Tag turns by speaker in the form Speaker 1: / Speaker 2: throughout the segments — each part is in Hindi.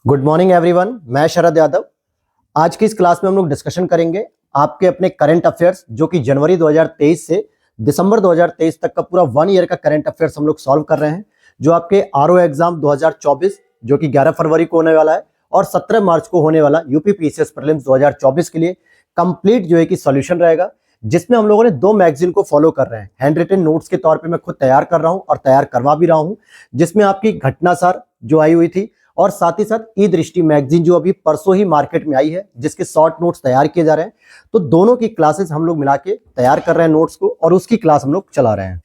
Speaker 1: गुड मॉर्निंग एवरीवन, मैं शरद यादव। आज की इस क्लास में हम लोग डिस्कशन करेंगे आपके अपने करंट अफेयर्स, जो कि जनवरी 2023 से दिसंबर 2023 तक का पूरा 1 ईयर का करंट अफेयर्स हम लोग सॉल्व कर रहे हैं। जो आपके आरओ एग्जाम 2024 जो कि 11 फरवरी को होने वाला है और 17 मार्च को होने वाला यूपी पीसीएस प्रीलिम्स 2024 के लिए कंप्लीट जो है कि सॉल्यूशन रहेगा, जिसमें हम लोगों ने 2 मैगजीन को फॉलो कर रहे हैं। हैंड रिटन नोट्स के तौर पे मैं खुद तैयार कर रहा हूं और तैयार करवा भी रहा हूं, जिसमें आपकी घटनासार जो आई हुई थी और साथ ही साथ ई दृष्टि मैगजीन जो अभी परसों ही मार्केट में आई है, जिसके शॉर्ट नोट्स तैयार किए जा रहे हैं। तो दोनों की क्लासेस हम लोग मिला के तैयार कर रहे हैं नोट्स को और उसकी क्लास हम लोग चला रहे हैं।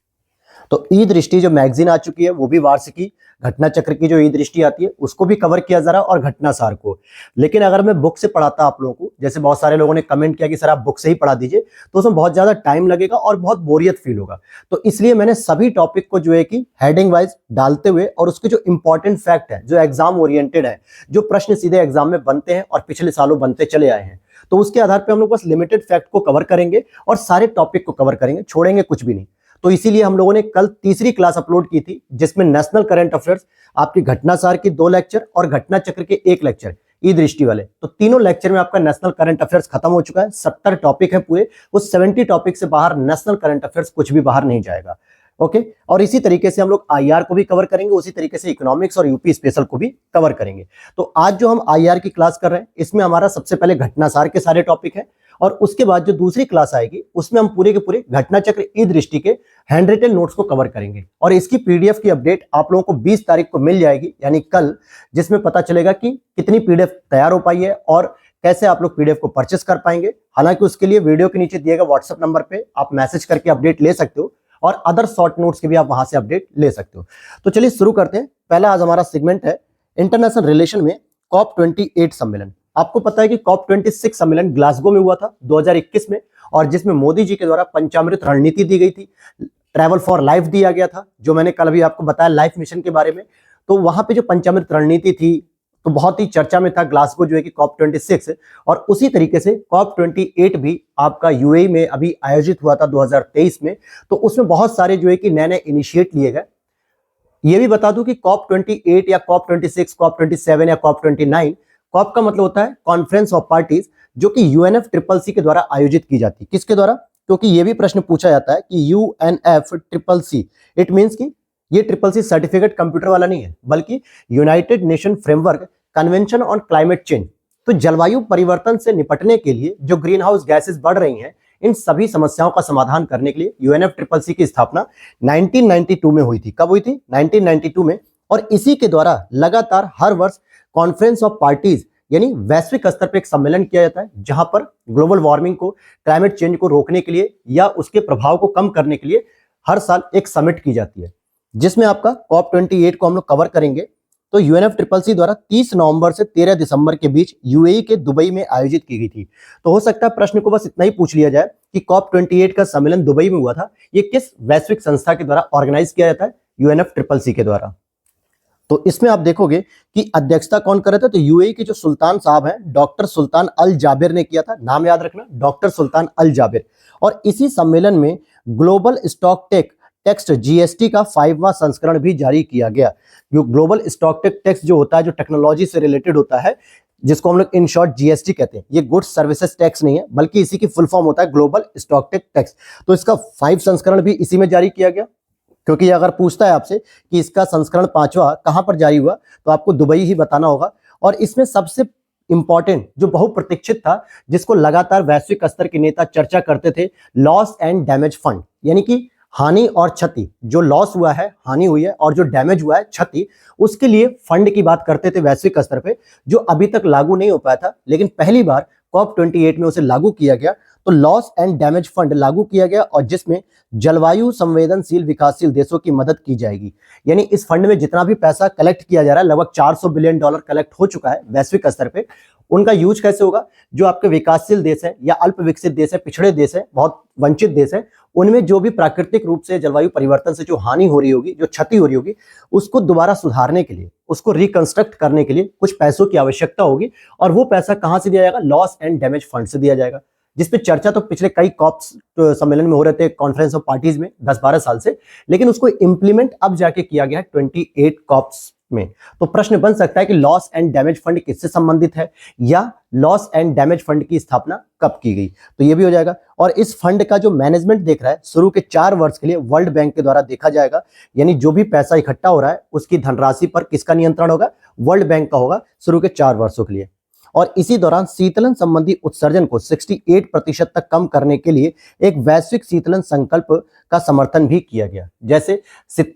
Speaker 1: तो ई दृष्टि जो मैगजीन आ चुकी है वो भी वार्षिकी, घटना चक्र की जो ई दृष्टि आती है उसको भी कवर किया जा रहा है और घटनासार को। लेकिन अगर मैं बुक से पढ़ाता आप लोगों को, जैसे बहुत सारे लोगों ने कमेंट किया कि सर आप बुक से ही पढ़ा दीजिए, तो उसमें बहुत ज्यादा टाइम लगेगा और बहुत बोरियत फील होगा। तो इसलिए मैंने सभी टॉपिक को जो है कि हेडिंग वाइज डालते हुए और उसके जो इंपॉर्टेंट फैक्ट है, जो एग्जाम ओरिएंटेड है, जो प्रश्न सीधे एग्जाम में बनते हैं और पिछले सालों बनते चले आए हैं, तो उसके आधार पर हम लोग बस लिमिटेड फैक्ट को कवर करेंगे और सारे टॉपिक को कवर करेंगे, छोड़ेंगे कुछ भी नहीं। तो इसीलिए हम लोगों ने कल तीसरी क्लास अपलोड की थी, जिसमें नेशनल करंट अफेयर्स, आपकी घटनासार की 2 लेक्चर और घटना चक्र के 1 लेक्चर ई दृष्टि वाले। तो तीनों लेक्चर में आपका नेशनल करंट अफेयर्स खत्म हो चुका है। 70 टॉपिक है पूरे, उस 70 टॉपिक से बाहर नेशनल करंट अफेयर्स कुछ भी बाहर नहीं जाएगा। ओके, और इसी तरीके से हम लोग आईआर को भी कवर करेंगे, उसी तरीके से इकोनॉमिक्स और यूपी स्पेशल को भी कवर करेंगे। तो आज जो हम आईआर की क्लास कर रहे हैं, इसमें हमारा सबसे पहले घटनासार के सारे टॉपिक है और उसके बाद जो दूसरी क्लास आएगी उसमें हम पूरे के पूरे घटना चक्र ई दृष्टि के हैंड रिटन नोट्स को कवर करेंगे। और इसकी पीडीएफ की अपडेट आप लोगों को 20 तारीख को मिल जाएगी, यानी कल, जिसमें पता चलेगा कि कितनी पीडीएफ तैयार हो पाई है और कैसे आप लोग पीडीएफ को परचेस कर पाएंगे। हालांकि उसके लिए वीडियो के नीचे दिए गए व्हाट्सएप नंबर पे आप मैसेज करके अपडेट ले सकते हो और अदर शॉर्ट नोट्स के भी आप वहां से अपडेट ले सकते हो। तो चलिए शुरू करते हैं। पहला आज हमारा सेगमेंट है इंटरनेशनल रिलेशन में COP 28 सम्मेलन। आपको पता है कि COP 26 सम्मेलन ग्लासगो में हुआ था 2021 में, और जिसमें मोदी जी के द्वारा पंचामृत रणनीति दी गई थी, ट्रैवल फॉर लाइफ दिया गया था, जो मैंने कल भी आपको बताया लाइफ मिशन के बारे में। तो वहां पे जो पंचामृत रणनीति थी तो बहुत ही चर्चा में था ग्लासगो जो है कि COP 26, और उसी तरीके से COP 28 भी आपका यूएई में अभी आयोजित हुआ था 2023 में। तो उसमें बहुत सारे जो है कि नए नए इनिशिएट लिए गए। ये भी बता दूं कि COP 28 या COP 26, COP 27 या COP 29, कॉप का मतलब होता है कॉन्फ्रेंस ऑफ पार्टीज, जो कि UNFCCC के द्वारा आयोजित की जाती है। किसके द्वारा? क्योंकि ये भी प्रश्न पूछा जाता है कि UNFCCC, इट मींस कि ये CCC सर्टिफिकेट कंप्यूटर वाला नहीं है, बल्कि United nation framework convention on climate change. तो जलवायु परिवर्तन से निपटने के लिए जो ग्रीन हाउस गैसेस बढ़ रही हैं, इन सभी समस्याओं का समाधान करने के लिए UNFCCC की स्थापना 1992 में हुई थी। कब हुई थी? 1992 में। और इसी के द्वारा लगातार हर वर्ष कॉन्फ्रेंस ऑफ पार्टीज यानी वैश्विक स्तर पर एक सम्मेलन किया जाता है, जहां पर ग्लोबल वार्मिंग को, क्लाइमेट चेंज को रोकने के लिए या उसके प्रभाव को कम करने के लिए हर साल एक समिट की जाती है, जिसमें आपका COP 28 को हम लोग कवर करेंगे। तो UNFCCC द्वारा 30 नवंबर से 13 दिसंबर के बीच यूएई के दुबई में आयोजित की गई थी। तो हो सकता है प्रश्न को बस इतना ही पूछ लिया जाए कि COP 28 का सम्मेलन दुबई में हुआ था, ये किस वैश्विक संस्था के द्वारा ऑर्गेनाइज किया जाता है? UNFCCC के द्वारा। तो इसमें आप देखोगे कि अध्यक्षता कौन कर रहे थे? तो यूएई के जो सुल्तान साहब हैं, डॉक्टर सुल्तान अल जाबिर ने किया था। नाम याद रखना, डॉक्टर सुल्तान अल जाबिर। और इसी सम्मेलन में ग्लोबल स्टॉक टैक्स GST का 5वां संस्करण भी जारी किया गया। जो ग्लोबल स्टॉक टैक्स जो होता है, जो टेक्नोलॉजी से रिलेटेड होता है, जिसको हम लोग इन शॉर्ट GST कहते हैं, ये गुड्स सर्विसेज टैक्स नहीं है, बल्कि इसी की फुल फॉर्म होता है ग्लोबल स्टॉक टैक्स। तो इसका 5 संस्करण भी इसी में जारी किया गया। क्योंकि अगर पूछता है आपसे कि इसका संस्करण 5वां कहां पर जारी हुआ, तो आपको दुबई ही बताना होगा। और इसमें सबसे इंपॉर्टेंट जो बहुप्रतीक्षित था, जिसको लगातार वैश्विक स्तर के नेता चर्चा करते थे, लॉस एंड डैमेज फंड, यानी कि हानि और क्षति, जो लॉस हुआ है, हानि हुई है, और जो डैमेज हुआ है, क्षति, उसके लिए फंड की बात करते थे वैश्विक स्तर पे, जो अभी तक लागू नहीं हो पाया था, लेकिन पहली बार COP 28 में उसे लागू किया गया। तो लॉस एंड डैमेज फंड लागू किया गया, और जिसमें जलवायु संवेदनशील विकासशील देशों की मदद की जाएगी। यानी इस फंड में जितना भी पैसा कलेक्ट किया जा रहा है, लगभग $400 बिलियन कलेक्ट हो चुका है वैश्विक स्तर पे, उनका यूज कैसे होगा? जो आपके विकासशील देश है या अल्प विकसित देश है, पिछड़े देश है, बहुत वंचित देश है, उनमें जो भी प्राकृतिक रूप से जलवायु परिवर्तन से जो हानि हो रही होगी, जो क्षति हो रही होगी, उसको दोबारा सुधारने के लिए, उसको रिकंस्ट्रक्ट करने के लिए कुछ पैसों की आवश्यकता होगी। और वो पैसा कहां से दिया जाएगा? लॉस एंड डैमेज फंड से दिया जाएगा, जिसपे चर्चा तो पिछले कई कॉप्स सम्मेलन में हो रहे थे, कॉन्फ्रेंस ऑफ पार्टीज में 10-12 साल से, लेकिन उसको इंप्लीमेंट अब जाके किया गया है 28 कॉप्स में। तो प्रश्न बन सकता है कि लॉस एंड डैमेज फंड किससे संबंधित है या लॉस एंड डैमेज फंड की स्थापना कब की गई, तो ये भी हो जाएगा। और इस फंड का जो मैनेजमेंट देख रहा है शुरू के 4 वर्ष के लिए वर्ल्ड बैंक के द्वारा देखा जाएगा, यानी जो भी पैसा इकट्ठा हो रहा है उसकी धनराशि पर किसका नियंत्रण होगा, वर्ल्ड बैंक का होगा शुरू के 4 वर्षों के लिए। और इसी दौरान शीतलन संबंधी उत्सर्जन को 68% तक कम करने के लिए एक वैश्विक शीतलन संकल्प का समर्थन भी किया गया। जैसे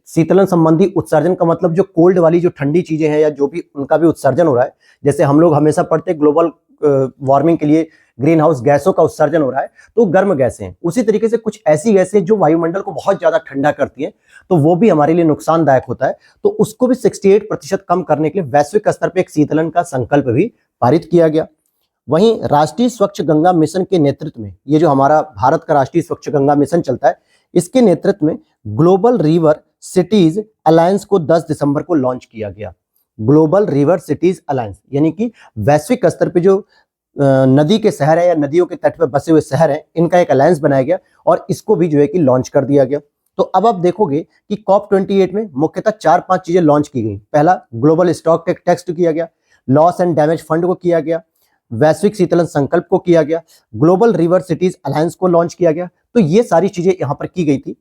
Speaker 1: शीतलन संबंधी उत्सर्जन का मतलब जो कोल्ड वाली जो ठंडी चीजें हैं या जो भी उनका भी उत्सर्जन हो रहा है, जैसे हम लोग हमेशा पढ़ते हैं ग्लोबल वार्मिंग के लिए ग्रीन हाउस गैसों का उत्सर्जन हो रहा है, तो गर्म गैसें हैं। उसी तरीके से कुछ ऐसी गैसें जो वायुमंडल को बहुत ज्यादा ठंडा करती हैं, तो वो भी हमारे लिए नुकसानदायक होता है। तो उसको भी 68% कम करने के लिए वैश्विक स्तर पर एक शीतलन का संकल्प भी पारित किया गया। वहीं राष्ट्रीय स्वच्छ गंगा मिशन के नेतृत्व में, ये जो हमारा भारत का राष्ट्रीय स्वच्छ गंगा मिशन चलता है, इसके नेतृत्व में ग्लोबल रिवर सिटीज अलायंस को 10 दिसंबर को लॉन्च किया गया। ग्लोबल रिवर सिटीज अलायंस यानी कि वैश्विक स्तर पे जो नदी के शहर है या नदियों के तट पर बसे हुए शहर हैं, इनका एक अलायंस बनाया गया और इसको भी जो है कि लॉन्च कर दिया गया। तो अब आप देखोगे कि COP28 में मुख्यतः 4-5 चीजें लॉन्च की गई। पहला, ग्लोबल स्टॉक टेक्स्ट किया गया, लॉस एंड डैमेज फंड को किया गया, वैश्विक शीतलन संकल्प को किया गया, ग्लोबल रिवर सिटीज अलायंस को लॉन्च किया गया। तो ये सारी चीजें यहां पर की गई थी।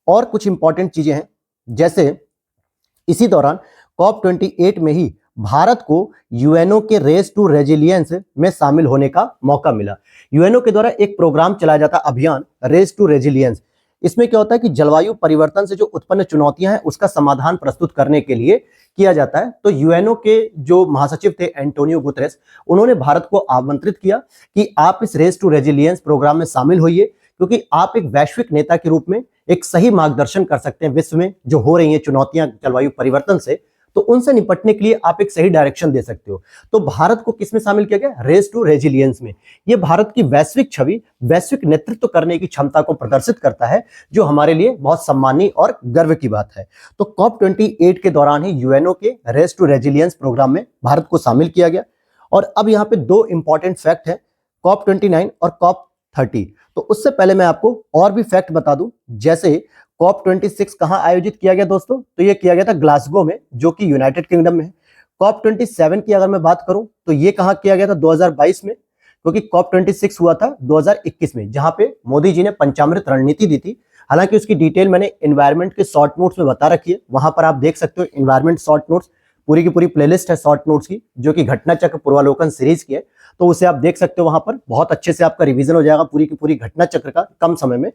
Speaker 1: और कुछ इंपॉर्टेंट चीजें हैं, जैसे इसी दौरान COP28 में ही भारत को यूएनओ के रेस टू रेजिलियंस में शामिल होने का मौका मिला। यूएनओ के द्वारा एक प्रोग्राम चलाया जाता है, अभियान रेस टू रेजिलियंस। इसमें क्या होता है कि जलवायु परिवर्तन से जो उत्पन्न चुनौतियां हैं उसका समाधान प्रस्तुत करने के लिए किया जाता है। तो यूएनओ के जो महासचिव थे एंटोनियो गुतेरेस, उन्होंने भारत को आमंत्रित किया कि आप इस रेस टू रेजिलियंस प्रोग्राम में शामिल होइए, क्योंकि आप एक वैश्विक नेता के रूप में एक सही मार्गदर्शन कर सकते हैं विश्व में जो हो रही हैं चुनौतियां जलवायु परिवर्तन से, तो उनसे निपटने के लिए आप एक सही डायरेक्शन दे सकते हो। तो भारत को किसमें शामिल किया गया, रेस टू रेजिलियंस में। यह भारत की वैश्विक छवि, वैश्विक नेतृत्व करने की क्षमता को प्रदर्शित करता है, जो हमारे लिए बहुत सम्मानीय और गर्व की बात है। तो COP28 के दौरान ही यूएनओ के रेस टू रेजिलियंस प्रोग्राम में भारत को शामिल किया गया। और अब यहाँ पे 2 इंपॉर्टेंट फैक्ट है, COP29 और COP30। तो उससे पहले मैं आपको और भी फैक्ट बता दूं, जैसे COP26 कहां आयोजित किया गया दोस्तों, तो ये किया गया था ग्लासगो में, जो कि यूनाइटेड किंगडम में है। COP27 की अगर मैं बात करूं तो ये कहां किया गया था, 2022 में, क्योंकि COP26 हुआ था 2021 में, जहां पे मोदी जी ने पंचामृत रणनीति दी थी। हालांकि उसकी डिटेल मैंने एनवायरमेंट के शॉर्ट नोट्स में बता रखी है, वहां पर आप देख सकते हो। एनवायरमेंट शॉर्ट नोट्स पूरी की पूरी प्लेलिस्ट है शॉर्ट नोट्स की, जो कि घटना चक्र पूर्वालोकन सीरीज की है, तो उसे आप देख सकते हो। वहां पर बहुत अच्छे से आपका रिवीजन हो जाएगा पूरी की पूरी घटना चक्र का कम समय में।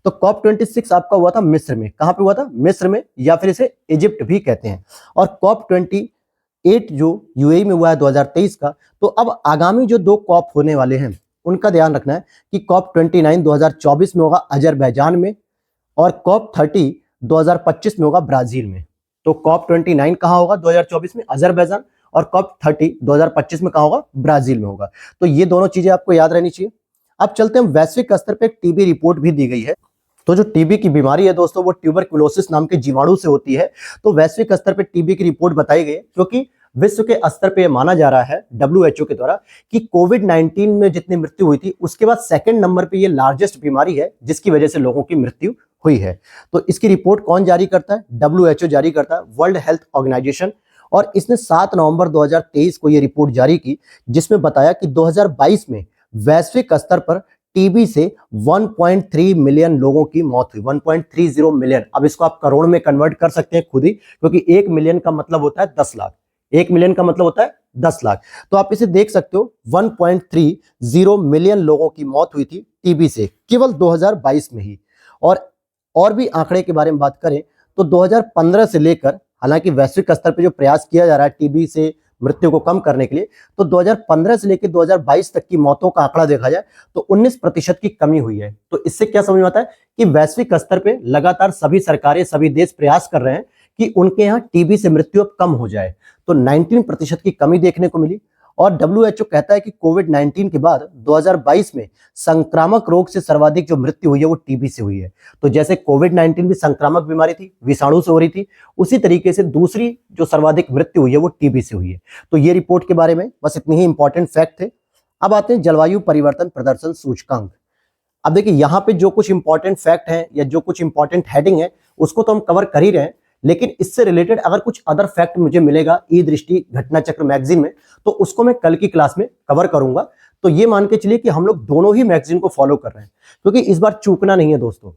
Speaker 1: तो COP26 आपका हुआ था मिस्र में। कहां पे हुआ था, मिस्र में, या फिर इसे इजिप्ट भी कहते हैं। और COP28 जो यूएई में हुआ है 2023 का। तो अब आगामी जो 2 COP होने वाले हैं उनका ध्यान रखना है कि COP29 2024 में होगा अजरबैजान में, और COP30 2025 में होगा ब्राजील में। तो COP29 कहां होगा 2024 में, अजरबैजान, और COP30 2025 में कहां होगा, ब्राजील में होगा। तो ये दोनों चीजें आपको याद रहनी चाहिए। अब चलते हैं, वैश्विक स्तर पे एक टीबी रिपोर्ट भी दी गई है। तो जो टीबी की बीमारी है दोस्तों, वो ट्यूबरकुलोसिस नाम के जीवाणु से होती है। तो वैश्विक स्तर पे टीबी की रिपोर्ट बताई गई है, क्योंकि विश्व के स्तर पे माना जा रहा है WHO के द्वारा कि कोविड-19 में जितनी मृत्यु हुई थी, उसके बाद सेकंड नंबर पे ये लार्जेस्ट बीमारी है जिसकी वजह से लोगों की मृत्यु हुई है। तो इसकी रिपोर्ट कौन जारी करता है, WHO जारी करता है, वर्ल्ड हेल्थ ऑर्गेनाइजेशन। और इसने 7 नवंबर 2023 को ये रिपोर्ट जारी की, जिसमें बताया कि 2022 में वैश्विक स्तर पर टीबी से 1.3 मिलियन लोगों की मौत हुई। 1.30 मिलियन। अब इसको आप करोड़ में कन्वर्ट कर सकते हैं खुद ही, क्योंकि 1 मिलियन का मतलब होता है 10 लाख। 1 मिलियन का मतलब होता है 10 लाख। तो आप इसे देख सकते हो, 1.30 मिलियन लोगों की मौत हुई थी टीबी से केवल 2022 में ही। और भी आंकड़े के बारे में बात करें तो 2015 से लेकर, हालांकि वैश्विक स्तर पर जो प्रयास किया जा रहा है टीबी से मृत्यु को कम करने के लिए, तो 2015 से लेकर 2022 तक की मौतों का आंकड़ा देखा जाए तो 19% की कमी हुई है। तो इससे क्या समझ में आता है कि वैश्विक स्तर पे लगातार सभी सरकारें, सभी देश प्रयास कर रहे हैं कि उनके यहाँ टीबी से मृत्यु अब कम हो जाए। तो 19% की कमी देखने को मिली। और WHO कहता है कि कोविड-19 के बाद 2022 में संक्रामक रोग से सर्वाधिक जो मृत्यु हुई है वो टीबी से हुई है। तो जैसे कोविड-19 भी संक्रामक बीमारी थी, विषाणु से हो रही थी, उसी तरीके से दूसरी जो सर्वाधिक मृत्यु हुई है वो टीबी से हुई है। तो ये रिपोर्ट के बारे में बस इतनी ही इंपॉर्टेंट फैक्ट थे। अब आते हैं जलवायु परिवर्तन प्रदर्शन सूचकांक। अब देखिए, यहाँ पे जो कुछ इंपॉर्टेंट फैक्ट है या जो कुछ इंपॉर्टेंट हेडिंग है उसको तो हम कवर कर ही रहे हैं, लेकिन इससे रिलेटेड अगर कुछ अदर फैक्ट मुझे मिलेगा ई दृष्टि घटना चक्र मैगजीन में, तो उसको मैं कल की क्लास में कवर करूंगा। तो ये मान के चलिए कि हम लोग दोनों ही मैगजीन को फॉलो कर रहे हैं, क्योंकि इस बार चूकना नहीं है दोस्तों।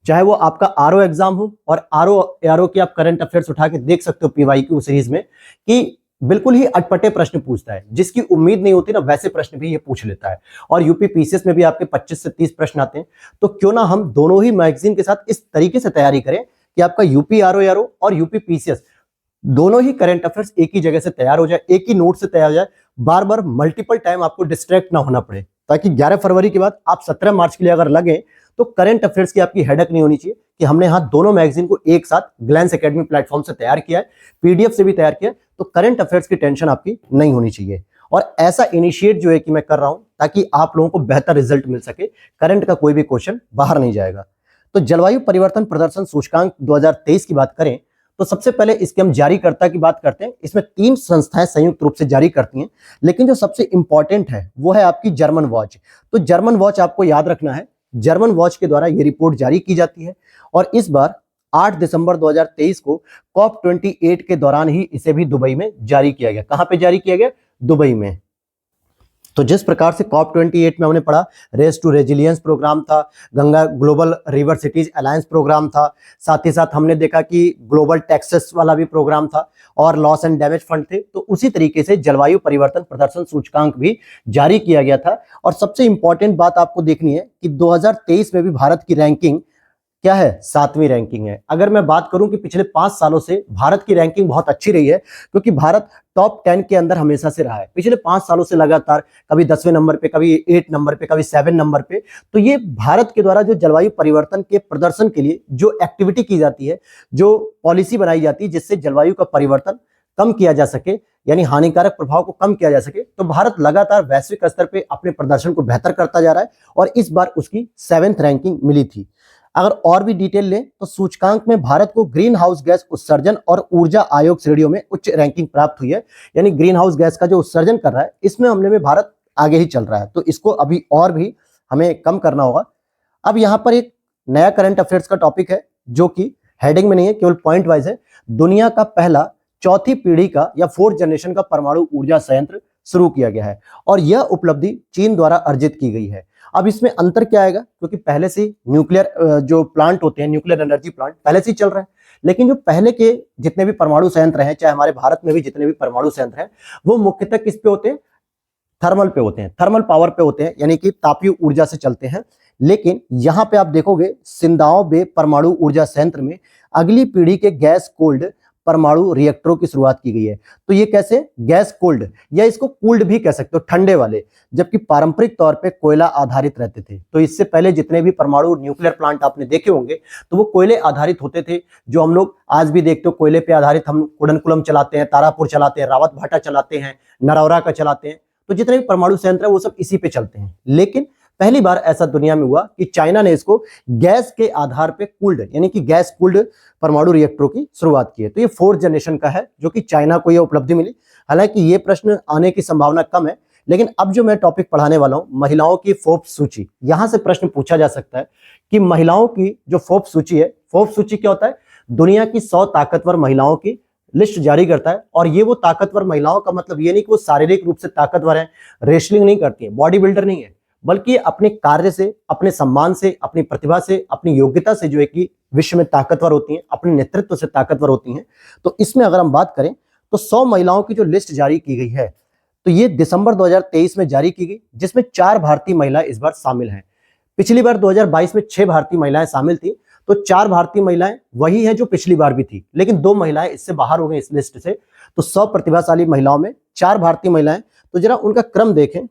Speaker 1: चाहे वो आपका आरओ एग्जाम हो, और आरओ की आप करंट अफेयर्स उठा के देख सकते हो पीवाईक्यू सीरीज में, कि बिल्कुल ही अटपटे प्रश्न पूछता है, जिसकी उम्मीद नहीं होती ना वैसे प्रश्न भी ये पूछ लेता है। और यूपी पीसीएस में भी आपके 25 से 30 प्रश्न आते हैं। तो क्यों ना हम दोनों ही मैगजीन के साथ इस तरीके से तैयारी करें कि आपका यूपी आरओ और यूपी पीसीएस दोनों ही करंट अफेयर्स एक ही जगह से तैयार हो जाए, एक ही नोट से तैयार हो जाए, बार बार मल्टीपल टाइम आपको डिस्ट्रैक्ट ना होना पड़े, ताकि 11 फरवरी के बाद आप 17 मार्च के लिए अगर लगे तो करंट अफेयर्स की आपकी हेडेक नहीं होनी चाहिए कि हमने यहाँ दोनों मैगजीन को एक साथ ग्लैंस एकेडमी प्लेटफॉर्म से तैयार किया है, पीडीएफ से भी तैयार किया है, तो करंट अफेयर्स की टेंशन आपकी नहीं होनी चाहिए। और ऐसा इनिशिएट जो है कि मैं कर रहा हूं ताकि आप लोगों को बेहतर रिजल्ट मिल सके, करंट का कोई भी क्वेश्चन बाहर नहीं जाएगा। तो जलवायु परिवर्तन प्रदर्शन सूचकांक 2023 की बात करें तो सबसे पहले इसके हम जारीकर्ता की बात करते हैं। इसमें 3 संस्थाएं संयुक्त रूप से जारी करती हैं, लेकिन जो सबसे इंपॉर्टेंट है वो है आपकी जर्मन वॉच। तो जर्मन वॉच आपको याद रखना है, जर्मन वॉच के द्वारा ये रिपोर्ट जारी की जाती है। और इस बार 8 दिसंबर 2023 को COP28 के दौरान ही इसे भी दुबई में जारी किया गया। कहां पे जारी किया गया? दुबई में। तो जिस प्रकार से COP28 में हमने पढ़ा रेस टू रेजिलियंस प्रोग्राम था, Ganga global river cities alliance program था, साथ ही साथ हमने देखा कि ग्लोबल टैक्सेस वाला भी प्रोग्राम था और लॉस एंड डैमेज फंड थे। तो उसी तरीके से जलवायु परिवर्तन प्रदर्शन सूचकांक भी जारी किया गया था। और सबसे इंपॉर्टेंट बात आपको देखनी है कि 2023 में भी भारत की रैंकिंग क्या है? 7वीं रैंकिंग है। अगर मैं बात करूं कि पिछले 5 सालों से भारत की रैंकिंग बहुत अच्छी रही है, क्योंकि भारत टॉप 10 के अंदर हमेशा से रहा है पिछले 5 सालों से लगातार, कभी 10वें नंबर पे, कभी 8 नंबर पे, कभी 7 नंबर पे। तो ये भारत के द्वारा जो जलवायु परिवर्तन के प्रदर्शन के लिए जो एक्टिविटी की जाती है, जो पॉलिसी बनाई जाती है जिससे जलवायु का परिवर्तन कम किया जा सके, यानी हानिकारक प्रभाव को कम किया जा सके, तो भारत लगातार वैश्विक स्तर पे अपने प्रदर्शन को बेहतर करता जा रहा है। और इस बार उसकी 7th रैंकिंग मिली थी। अगर और भी डिटेल लें तो सूचकांक में भारत को ग्रीन हाउस गैस उत्सर्जन और ऊर्जा आयोग श्रेणियों में उच्च रैंकिंग प्राप्त हुई है। यानी ग्रीन हाउस गैस का जो उत्सर्जन कर रहा है, इसमें हमले में भारत आगे ही चल रहा है, तो इसको अभी और भी हमें कम करना होगा। अब यहाँ पर एक नया करंट अफेयर्स का टॉपिक है, जो कि हेडिंग में नहीं है, केवल पॉइंट वाइज है। दुनिया का पहला 4थी पीढ़ी का या 4th जनरेशन का परमाणु ऊर्जा संयंत्र शुरू किया गया है, और यह उपलब्धि चीन द्वारा अर्जित की गई है। अब इसमें अंतर क्या आएगा? क्योंकि पहले से न्यूक्लियर जो प्लांट होते हैं, न्यूक्लियर एनर्जी प्लांट पहले से ही चल रहा है, लेकिन जो पहले के जितने भी परमाणु संयंत्र हैं, चाहे हमारे भारत में भी जितने भी परमाणु संयंत्र हैं, वो मुख्यतः किस पे होते हैं? थर्मल पे होते हैं, थर्मल पावर पे होते हैं, यानी कि तापीय ऊर्जा से चलते हैं। लेकिन यहां पे आप देखोगे सिंदाओ बे परमाणु ऊर्जा संयंत्र में अगली पीढ़ी के गैस कोल्ड परमाणु रिएक्टरों की शुरुआत की गई है। तो ये कैसे? गैस कोल्ड, या इसको कूल्ड भी कह सकते हो, ठंडे वाले, जबकि पारंपरिक तौर पे कोयला आधारित रहते थे। तो इससे पहले जितने भी परमाणु न्यूक्लियर प्लांट आपने देखे होंगे तो वो कोयले आधारित होते थे, जो हम लोग आज भी देखते हो कोयले पे आधारित हम कुडनकुलम चलाते हैं, तारापुर चलाते हैं, रावत भाटा चलाते हैं, नरौरा का चलाते हैं। तो जितने भी परमाणु संयंत्र है वो सब इसी पे चलते हैं। लेकिन पहली बार ऐसा दुनिया में हुआ कि चाइना ने इसको गैस के आधार पे कूल्ड, यानी कि गैस कूल्ड परमाणु रिएक्टरों की शुरुआत की है। तो ये 4th जनरेशन का है, जो कि चाइना को ये उपलब्धि मिली। हालांकि ये प्रश्न आने की संभावना कम है, लेकिन अब जो मैं टॉपिक पढ़ाने वाला हूं, महिलाओं की फोर्ब्स सूची, यहां से प्रश्न पूछा जा सकता है कि महिलाओं की जो फोर्ब्स सूची है, फोर्ब्स सूची क्या होता है? दुनिया की 100 ताकतवर महिलाओं की लिस्ट जारी करता है। और ये वो ताकतवर महिलाओं का मतलब ये नहीं कि वो शारीरिक रूप से ताकतवर है, रेसलिंग नहीं करती है, बॉडी बिल्डर नहीं है, बल्कि अपने कार्य से, अपने सम्मान से, अपनी प्रतिभा से, अपनी योग्यता से जो है कि विश्व में ताकतवर होती हैं, अपने नेतृत्व से ताकतवर होती हैं। तो इसमें अगर हम बात करें तो 100 महिलाओं की जो लिस्ट जारी की गई है, तो ये दिसंबर 2023 में जारी की गई, जिसमें 4 भारतीय महिलाएं इस बार शामिल हैं। पिछली बार 2022 में 6 भारतीय महिलाएं शामिल थी, तो 4 भारतीय महिलाएं वही है जो पिछली बार भी थी, लेकिन 2 महिलाएं इससे बाहर हो गई इस लिस्ट से। तो 100 प्रतिभाशाली महिलाओं में 4 भारतीय महिलाएं। तो जरा उनका क्रम देखें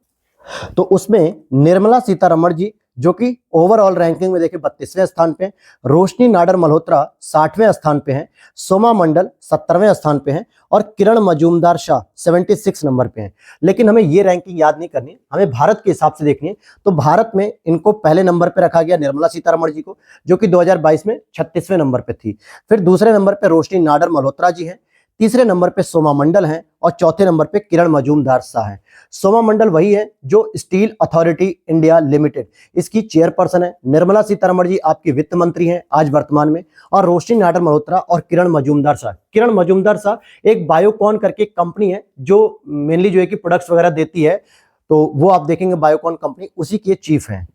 Speaker 1: तो उसमें निर्मला सीतारमण जी, जो कि ओवरऑल रैंकिंग में देखें 32वें स्थान पे, रोशनी नाडर मल्होत्रा 60वें स्थान पे हैं, सोमा मंडल 70वें स्थान पे हैं, और किरण मजूमदार शाह 76 नंबर पे हैं। लेकिन हमें ये रैंकिंग याद नहीं करनी, हमें भारत के हिसाब से देखनी है। तो भारत में इनको पहले नंबर पे रखा गया निर्मला सीतारमण जी को, जो कि 2022 में 36वें नंबर पे थी। फिर दूसरे नंबर पे रोशनी नाडर मल्होत्रा जी हैं, तीसरे नंबर पे सोमा मंडल हैं और चौथे नंबर पे किरण मजूमदार शाह हैं। सोमा मंडल वही है जो स्टील अथॉरिटी इंडिया लिमिटेड, इसकी चेयरपर्सन है। निर्मला सीतारमण जी आपकी वित्त मंत्री हैं आज वर्तमान में, और रोशनी नाडर मल्होत्रा और किरण मजूमदार शाह। किरण मजूमदार शाह एक बायोकॉन करके कंपनी है जो मेनली जो है कि प्रोडक्ट्स वगैरह देती है, तो वो आप देखेंगे बायोकॉन कंपनी, उसी के चीफ हैं।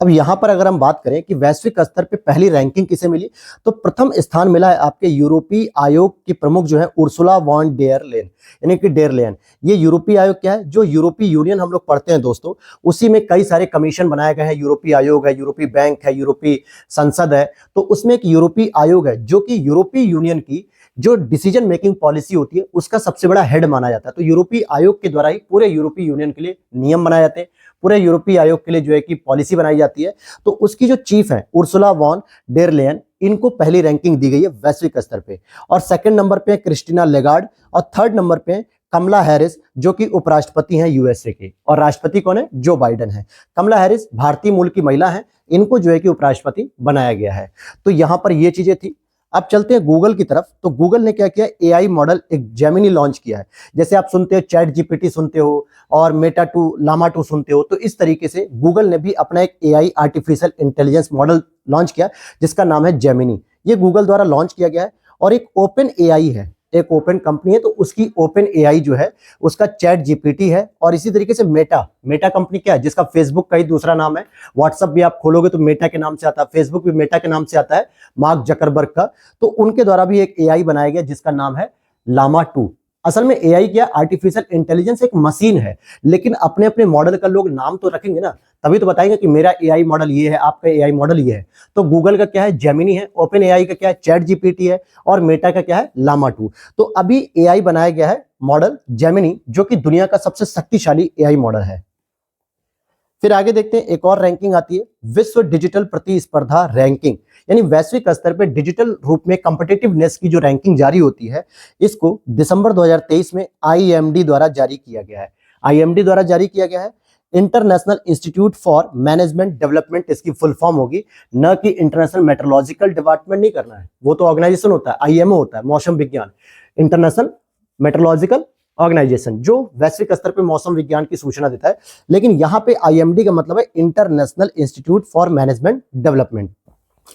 Speaker 1: अब यहां पर अगर हम बात करें कि वैश्विक स्तर पे पहली रैंकिंग किसे मिली, तो प्रथम स्थान मिला है आपके यूरोपीय आयोग की प्रमुख जो है उर्सुला वॉन डेर लेन, यानी कि डेर लेन। ये यूरोपीय आयोग क्या है, जो यूरोपीय यूनियन हम लोग पढ़ते हैं दोस्तों, उसी में कई सारे कमीशन बनाए गए हैं। यूरोपीय आयोग है, यूरोपीय बैंक है, यूरोपीय संसद है, तो उसमें एक यूरोपीय आयोग है जो कि यूरोपीय यूनियन की जो डिसीजन मेकिंग पॉलिसी होती है उसका सबसे बड़ा हेड माना जाता है। तो यूरोपीय आयोग के द्वारा ही पूरे यूरोपीय यूनियन के लिए नियम बनाए जाते हैं, पूरे यूरोपीय आयोग के लिए जो है कि पॉलिसी बनाई जाती है। तो उसकी जो चीफ है उर्सुला वॉन डेर लेयन, इनको पहली रैंकिंग दी गई है वैश्विक स्तर पे। और सेकंड नंबर पे क्रिस्टीना लेगार्ड और थर्ड नंबर पे कमला हैरिस जो कि उपराष्ट्रपति हैं यूएसए के, और राष्ट्रपति कौन है, जो बाइडेन है। कमला हैरिस भारतीय मूल की महिला है, इनको जो है कि उपराष्ट्रपति बनाया गया है। तो यहां पर ये चीजें थी। अब चलते हैं गूगल की तरफ। तो गूगल ने क्या किया, एआई मॉडल एक जेमिनी लॉन्च किया है। जैसे आप सुनते हो चैट जीपीटी सुनते हो और मेटा 2 लामा 2 सुनते हो, तो इस तरीके से गूगल ने भी अपना एक AI artificial intelligence model launch किया जिसका नाम है जेमिनी। ये गूगल द्वारा लॉन्च किया गया है और एक ओपन एआई है, एक ओपन कंपनी है, तो उसकी ओपन एआई जो है उसका चैट जीपीटी है। और इसी तरीके से मेटा कंपनी क्या है, जिसका फेसबुक का ही दूसरा नाम है। व्हाट्सएप भी आप खोलोगे तो मेटा के नाम से आता है, फेसबुक भी मेटा के नाम से आता है, मार्क जकरबर्ग का। तो उनके द्वारा भी एक एआई बनाया गया जिसका नाम है लामा 2। असल में एआई क्या, आर्टिफिशियल इंटेलिजेंस एक मशीन है, लेकिन अपने अपने मॉडल का लोग नाम तो रखेंगे ना, तभी तो बताएंगे कि मेरा एआई मॉडल ये है, आपका एआई मॉडल ये है। तो गूगल का क्या है, जेमिनी है, ओपन एआई का क्या है, चैट जीपीटी है, और मेटा का क्या है, लामा 2। तो अभी एआई बनाया गया है मॉडल जेमिनी, जो कि दुनिया का सबसे शक्तिशाली एआई मॉडल है। फिर आगे देखते हैं, एक और रैंकिंग आती है विश्व डिजिटल प्रतिस्पर्धा रैंकिंग, यानी वैश्विक स्तर पर डिजिटल रूप में कॉम्पिटिटिवनेस की जो रैंकिंग जारी होती है, इसको दिसंबर 2023 में आईएमडी द्वारा जारी किया गया है। आईएमडी द्वारा जारी किया गया है, international institute for management development इसकी फुल फॉर्म होगी, न कि इंटरनेशनल मेट्रोलॉजिकल डिपार्टमेंट नहीं करना है, वो तो ऑर्गेनाइजेशन होता है, आईएमओ होता है, मौसम विज्ञान, इंटरनेशनल मेट्रोलॉजिकल ऑर्गेनाइजेशन, जो वैश्विक स्तर पे मौसम विज्ञान की सूचना देता है। लेकिन यहां पे आईएमडी का मतलब है international institute for management development.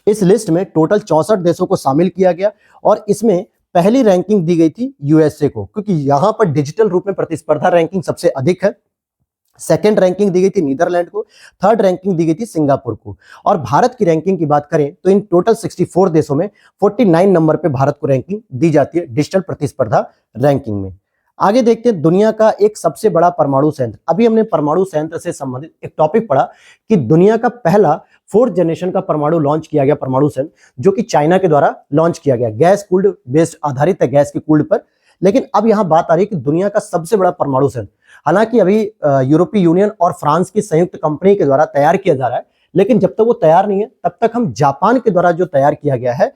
Speaker 1: इस लिस्ट में टोटल 64 देशों को शामिल किया गया और इसमें पहली रैंकिंग दी गई थी यूएसए को, क्योंकि यहां पर डिजिटल रूप में प्रतिस्पर्धा रैंकिंग सबसे अधिक है। सेकंड रैंकिंग दी गई थी नीदरलैंड को, थर्ड रैंकिंग दी गई थी सिंगापुर को। और भारत की रैंकिंग की बात करें तो इन टोटल 64 देशों में 49 नंबर पे भारत को रैंकिंग दी जाती है डिजिटल प्रतिस्पर्धा रैंकिंग में। आगे देखते हैं, दुनिया का एक सबसे बड़ा परमाणु संयंत्र। अभी हमने परमाणु संयंत्र से संबंधित एक टॉपिक पढ़ा कि दुनिया का पहला 4th जनरेशन का परमाणु लॉन्च किया गया परमाणु संयंत्र, जो कि चाइना के द्वारा लॉन्च किया गया, गैस कूल्ड बेस्ड आधारित है, गैस की कूल्ड पर। लेकिन अब यहां बात आ रही है कि दुनिया का सबसे बड़ा परमाणु संयंत्र, हालांकि अभी यूरोपीय यूनियन और फ्रांस की संयुक्त कंपनी के द्वारा तैयार किया जा रहा है, लेकिन जब तक वो तैयार नहीं है तब तक हम जापान के द्वारा जो तैयार किया गया है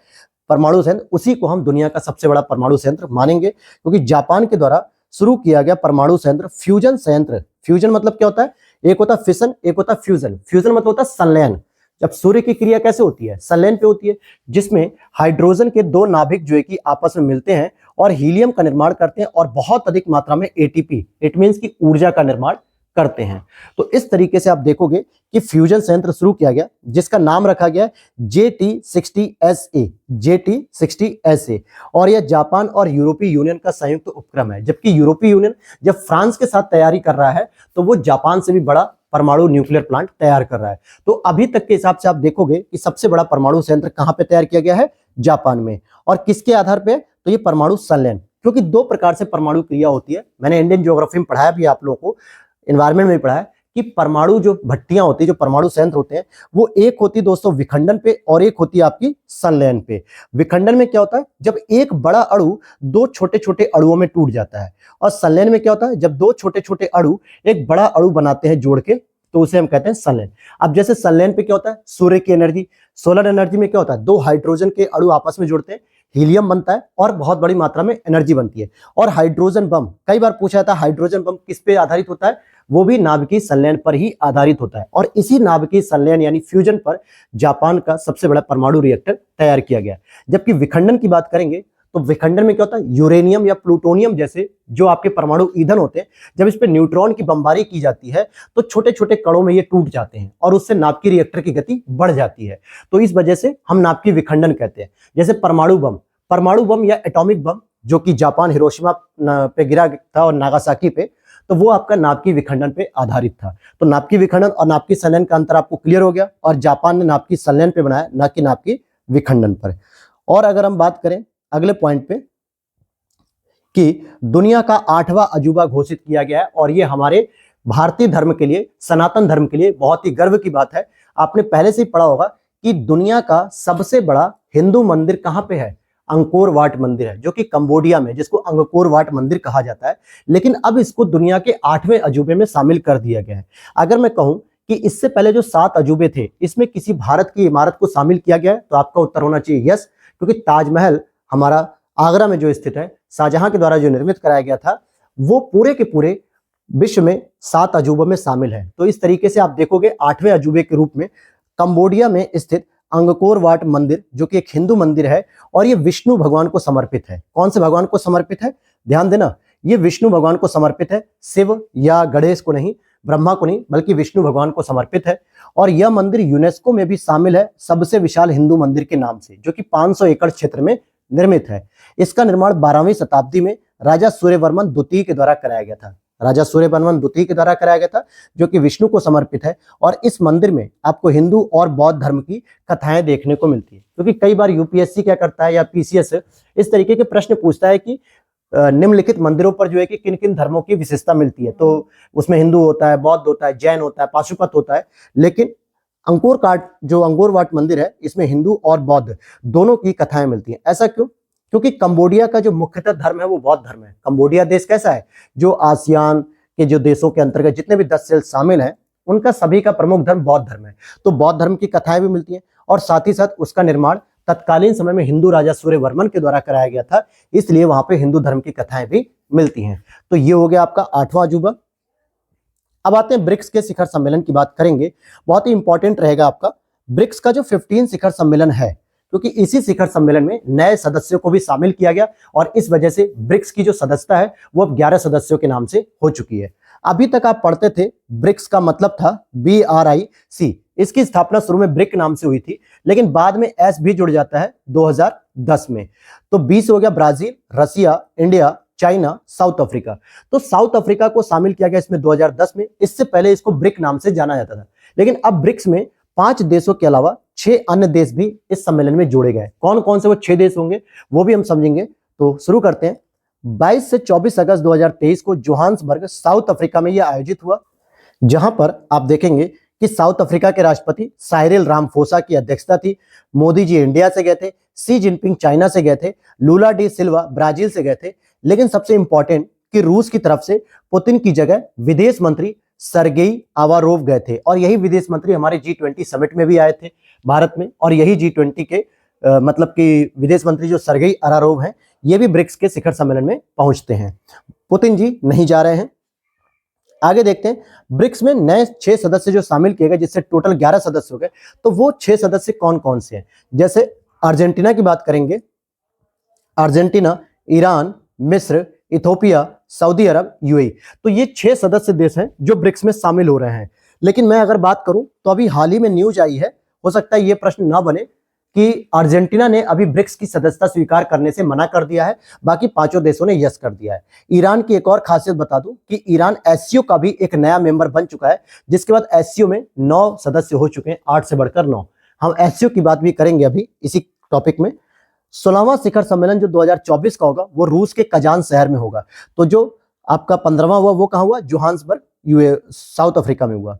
Speaker 1: परमाणु संयंत्र, उसी को हम दुनिया का सबसे बड़ा परमाणु संयंत्र मानेंगे, क्योंकि जापान के द्वारा शुरू किया गया परमाणु संयंत्र फ्यूजन संयंत्र। फ्यूजन मतलब क्या होता है, एक होता है फिशन, एक होता है फ्यूजन। फ्यूजन मतलब होता है संलयन। जब सूर्य की क्रिया कैसे होती है, संलयन पे होती है, जिसमें हाइड्रोजन के दो नाभिक जो है कि आपस में मिलते हैं और हीलियम का निर्माण करते हैं और बहुत अधिक मात्रा में एटीपी, इट मींस की ऊर्जा का निर्माण करते हैं। तो इस तरीके से आप देखोगे कि फ्यूजन संयंत्र शुरू किया गया, जिसका नाम रखा गया JT60SA, JT60SA, और यह जापान और यूरोपीय यूनियन का संयुक्त उपक्रम है। जबकि यूरोपीय यूनियन जब फ्रांस के साथ तैयारी कर रहा है तो वो जापान से भी बड़ा परमाणु न्यूक्लियर प्लांट तैयार कर रहा है। तो अभी तक के हिसाब से आप देखोगे कि सबसे बड़ा परमाणु संयंत्र कहां पे तैयार किया गया है, जापान में। और किसके आधार पे, तो ये परमाणु संलयन, क्योंकि दो प्रकार से परमाणु क्रिया होती है, मैंने इंडियन ज्योग्राफी में पढ़ाया भी, आप लोगों को एनवायरमेंट में भी पढ़ा है कि परमाणु जो भट्टियां होती है, जो परमाणु संयंत्र होते हैं, वो एक होती है दोस्तों विखंडन पे और एक होती है आपकी संलयन पे। विखंडन में क्या होता है, जब एक बड़ा अणु दो छोटे छोटे अणुओं में टूट जाता है, और संलयन में क्या होता है, जब दो छोटे छोटे अणु एक बड़ा अणु बनाते हैं जोड़ के, तो उसे हम कहते हैं संलयन। अब जैसे संलयन पे क्या होता है, सूर्य की एनर्जी, सोलर एनर्जी में क्या होता है, दो हाइड्रोजन के अणु आपस में जुड़ते हैं, हीलियम बनता है और बहुत बड़ी मात्रा में एनर्जी बनती है। और हाइड्रोजन बम, कई बार पूछा जाता है हाइड्रोजन बम किस पे आधारित होता है, वो भी नाभिकीय संलयन पर ही आधारित होता है। और इसी नाभिकीय संलयन यानी फ्यूजन पर जापान का सबसे बड़ा परमाणु रिएक्टर तैयार किया गया। जबकि विखंडन की बात करेंगे तो विखंडन में क्या होता है, यूरेनियम या प्लूटोनियम जैसे जो आपके परमाणु ईंधन होते हैं, जब इस पे न्यूट्रॉन की बमबारी की जाती है तो छोटे छोटे कणों में ये टूट जाते हैं और उससे नाभिकीय रिएक्टर की गति बढ़ जाती है। तो इस वजह से हम नाभिकीय विखंडन कहते हैं। जैसे परमाणु बम या एटॉमिक बम जो कि जापान हिरोशिमा पे गिरा था और नागासाकी पे, तो वो आपका नाभिकीय विखंडन पे आधारित था। तो नाभिकीय विखंडन और नाभिकीय संलयन का अंतर आपको क्लियर हो गया, और जापान ने नाभिकीय संलयन पे बनाया, ना कि नाभिकीय विखंडन पर। और अगर हम बात करें अगले पॉइंट पे कि दुनिया का 8वां अजूबा घोषित किया गया है, और ये हमारे भारतीय धर्म के लिए, सनातन धर्म के लिए बहुत ही गर्व की बात है। आपने पहले से ही पढ़ा होगा कि दुनिया का सबसे बड़ा हिंदू मंदिर कहां पे है, अंकोर वाट मंदिर है, जो कि कंबोडिया में, जिसको अंगकोर वाट मंदिर कहा जाता है। लेकिन अब इसको दुनिया के 8वें अजूबे में शामिल कर दिया गया है। अगर मैं कहूं कि इससे पहले जो 7 अजूबे थे, इसमें किसी भारत की इमारत को शामिल किया गया है, तो आपका उत्तर होना चाहिए यस, क्योंकि ताजमहल हमारा आगरा में जो स्थित है, शाहजहां के द्वारा जो निर्मित कराया गया था, वो पूरे के पूरे विश्व में 7 अजूबों में शामिल है। तो इस तरीके से आप देखोगे 8वें अजूबे के रूप में कंबोडिया में स्थित अंगकोर वाट मंदिर, जो कि एक हिंदू मंदिर है, और ये विष्णु भगवान को समर्पित है। कौन से भगवान को समर्पित है, ध्यान देना, ये विष्णु भगवान को समर्पित है, शिव या गणेश को नहीं, ब्रह्मा को नहीं, बल्कि विष्णु भगवान को समर्पित है। और यह मंदिर यूनेस्को में भी शामिल है सबसे विशाल हिंदू मंदिर के नाम से, जो कि 500 एकड़ क्षेत्र में निर्मित है। इसका निर्माण 12वीं शताब्दी में राजा सूर्यवर्मन द्वितीय के द्वारा कराया गया था। राजा सूर्यवर्मन द्वितीय के द्वारा कराया गया था, जो कि विष्णु को समर्पित है। और इस मंदिर में आपको हिंदू और बौद्ध धर्म की कथाएं देखने को मिलती है, क्योंकि कई बार यूपीएससी क्या करता है या पीसीएस इस तरीके के प्रश्न पूछता है कि निम्नलिखित मंदिरों पर जो है कि किन किन धर्मों की विशेषता मिलती है। तो उसमें हिंदू होता है, बौद्ध होता है, जैन होता है, पाशुपत होता है। लेकिन अंकोर वाट मंदिर है, इसमें हिंदू और बौद्ध दोनों की कथाएं मिलती हैं। ऐसा क्यों? क्योंकि कंबोडिया का जो मुख्यतः धर्म है वो बौद्ध धर्म है। कंबोडिया देश कैसा है, जो आसियान के जो देशों के अंतर्गत जितने भी 10 देश शामिल हैं, उनका सभी का प्रमुख धर्म बौद्ध धर्म है। तो बौद्ध धर्म की कथाएं भी मिलती हैं, और साथ ही साथ उसका निर्माण तत्कालीन समय में हिंदू राजा सूर्यवर्मन के द्वारा कराया गया था, इसलिए वहां पे हिंदू धर्म की कथाएं भी मिलती हैं। तो ये हो गया आपका 8वां अजूबा। अब आते हैं ब्रिक्स के शिखर सम्मेलन की बात करेंगे। बहुत ही इंपॉर्टेंट रहेगा आपका ब्रिक्स का जो 15 शिखर सम्मेलन है, क्योंकि इसी शिखर सम्मेलन में नए सदस्यों को भी शामिल किया गया, और इस वजह से ब्रिक्स की जो सदस्यता है वो अब 11 सदस्यों के नाम से हो चुकी है। अभी तक आप पढ़ते थे ब्रिक्स का मतलब था BRIC। इसकी स्थापना शुरू में ब्रिक नाम से हुई थी, लेकिन बाद में एस भी जुड़ जाता है 2010 में। तो 20 हो गया ब्राजील, रसिया, इंडिया, चाइना, साउथ अफ्रीका। तो साउथ अफ्रीका को शामिल किया गया इसमें 2010 में। इससे पहले इसको ब्रिक नाम से जाना जाता था, लेकिन अब ब्रिक्स में 5 देशों के अलावा 6 अन्य देश भी इस सम्मेलन में जोड़े गए। कौन कौन से वो 6 देश होंगे वो भी हम समझेंगे। तो शुरू करते हैं। 22 से 24 अगस्त 2023 को जोहान्सबर्ग, साउथ अफ्रीका में यह आयोजित हुआ, जहां पर आप देखेंगे कि साउथ अफ्रीका के राष्ट्रपति साइरिल रामफोसा की अध्यक्षता थी। मोदी जी इंडिया से गए थे, शी जिनपिंग चाइना से गए थे, लूला डी सिल्वा ब्राजील से गए थे। लेकिन सबसे इंपॉर्टेंट कि रूस की तरफ से पुतिन की जगह विदेश मंत्री सरगेई आवारोव गए थे, और यही विदेश मंत्री हमारे G20 समिट में भी आए थे भारत में। और यही G20 के मतलब कि विदेश मंत्री जो सरगेई आवारोव हैं, ये भी ब्रिक्स के शिखर सम्मेलन में पहुंचते हैं। पुतिन जी नहीं जा रहे हैं। आगे देखते हैं, ब्रिक्स में नए 6 सदस्य जो शामिल किए गए, जिससे टोटल 11 सदस्य हो गए। तो वो 6 सदस्य कौन कौन से हैं? जैसे अर्जेंटीना की बात करेंगे, अर्जेंटीना, ईरान, मिस्र, इथोपिया, सऊदी अरब, यूएई। तो ये 6 सदस्य देश हैं जो ब्रिक्स में शामिल हो रहे हैं। लेकिन मैं अगर बात करूं तो अभी हाल ही में न्यूज आई है, हो सकता है ये प्रश्न ना बने, कि अर्जेंटीना ने अभी ब्रिक्स की सदस्यता स्वीकार करने से मना कर दिया है, बाकी 5 देशों ने यस कर दिया है। ईरान की एक और खासियत बता दूं कि ईरान एससीओ का भी एक नया मेंबर बन चुका है, जिसके बाद एससीओ में 9 सदस्य हो चुके हैं, 8 से बढ़कर 9। हम एससीओ की बात भी करेंगे अभी इसी टॉपिक में। 16वां शिखर सम्मेलन जो 2024 का होगा वो रूस के कजान शहर में होगा। तो जो आपका 15वां हुआ वो कहाँ हुआ? जोहान्सबर्ग, यूए साउथ अफ्रीका में हुआ।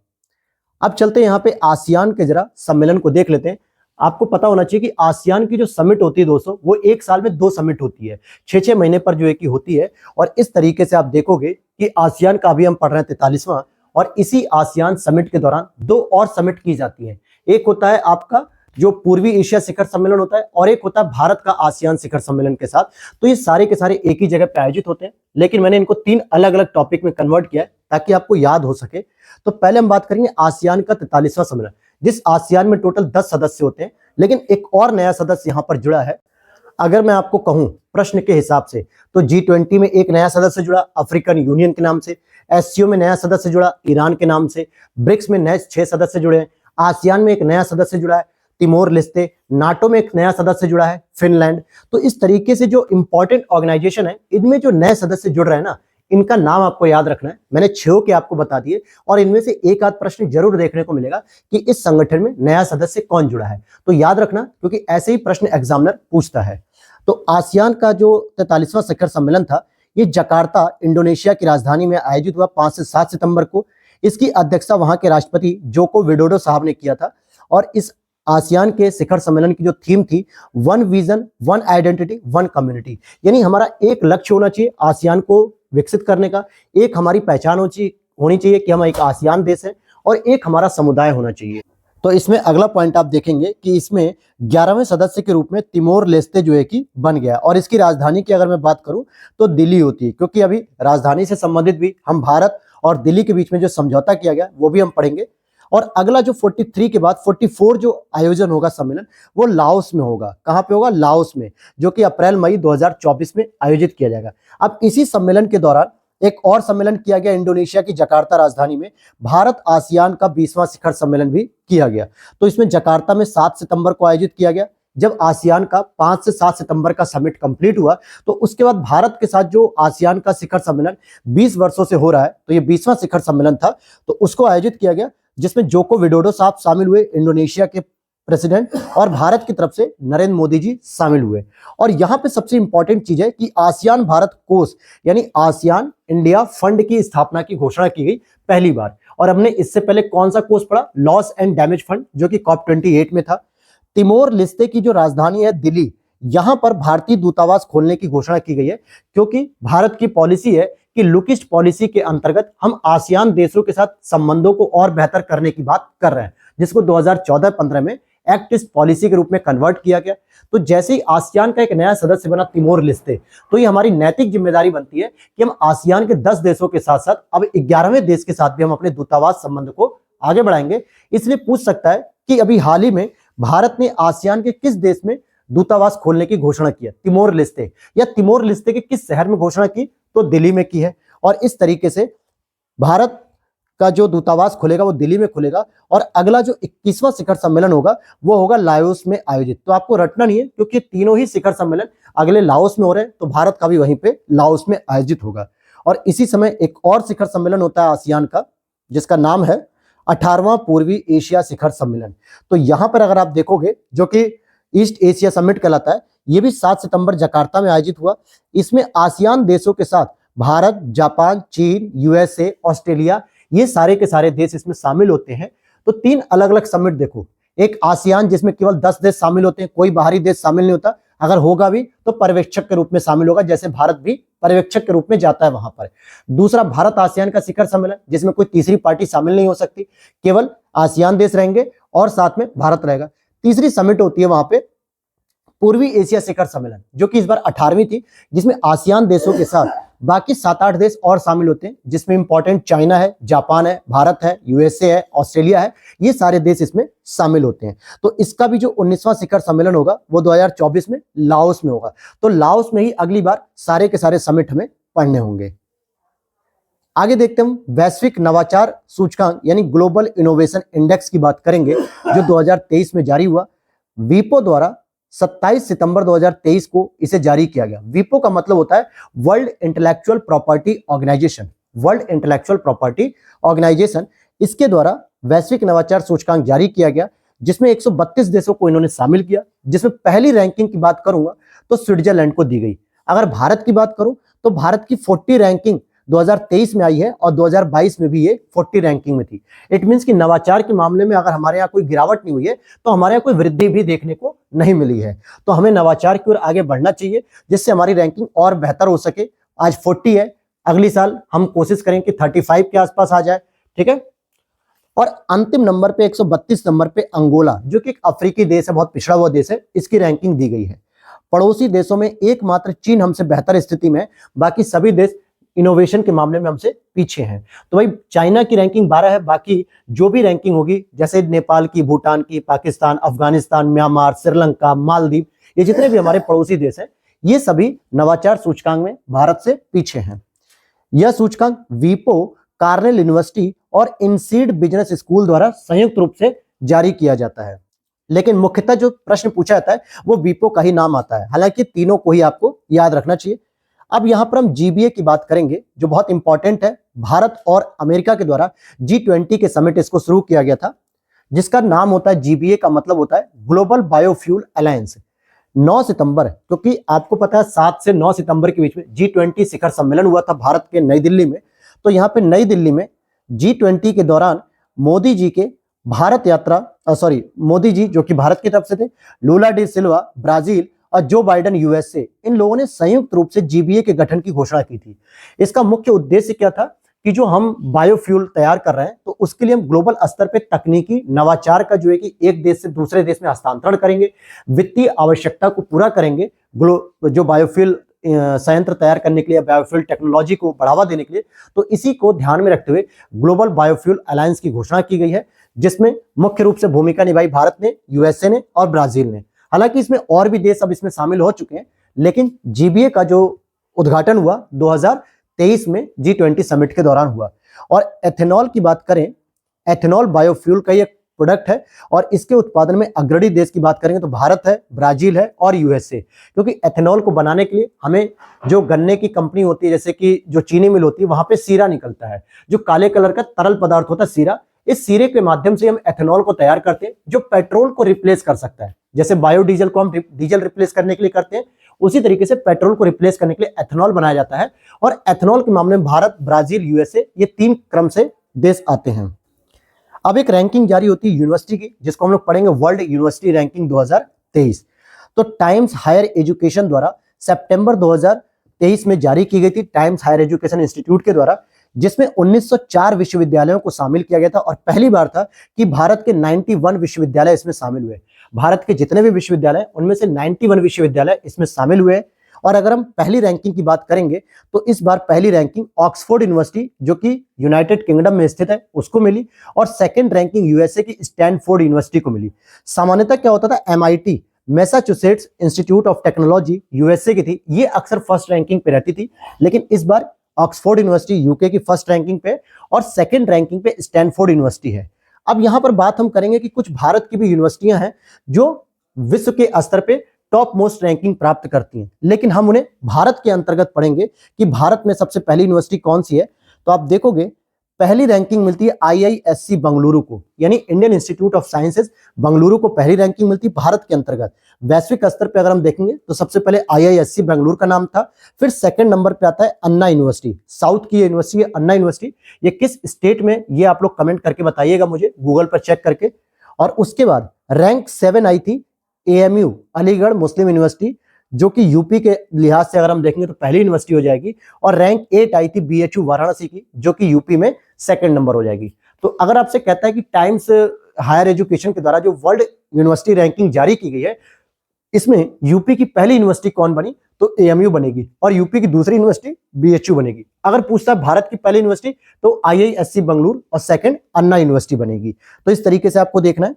Speaker 1: अब चलते हैं यहाँ पे आसियान के जरा सम्मेलन को देख लेते हैं। आपको पता होना चाहिए कि आसियान की जो समिट होती है दोस्तों, वो एक साल में 2 समिट होती है, 6-6 महीने पर जो है कि होती है। और इस तरीके से आप देखोगे कि आसियान का अभी हम पढ़ रहे हैं 43वां, और इसी आसियान समिट के दौरान 2 और समिट की जाती है। एक होता है आपका जो पूर्वी एशिया शिखर सम्मेलन होता है, और एक होता है भारत का आसियान शिखर सम्मेलन के साथ। तो ये सारे के सारे एक ही जगह पे आयोजित होते हैं, लेकिन मैंने इनको 3 अलग अलग टॉपिक में कन्वर्ट किया है ताकि आपको याद हो सके। तो पहले हम बात करेंगे आसियान का 43वां सम्मेलन, जिस आसियान में टोटल 10 सदस्य होते हैं, लेकिन एक और नया सदस्य यहां पर जुड़ा है। अगर मैं आपको कहूं प्रश्न के हिसाब से। तो G20 में एक नया सदस्य जुड़ा अफ्रीकन यूनियन के नाम से, SCO में नया सदस्य जुड़ा ईरान के नाम से, ब्रिक्स में नए 6 सदस्य जुड़े हैं, आसियान में एक नया सदस्य जुड़ा है तिमोर लेस्ते, नाटो में एक नया सदस्य जुड़ा है फिनलैंड। तो इस तरीके से जो इंपॉर्टेंट ऑर्गेनाइजेशन है इनमें जो नए सदस्य जुड़ रहे हैं ना, इनका नाम आपको याद रखना है। मैंने 6 के आपको बता दिए और इनमें से एक आध प्रश्न जरूर देखने को मिलेगा कि इस संगठन में नया सदस्य कौन जुड़ा है, तो याद रखना क्योंकि ऐसे ही प्रश्न एग्जामिनर पूछता है। तो आसियान का जो 43वां शिखर सम्मेलन था ये जकार्ता इंडोनेशिया की राजधानी में आयोजित हुआ 5 से 7 सितंबर को। इसकी अध्यक्षता वहां के राष्ट्रपति जोको विडोडो साहब ने किया था और इस आसियान के शिखर सम्मेलन की जो थीम थी, one vision one identity one community, यानी हमारा एक लक्ष्य होना चाहिए आसियान को विकसित करने का, एक हमारी पहचान होनी चाहिए कि हम एक आसियान देश है और एक हमारा समुदाय होना चाहिए। तो इसमें अगला पॉइंट आप देखेंगे कि इसमें 11वें सदस्य के रूप में तिमोर लेस्ते जो है कि बन गया और इसकी राजधानी की अगर मैं बात करूं तो दिल्ली होती है, क्योंकि अभी राजधानी से संबंधित भी हम भारत और दिल्ली के बीच में जो समझौता किया गया वो भी हम पढ़ेंगे। और अगला जो 43 के बाद 44 जो आयोजन होगा सम्मेलन वो लाओस में होगा। कहां पे होगा? लाओस में, जो कि अप्रैल मई 2024 में आयोजित किया जाएगा। अब इसी सम्मेलन के दौरान एक और सम्मेलन किया गया इंडोनेशिया की जकार्ता राजधानी में, भारत आसियान का 20वां शिखर सम्मेलन भी किया गया। तो इसमें जकार्ता में 7 सितंबर को आयोजित किया गया। जब आसियान का 5 से 7 सितंबर का समिट कंप्लीट हुआ तो उसके बाद भारत के साथ जो आसियान का शिखर सम्मेलन 20 वर्षों से हो रहा है, तो ये 20वां शिखर सम्मेलन था, तो उसको आयोजित किया गया जिसमें जोको विडोडो साहब शामिल हुए, इंडोनेशिया के प्रेसिडेंट, और भारत की तरफ से नरेंद्र मोदी जी शामिल हुए। और यहाँ पे सबसे इंपॉर्टेंट चीज है कि आसियान भारत कोष यानी आसियान इंडिया फंड की स्थापना की घोषणा की गई पहली बार। और हमने इससे पहले कौन सा कोष पढ़ा? लॉस एंड डैमेज फंड, जो कि COP28 में था। तिमोर लेस्ते की जो राजधानी है दिल्ली, यहां पर भारतीय दूतावास खोलने की घोषणा की गई है, क्योंकि भारत की पॉलिसी है कि लुक ईस्ट पॉलिसी के अंतर्गत हम आसियान देशों के साथ संबंधों को और बेहतर करने की बात कर रहे हैं, जिसको 2014-15 में एक्ट ईस्ट पॉलिसी के रूप में कन्वर्ट किया गया। तो जैसे ही आसियान का एक नया सदस्य बना तिमोर लेस्ते, तो ये हमारी नैतिक जिम्मेदारी बनती है कि हम आसियान के 10 देशों के साथ साथ अब 11वें देश के साथ भी हम अपने दूतावास संबंध को आगे बढ़ाएंगे। इसलिए पूछ सकता है कि अभी हाल ही में भारत ने आसियान के किस देश में दूतावास खोलने की घोषणा की है? तिमोर लेस्ते, या तिमोर लेस्ते के किस शहर में घोषणा की? तो दिल्ली में की है। और इस तरीके से भारत का जो दूतावास खुलेगा वो दिल्ली में खुलेगा। और अगला जो 21वां शिखर सम्मेलन होगा वो होगा लाओस में आयोजित। तो आपको रटना नहीं है, क्योंकि तीनों ही शिखर सम्मेलन अगले लाओस में हो रहे हैं, तो भारत का भी वहीं पे लाओस में आयोजित होगा। और इसी समय एक और शिखर सम्मेलन होता है आसियान का, जिसका नाम है 18वां पूर्वी एशिया शिखर सम्मेलन। तो यहां पर अगर आप देखोगे, जो कि ईस्ट एशिया समिट कहलाता है, ये भी 7 सितंबर जकार्ता में आयोजित हुआ। इसमें आसियान देशों के साथ भारत, जापान, चीन, USA, ऑस्ट्रेलिया, ये सारे के सारे देश इसमें शामिल होते हैं। तो 3 अलग अलग समिट देखो, एक आसियान जिसमें केवल 10 देश शामिल होते हैं, कोई बाहरी देश शामिल नहीं होता, अगर होगा भी तो पर्यवेक्षक के रूप में शामिल होगा, जैसे भारत भी पर्यवेक्षक के रूप में जाता है वहां पर। दूसरा भारत आसियान का शिखर सम्मेलन, जिसमें कोई तीसरी पार्टी शामिल नहीं हो सकती, केवल आसियान देश रहेंगे और साथ में भारत रहेगा। तीसरी समिट होती है वहां पे पूर्वी एशिया शिखर सम्मेलन, जो कि इस बार 18वीं थी, जिसमें आसियान देशों के साथ बाकी 7-8 देश और शामिल होते हैं, जिसमें इंपॉर्टेंट चाइना है, जापान है, भारत है, USA है, ऑस्ट्रेलिया है, ये सारे देश इसमें शामिल होते हैं। तो इसका भी जो 19वां शिखर सम्मेलन होगा वो 2024 में लाओस में होगा। तो लाओस में ही अगली बार सारे के सारे समिट हमें पढ़ने होंगे। आगे देखते हम वैश्विक नवाचार सूचकांक यानी ग्लोबल इनोवेशन इंडेक्स की बात करेंगे, जो 2023 में जारी हुआ। वीपो द्वारा 27 सितंबर 2023 को इसे जारी किया गया। वीपो का मतलब होता है world intellectual property organisation. World intellectual property organisation, इसके द्वारा वैश्विक नवाचार सूचकांक जारी किया गया, जिसमें 132 देशों को इन्होंने शामिल किया। जिसमें पहली रैंकिंग की बात करूंगा तो स्विट्जरलैंड को दी गई। अगर भारत की बात करूं तो भारत की 40 रैंकिंग 2023 में आई है और 2022 में भी ये 40 रैंकिंग में थी। इट मींस कि नवाचार के मामले में अगर हमारे यहाँ कोई गिरावट नहीं हुई है तो हमारे यहाँ कोई वृद्धि भी देखने को नहीं मिली है। तो हमें नवाचार की ओर आगे बढ़ना चाहिए, जिससे हमारी रैंकिंग और बेहतर हो सके। आज 40 है, अगली साल हम कोशिश करें कि 35 के आसपास आ जाए, ठीक है। और अंतिम नंबर पे 132 नंबर पे अंगोला, जो कि एक अफ्रीकी देश है, बहुत पिछड़ा हुआ देश है, इसकी रैंकिंग दी गई है। पड़ोसी देशों में एकमात्र चीन हमसे बेहतर स्थिति में है, बाकी सभी देश इनोवेशन के मामले में हमसे पीछे हैं। तो भाई चाइना की रैंकिंग 12 है, बाकी जो भी रैंकिंग होगी, जैसे नेपाल की, भूटान की, पाकिस्तान, अफगानिस्तान, म्यांमार, श्रीलंका, मालदीव, ये जितने भी हमारे पड़ोसी देश हैं, ये सभी नवाचार सूचकांक में भारत से पीछे हैं। यह सूचकांक वीपो, कार्नेल यूनिवर्सिटी और इनसीड बिजनेस स्कूल द्वारा संयुक्त रूप से जारी किया जाता है। लेकिन मुख्यतः जो प्रश्न पूछा जाता है वो वीपो का ही नाम आता है, हालांकि तीनों को ही आपको याद रखना चाहिए। अब यहां पर हम जीबीए की बात करेंगे जो बहुत इंपॉर्टेंट है। भारत और अमेरिका के द्वारा G20 के समिट इसको शुरू किया गया था, जिसका नाम होता है जीबीए का मतलब होता है ग्लोबल बायोफ्यूल अलायंस। 9 सितंबर, क्योंकि आपको पता है 7 से 9 सितंबर के बीच में G20 शिखर सम्मेलन हुआ था भारत के नई दिल्ली में। तो यहाँ पे नई दिल्ली में G20 के दौरान मोदी जी के भारत यात्रा मोदी जी जो कि भारत की तरफ से थे, लूला डी सिल्वा ब्राजील और जो बाइडेन यूएसए, इन लोगों ने संयुक्त रूप से जीबीए के गठन की घोषणा की थी। इसका मुख्य उद्देश्य क्या था कि जो हम बायोफ्यूल तैयार कर रहे हैं तो उसके लिए हम ग्लोबल स्तर पे तकनीकी नवाचार का जो है कि एक देश से दूसरे देश में हस्तांतरण करेंगे, वित्तीय आवश्यकता को पूरा करेंगे, जो बायोफ्यूल संयंत्र तैयार करने के लिए, बायोफ्यूल टेक्नोलॉजी को बढ़ावा देने के लिए। तो इसी को ध्यान में रखते हुए ग्लोबल बायोफ्यूल अलायंस की घोषणा की गई है, जिसमें मुख्य रूप से भूमिका निभाई भारत ने, यूएसए ने और ब्राजील ने। हालांकि इसमें और भी देश अब इसमें शामिल हो चुके हैं, लेकिन जीबीए का जो उद्घाटन हुआ 2023 में G20 समिट के दौरान हुआ। और एथेनॉल की बात करें, एथेनॉल बायोफ्यूल का एक प्रोडक्ट है और इसके उत्पादन में अग्रणी देश की बात करेंगे तो भारत है, ब्राजील है और यूएसए। क्योंकि एथेनॉल को बनाने के लिए हमें जो गन्ने की कंपनी होती है, जैसे कि जो चीनी मिल होती है, वहां पे सीरा निकलता है, जो काले कलर का तरल पदार्थ होता है सीरा। इस सीरे के माध्यम से हम एथेनॉल को तैयार करते हैं जो पेट्रोल को रिप्लेस कर सकता है। जैसे बायोडीजल को हम डीजल रिप्लेस करने के लिए करते हैं, उसी तरीके से पेट्रोल को रिप्लेस करने के लिए एथेनॉल बनाया जाता है। और एथेनॉल के मामले में भारत, ब्राजील, यूएसए, ये 3 क्रम से देश आते हैं। अब एक रैंकिंग जारी होती है यूनिवर्सिटी की, जिसको हम लोग पढ़ेंगे वर्ल्ड यूनिवर्सिटी रैंकिंग 2023। तो टाइम्स हायर एजुकेशन द्वारा सितंबर 2023 में जारी की गई थी, टाइम्स हायर एजुकेशन इंस्टीट्यूट के द्वारा, जिसमें 1904 विश्वविद्यालयों को शामिल किया गया था। और पहली बार था कि भारत के 91 विश्वविद्यालय इसमें शामिल हुए। भारत के जितने भी विश्वविद्यालय, उनमें से 91 विश्वविद्यालय इसमें शामिल हुए। और अगर हम पहली रैंकिंग की बात करेंगे तो इस बार पहली रैंकिंग ऑक्सफोर्ड यूनिवर्सिटी, जो कि यूनाइटेड किंगडम में स्थित है, उसको मिली। और सेकंड रैंकिंग यूएसए की स्टैनफोर्ड यूनिवर्सिटी को मिली। सामान्यतः क्या होता था, MIT, Massachusetts institute of technology, USA की थी, ये अक्सर फर्स्ट रैंकिंग पे रहती थी। लेकिन इस बार ऑक्सफोर्ड यूनिवर्सिटी यूके की फर्स्ट रैंकिंग पे और सेकंड रैंकिंग पे स्टैनफोर्ड यूनिवर्सिटी है। अब यहां पर बात हम करेंगे कि कुछ भारत की भी यूनिवर्सिटियां हैं जो विश्व के स्तर पे टॉप मोस्ट रैंकिंग प्राप्त करती हैं, लेकिन हम उन्हें भारत के अंतर्गत पढ़ेंगे कि भारत में सबसे पहली यूनिवर्सिटी कौन सी है। तो आप देखोगे पहली रैंकिंग मिलती है IISc बंगलुरु को, यानी Indian institute of sciences Bengaluru को पहली रैंकिंग मिलती है भारत के अंतर्गत। वैश्विक स्तर पे अगर हम देखेंगे तो सबसे पहले IISc बेंगलुरु का नाम था। फिर सेकंड नंबर पे आता है अन्ना यूनिवर्सिटी, साउथ की यूनिवर्सिटी है अन्ना यूनिवर्सिटी। ये किस स्टेट में, ये आप लोग कमेंट करके बताइएगा मुझे, गूगल पर चेक करके। और उसके बाद रैंक 7 आई थी AMU, अलीगढ़ मुस्लिम यूनिवर्सिटी, जो कि यूपी के लिहाज से अगर हम देखेंगे तो पहली यूनिवर्सिटी हो जाएगी। और रैंक 8 आई थी BHU वाराणसी की, जो कि यूपी में सेकंड नंबर हो जाएगी। तो अगर आपसे कहता है कि टाइम्स हायर एजुकेशन के द्वारा जो वर्ल्ड यूनिवर्सिटी रैंकिंग जारी की गई है, इसमें यूपी की पहली यूनिवर्सिटी कौन बनी, तो AMU बनेगी। और यूपी की दूसरी यूनिवर्सिटी BHU बनेगी। अगर पूछता है भारत की पहली यूनिवर्सिटी, तो IISc बंगलुरु और सेकंड अन्ना यूनिवर्सिटी बनेगी। तो इस तरीके से आपको देखना है।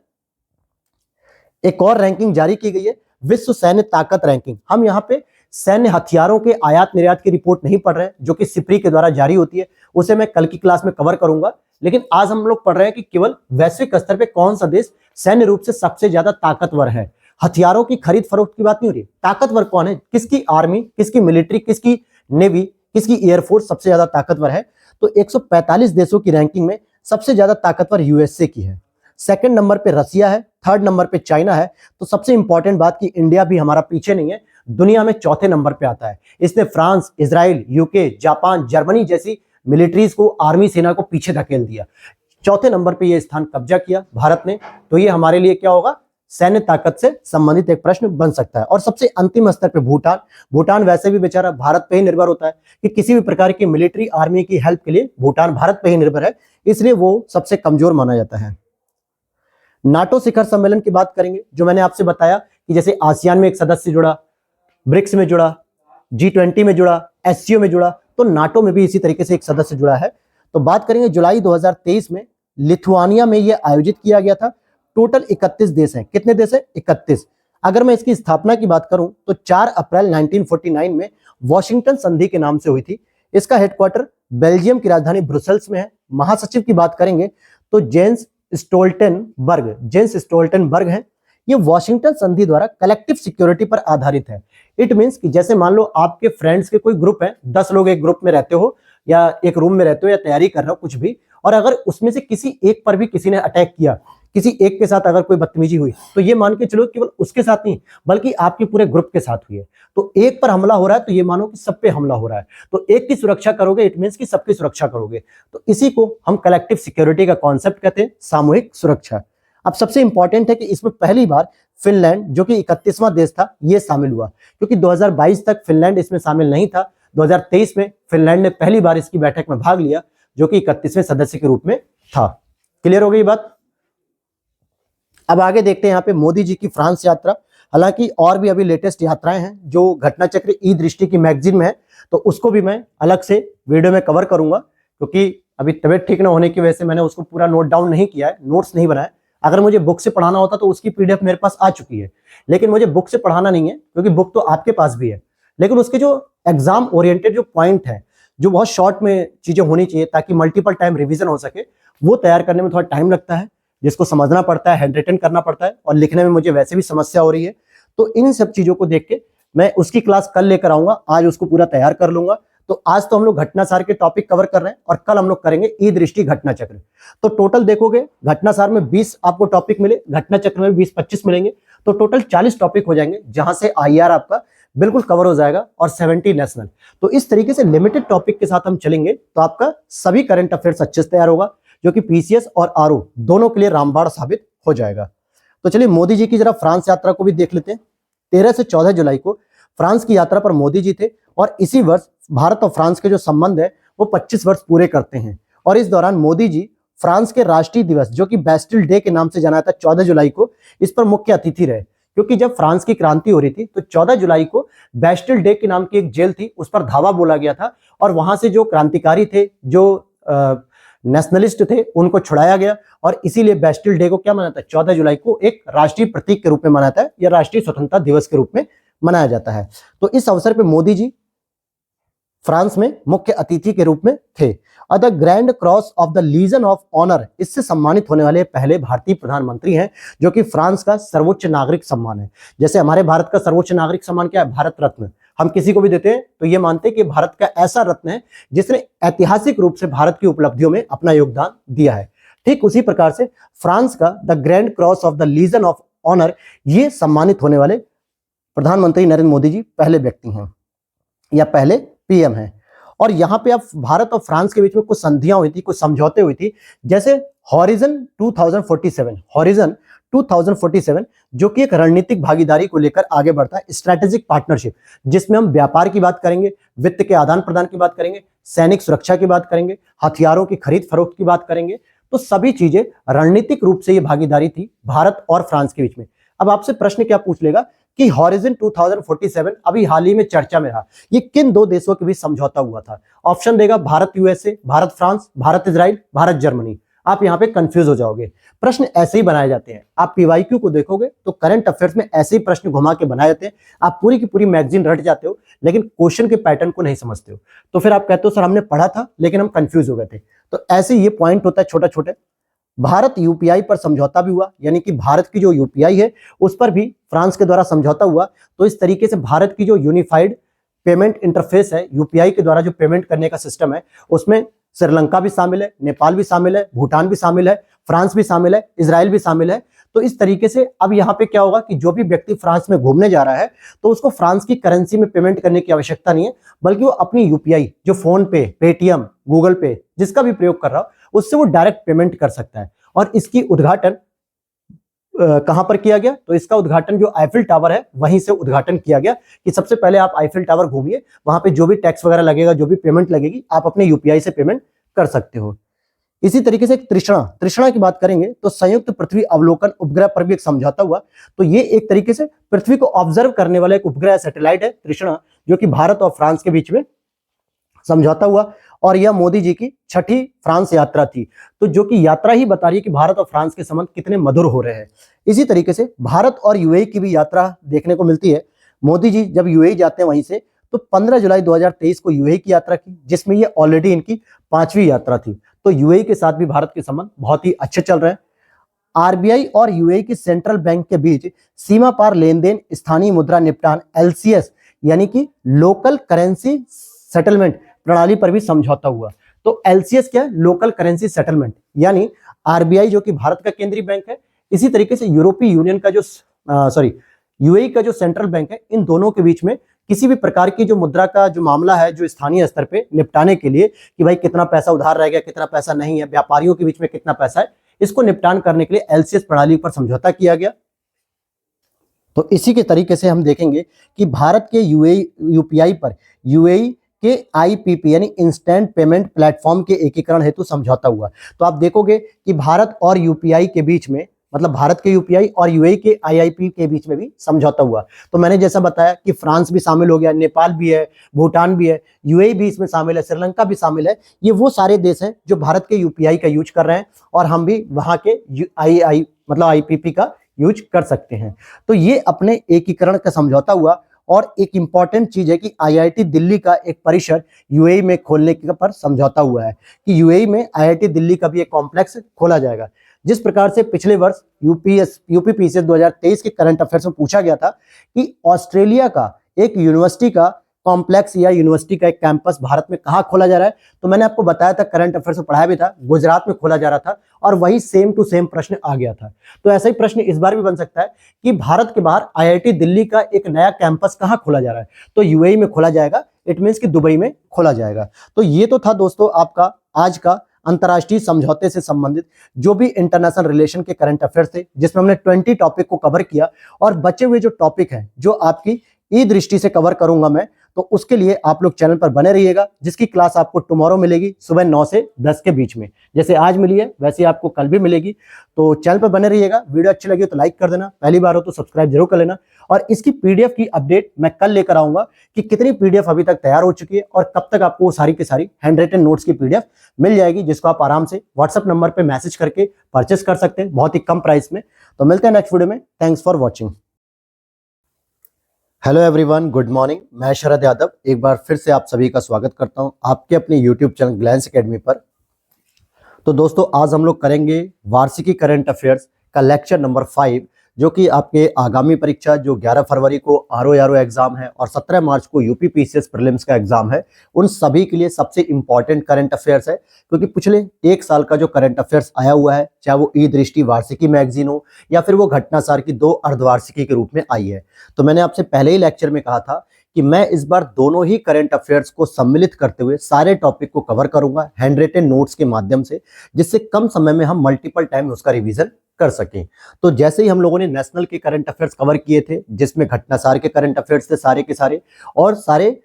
Speaker 1: एक और रैंकिंग जारी की गई है, विश्व सैन्य ताकत रैंकिंग। हम यहाँ पे सैन्य हथियारों के आयात निर्यात की रिपोर्ट नहीं पढ़ रहे हैं, जो कि सिप्री के द्वारा जारी होती है, उसे मैं कल की क्लास में कवर करूंगा। लेकिन आज हम लोग पढ़ रहे हैं कि केवल वैश्विक स्तर पे कौन सा देश सैन्य रूप से सबसे ज्यादा ताकतवर है। हथियारों की खरीद फरोख्त की बात नहीं हो रही, ताकतवर कौन है, किसकी आर्मी, किसकी मिलिट्री, किसकी नेवी, किसकी एयरफोर्स सबसे ज्यादा ताकतवर है। तो 145 देशों की रैंकिंग में सबसे ज्यादा ताकतवर यूएसए की है, सेकंड नंबर पे रसिया है, थर्ड नंबर पे चाइना है। तो सबसे इंपॉर्टेंट बात कि इंडिया भी हमारा पीछे नहीं है, दुनिया में चौथे नंबर पे आता है। इसने France, Israel, UK, Japan, Germany जैसी मिलिट्रीज को, आर्मी सेना को पीछे धकेल दिया। चौथे नंबर पे यह स्थान कब्जा किया भारत ने। तो ये हमारे लिए क्या होगा, सैन्य ताकत से संबंधित एक प्रश्न बन सकता है। और सबसे अंतिम स्तर पे भूटान। भूटान वैसे भी बेचारा भारत पे ही निर्भर होता है कि किसी भी प्रकार की मिलिट्री आर्मी की हेल्प के लिए भूटान भारत पे ही निर्भर है, इसलिए वो सबसे कमजोर माना जाता है। नाटो शिखर सम्मेलन की बात करेंगे, जो मैंने आपसे बताया कि जैसे आसियान में एक सदस्य जुड़ा, ब्रिक्स में जुड़ा, G20 में जुड़ा, SCO में जुड़ा, तो नाटो में भी इसी तरीके से एक सदस्य जुड़ा है। तो बात करेंगे जुलाई 2023 में लिथुआनिया में यह आयोजित किया गया था। टोटल 31 देश हैं। कितने देश हैं? 31। अगर मैं इसकी स्थापना की बात करूं तो 4 अप्रैल 1949 में वॉशिंगटन संधि के नाम से हुई थी। इसका हेडक्वार्टर बेल्जियम की राजधानी ब्रुसेल्स में है। महासचिव की बात करेंगे तो जेंस स्टोल्टेनबर्ग हैं। ये वॉशिंगटन संधि द्वारा कलेक्टिव सिक्योरिटी पर आधारित है। इट मींस कि जैसे मान लो आपके फ्रेंड्स के कोई ग्रुप है, 10 लोग एक ग्रुप में रहते हो या एक रूम में रहते हो या तैयारी कर रहे हो कुछ भी, और अगर उसमें से किसी एक पर भी किसी ने अटैक किया, किसी एक के साथ अगर कोई बदतमीजी हुई, तो ये मान के चलो केवल उसके साथ नहीं बल्कि आपके पूरे ग्रुप के साथ हुई है। तो एक पर हमला हो रहा है तो ये मानो कि सब पे हमला हो रहा है। तो एक की सुरक्षा करोगे इट मींस कि सबकी सुरक्षा करोगे। तो इसी को हम कलेक्टिव सिक्योरिटी का कॉन्सेप्ट कहते हैं, सामूहिक सुरक्षा। अब सबसे इंपॉर्टेंट है कि इसमें पहली बार फिनलैंड जो कि 31वां देश था ये शामिल हुआ, क्योंकि 2022 तक फिनलैंड इसमें शामिल नहीं था। 2023 में फिनलैंड ने पहली बार इसकी बैठक में भाग लिया जो कि 31वें सदस्य के रूप में था। क्लियर हो गई बात। अब आगे देखते हैं यहाँ पे मोदी जी की फ्रांस यात्रा। हालांकि और भी अभी लेटेस्ट यात्राएं हैं जो घटना चक्र ई दृष्टि की मैगजीन में है, तो उसको भी मैं अलग से वीडियो में कवर करूंगा, क्योंकि अभी तबीयत ठीक न होने की वजह से मैंने उसको पूरा नोट डाउन नहीं किया है, नोट्स नहीं बनाया। अगर मुझे बुक से पढ़ाना होता तो उसकी पीडीएफ मेरे पास आ चुकी है, लेकिन मुझे बुक से पढ़ाना नहीं है क्योंकि बुक तो आपके पास भी है, लेकिन उसके जो एग्जाम ओरिएंटेड जो पॉइंट है, जो बहुत शॉर्ट में चीजें होनी चाहिए ताकि मल्टीपल टाइम रिवीजन हो सके, वो तैयार करने में थोड़ा टाइम लगता है, जिसको समझना पड़ता है, हैंड रिटन करना पड़ता है, और लिखने में मुझे वैसे भी समस्या हो रही है। तो इन सब चीजों को देख के मैं उसकी क्लास कल लेकर आऊंगा, आज उसको पूरा तैयार कर लूंगा। तो आज तो हम लोग घटनासार के टॉपिक कवर कर रहे हैं और कल हम लोग करेंगे ई दृष्टि घटना चक्र। तो टोटल देखोगे घटनासार में 20 आपको टॉपिक मिले, घटना चक्र में 20-25 मिलेंगे, तो टोटल 40 टॉपिक हो जाएंगे, जहां से आईआर आपका बिल्कुल कवर हो जाएगा और 70 नेशनल। तो इस तरीके से लिमिटेड टॉपिक के साथ हम चलेंगे तो आपका सभी करंट अफेयर्स अच्छे से तैयार होगा, जो कि पीसीएस और आरओ दोनों के लिए रामबाण साबित हो जाएगा। तो चलिए मोदी जी की जरा फ्रांस यात्रा को भी देख लेते हैं। 13 से 14 जुलाई को फ्रांस की यात्रा पर मोदी जी थे, और इसी वर्ष भारत और फ्रांस के जो संबंध है वो 25 वर्ष पूरे करते हैं। और इस दौरान मोदी जी फ्रांस के राष्ट्रीय दिवस जो कि बैस्टिल डे के नाम से जाना था 14 जुलाई को, इस पर मुख्य अतिथि रहे। क्योंकि जब फ्रांस की क्रांति हो रही थी तो 14 जुलाई को बैस्टिल डे के नाम की एक जेल थी, उस पर धावा बोला गया था, और वहां से जो क्रांतिकारी थे, जो नेशनलिस्ट थे, उनको छुड़ाया गया, और इसीलिए बैस्टिल डे को क्या मनाता है, 14 जुलाई को एक राष्ट्रीय प्रतीक के रूप में मनाता है, या राष्ट्रीय स्वतंत्रता दिवस के रूप में मनाया जाता है। तो इस अवसर पर मोदी जी फ्रांस में मुख्य अतिथि के रूप में थे। The grand cross of the legion of honour, इससे सम्मानित होने वाले पहले भारतीय प्रधानमंत्री हैं, जो कि फ्रांस का सर्वोच्च नागरिक सम्मान है। जैसे हमारे भारत का सर्वोच्च नागरिक सम्मान क्या है, भारत रत्न। हम किसी को भी देते हैं तो ये मानते हैं कि भारत का ऐसा रत्न है जिसने ऐतिहासिक रूप से भारत की उपलब्धियों में अपना योगदान दिया है। ठीक उसी प्रकार से फ्रांस का the grand cross of the legion of honour, ये सम्मानित होने वाले प्रधानमंत्री नरेंद्र मोदी जी पहले व्यक्ति हैं या पहले पीएम है। और यहाँ पे अब भारत और फ्रांस के बीच में कुछ संधियां हुई थी, कुछ समझौते हुए थी, जैसे हॉरिजन 2047 जो कि एक रणनीतिक भागीदारी को लेकर आगे बढ़ता है, स्ट्रेटेजिक पार्टनरशिप, जिसमें हम व्यापार की बात करेंगे, वित्त के आदान प्रदान की बात करेंगे, सैनिक सुरक्षा की बात करेंगे, हथियारों की खरीद फरोख्त की बात करेंगे। तो सभी चीजें रणनीतिक रूप से ये भागीदारी थी भारत और फ्रांस के बीच में। अब आपसे प्रश्न क्या पूछ लेगा कि हॉरिजन 2047 अभी हाल ही में चर्चा में रहा, ये किन दो देशों के बीच समझौता हुआ था? ऑप्शन देगा Bharat USA, Bharat France, Bharat Israel, Bharat Germany. आप यहाँ पे कंफ्यूज हो जाओगे। प्रश्न ऐसे ही बनाए जाते हैं। आप पीवाईक्यू को देखोगे तो करंट अफेयर्स में ऐसे ही प्रश्न घुमा के बनाए जाते हैं। आप पूरी की पूरी मैगजीन रट जाते हो, लेकिन क्वेश्चन के पैटर्न को नहीं समझते हो, तो फिर आप कहते हो सर हमने पढ़ा था लेकिन हम कंफ्यूज हो गए थे। तो ऐसे ये पॉइंट होता है छोटा छोटे। भारत यूपीआई पर समझौता भी हुआ, यानी कि भारत की जो यूपीआई है उस पर भी फ्रांस के द्वारा समझौता हुआ। तो इस तरीके से भारत की जो यूनिफाइड पेमेंट इंटरफेस है, यूपीआई के द्वारा जो पेमेंट करने का सिस्टम है, उसमें श्रीलंका भी शामिल है, नेपाल भी शामिल है, भूटान भी शामिल है, फ्रांस भी शामिल है, इजराइल भी शामिल है। तो इस तरीके से अब यहाँ पे क्या होगा कि जो भी व्यक्ति फ्रांस में घूमने जा रहा है तो उसको फ्रांस की करेंसी में पेमेंट करने की आवश्यकता नहीं है, बल्कि वो अपनी यूपीआई जो फोन पे, पेटीएम, गूगल पे, जिसका भी प्रयोग कर रहा हो, उससे वो डायरेक्ट पेमेंट कर सकता है। और इसकी उद्घाटन कहां पर किया गया? तो इसका उद्घाटन जो आईफिल टावर है वहीं से उद्घाटन किया गया कि सबसे पहले आप आईफिल टावर घूमिए, वहां पे जो भी टैक्स वगैरह लगेगा, जो भी पेमेंट लगेगी, आप अपने यूपीआई से पेमेंट कर सकते हो। इसी तरीके से तृष्णा की बात करेंगे तो संयुक्त पृथ्वी अवलोकन उपग्रह पर भी एक समझौता हुआ। तो ये एक तरीके से पृथ्वी को ऑब्जर्व करने वाला एक उपग्रह सैटेलाइट है तृष्णा, जो कि भारत और फ्रांस के बीच में समझौता हुआ और यह मोदी जी की छठी फ्रांस यात्रा थी। तो जो कि यात्रा ही बता रही है कि भारत और फ्रांस के संबंध कितने मधुर हो रहे हैं। इसी तरीके से भारत और यूएई की भी यात्रा देखने को मिलती है। मोदी जी जब यूएई जाते हैं वहीं से, तो 15 जुलाई 2023 को यूएई की यात्रा की, जिसमें ये ऑलरेडी इनकी 5वीं यात्रा थी। तो यूएई के साथ भी भारत के संबंध बहुत ही अच्छे चल रहे हैं। आरबीआई और यूएई की सेंट्रल बैंक के बीच सीमा पार लेन देन स्थानीय मुद्रा निपटान एलसीएस यानी कि लोकल करेंसी सेटलमेंट प्रणाली पर भी समझौता हुआ। तो एलसीएस क्या है? लोकल करेंसी सेटलमेंट, यानी आरबीआई जो कि भारत का केंद्रीय बैंक है, इसी तरीके से यूरोपीय यूनियन का जो यूएई का जो सेंट्रल बैंक है, इन दोनों के बीच में किसी भी प्रकार की जो मुद्रा का जो मामला है जो स्थानीय स्तर पे निपटाने के लिए कि भाई कितना पैसा उधार रह गया, कितना पैसा नहीं है, व्यापारियों के बीच में कितना पैसा है, इसको निपटान करने के लिए एलसीएस प्रणाली पर समझौता किया गया। तो इसी के तरीके से हम देखेंगे कि भारत के यूपीआई पर यूएई के आईपीपी यानी इंस्टेंट पेमेंट प्लेटफॉर्म के एकीकरण हेतु समझौता हुआ। तो आप देखोगे कि भारत और यूपीआई के बीच में, मतलब भारत के यूपीआई और यूएई के आईआईपी के बीच में भी समझौता हुआ। तो मैंने जैसा बताया कि फ्रांस भी शामिल हो गया, नेपाल भी है, भूटान भी है, यूएई भी इसमें शामिल है, श्रीलंका भी शामिल है। ये वो सारे देश हैं जो भारत के यूपीआई का यूज कर रहे हैं और हम भी वहां के आईपीपी का यूज कर सकते हैं। तो ये अपने एकीकरण का समझौता हुआ। और एक इंपॉर्टेंट चीज है कि आईआईटी दिल्ली का एक परिसर यूएई में खोलने के पर समझौता हुआ है कि यूएई में आईआईटी दिल्ली का भी एक कॉम्प्लेक्स खोला जाएगा। जिस प्रकार से पिछले वर्ष यूपीपीसीएस 2023 के करंट अफेयर्स में पूछा गया था कि ऑस्ट्रेलिया का एक यूनिवर्सिटी का कॉम्प्लेक्स या यूनिवर्सिटी का एक कैंपस भारत में कहाँ खोला जा रहा है, तो मैंने आपको बताया था, करंट अफेयर्स में पढ़ाया भी था, गुजरात में खोला जा रहा था और वही सेम टू सेम प्रश्न आ गया था। तो ऐसा ही प्रश्न इस बार भी बन सकता है कि भारत के बाहर आईआईटी दिल्ली का एक नया कैंपस कहाँ खोला जा रहा है, तो यूएई में खोला जाएगा। इट मीन्स कि दुबई में खोला जाएगा। तो ये तो था दोस्तों आपका आज का अंतर्राष्ट्रीय समझौते से संबंधित जो भी इंटरनेशनल रिलेशन के करंट अफेयर्स थे, जिसमें हमने 20 टॉपिक को कवर किया। और बचे हुए जो टॉपिक हैं जो आपकी ई दृष्टि से कवर करूंगा मैं, तो उसके लिए आप लोग चैनल पर बने रहिएगा, जिसकी क्लास आपको टुमारो मिलेगी सुबह 9 से 10 के बीच में। जैसे आज मिली है वैसे आपको कल भी मिलेगी। तो चैनल पर बने रहिएगा। वीडियो अच्छी लगी तो लाइक कर देना, पहली बार हो तो सब्सक्राइब जरूर कर लेना। और इसकी पीडीएफ की अपडेट मैं कल लेकर आऊंगा कि कितनी पीडीएफ अभी तक तैयार हो चुकी है और कब तक आपको सारी की सारी हैंड रिटन नोट्स की पीडीएफ मिल जाएगी, जिसको आप आराम से व्हाट्सएप नंबर पर मैसेज करके परचेस कर सकते हैं बहुत ही कम प्राइस में। तो मिलते हैं नेक्स्ट वीडियो में। Thanks for watching. Hello everyone, good morning. मैं शरद यादव एक बार फिर से आप सभी का स्वागत करता हूं आपके अपने यूट्यूब चैनल ग्लैंस एकेडमी पर। तो दोस्तों आज हम लोग करेंगे वार्षिकी करंट अफेयर्स का लेक्चर नंबर 5, जो कि आपके आगामी परीक्षा जो 11 फरवरी को आरओ एग्जाम है और 17 मार्च को यूपीपीसीएस प्रीलिम्स का एग्जाम है, उन सभी के लिए सबसे इंपॉर्टेंट करंट अफेयर्स है। क्योंकि पिछले एक साल का जो करंट अफेयर्स आया हुआ है, चाहे वो ई दृष्टि वार्षिकी मैगजीन हो या फिर वो घटनासार की 2 अर्धवार्षिकी के रूप में आई है। तो मैंने आपसे पहले ही लेक्चर में कहा था कि मैं इस बार दोनों ही करंट अफेयर्स को सम्मिलित करते हुए सारे टॉपिक को कवर करूंगा हैंड रिटन नोट्स के माध्यम से, जिससे कम समय में हम मल्टीपल टाइम उसका रिवीजन कर सकें। तो जैसे ही हम लोगों ने नेशनल के करंट अफेयर्स कवर किए थे, जिसमें घटनासार के करंट अफेयर्स थे सारे के सारे, और सारे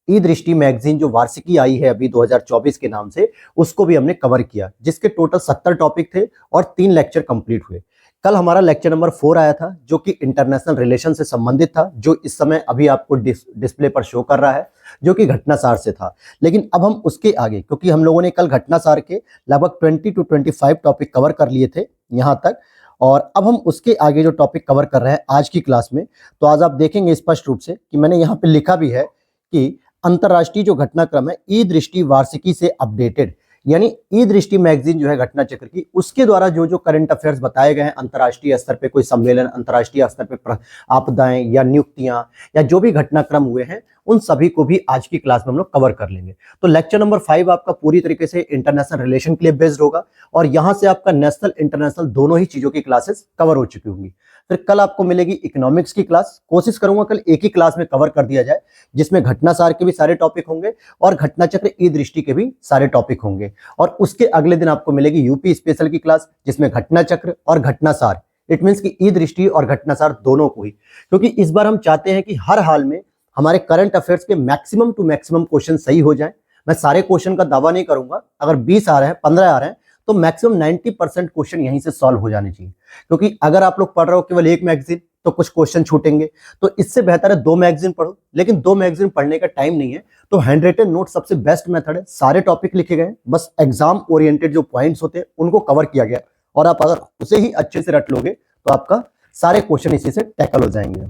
Speaker 1: ई दृष्टि मैगजीन जो वार्षिकी आई है अभी 2024 के नाम से, उसको भी हमने कवर किया, जिसके टोटल 70 टॉपिक थे और 3 लेक्चर कंप्लीट हुए। कल हमारा लेक्चर नंबर 4 आया था, जो कि इंटरनेशनल रिलेशन से संबंधित था, जो इस समय अभी आपको डिस्प्ले पर शो कर रहा है, जो कि घटनासार से था। लेकिन अब हम उसके आगे, क्योंकि हम लोगों ने कल घटनासार के लगभग 20 to 25 टॉपिक कवर कर लिए थे यहाँ तक, और अब हम उसके आगे जो टॉपिक कवर कर रहे हैं आज की क्लास में, तो आज आप देखेंगे स्पष्ट रूप से कि मैंने यहाँ पे लिखा भी है कि अंतरराष्ट्रीय जो घटनाक्रम है ई दृष्टि वार्षिकी से अपडेटेड, यानी ई दृष्टि मैगजीन जो है घटना चक्र की, उसके द्वारा जो जो करंट अफेयर्स बताए गए हैं, अंतर्राष्ट्रीय स्तर पे कोई सम्मेलन, अंतर्राष्ट्रीय स्तर पे आपदाएं या नियुक्तियां या जो भी घटनाक्रम हुए हैं, उन सभी को भी आज की क्लास में हम लोग कवर कर लेंगे। तो लेक्चर नंबर 5 आपका पूरी तरीके से इंटरनेशनल रिलेशन के लिए बेस्ड होगा और यहां से आपका नेशनल इंटरनेशनल दोनों ही चीजों की क्लासेस कवर हो चुकी होंगी। फिर कल आपको मिलेगी इकोनॉमिक्स की क्लास। कोशिश करूंगा कल एक ही क्लास में कवर कर दिया जाए, जिसमें घटनासार के भी सारे टॉपिक होंगे और घटना चक्र ई दृष्टि के भी सारे टॉपिक होंगे। और उसके अगले दिन आपको मिलेगी यूपी स्पेशल की क्लास, जिसमें घटना चक्र और घटनासार, इट मीन्स कि ई दृष्टि और घटनासार दोनों को ही, क्योंकि इस बार हम चाहते हैं कि हर हाल में हमारे करंट अफेयर्स के मैक्सिमम टू मैक्सिमम क्वेश्चन सही हो जाएं। मैं सारे क्वेश्चन का दावा नहीं करूंगा, अगर 20 आ रहे हैं, 15 आ रहे हैं, तो मैक्सिमम 90% क्वेश्चन यहीं से सॉल्व हो जाने चाहिए। क्योंकि अगर आप लोग पढ़ रहे हो केवल एक मैगजीन, तो कुछ क्वेश्चन छूटेंगे। तो इससे बेहतर है 2 मैगजीन पढ़ो, लेकिन 2 मैगजीन पढ़ने का टाइम नहीं है तो हैंड रिटन नोट सबसे बेस्ट मेथड है। सारे टॉपिक लिखे गए हैं, बस एग्जाम ओरिएंटेड जो पॉइंट्स होते हैं उनको कवर किया गया, और आप अगर उसे ही अच्छे से रट लोगे तो आपका सारे क्वेश्चन इसी से टैकल हो जाएंगे।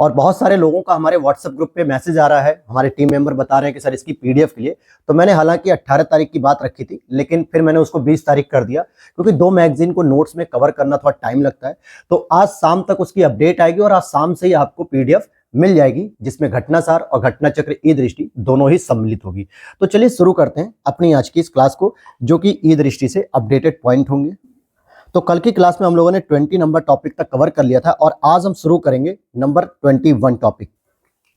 Speaker 1: और बहुत सारे लोगों का हमारे व्हाट्सएप ग्रुप पे मैसेज आ रहा है, हमारे टीम मेंबर बता रहे हैं कि सर इसकी पीडीएफ के लिए, तो मैंने हालांकि 18 तारीख की बात रखी थी, लेकिन फिर मैंने उसको 20 तारीख कर दिया, क्योंकि 2 मैगजीन को नोट्स में कवर करना थोड़ा टाइम लगता है। तो आज शाम तक उसकी अपडेट आएगी और आज शाम से ही आपको पीडीएफ मिल जाएगी, जिसमें घटनासार और घटना चक्र ई दृष्टि दोनों ही सम्मिलित होगी। तो चलिए शुरू करते हैं अपनी आज की इस क्लास को, जो कि ई दृष्टि से अपडेटेड पॉइंट होंगे। तो कल की क्लास में हम लोगों ने 20 नंबर टॉपिक तक कवर कर लिया था, और आज हम शुरू करेंगे नंबर 21 टॉपिक।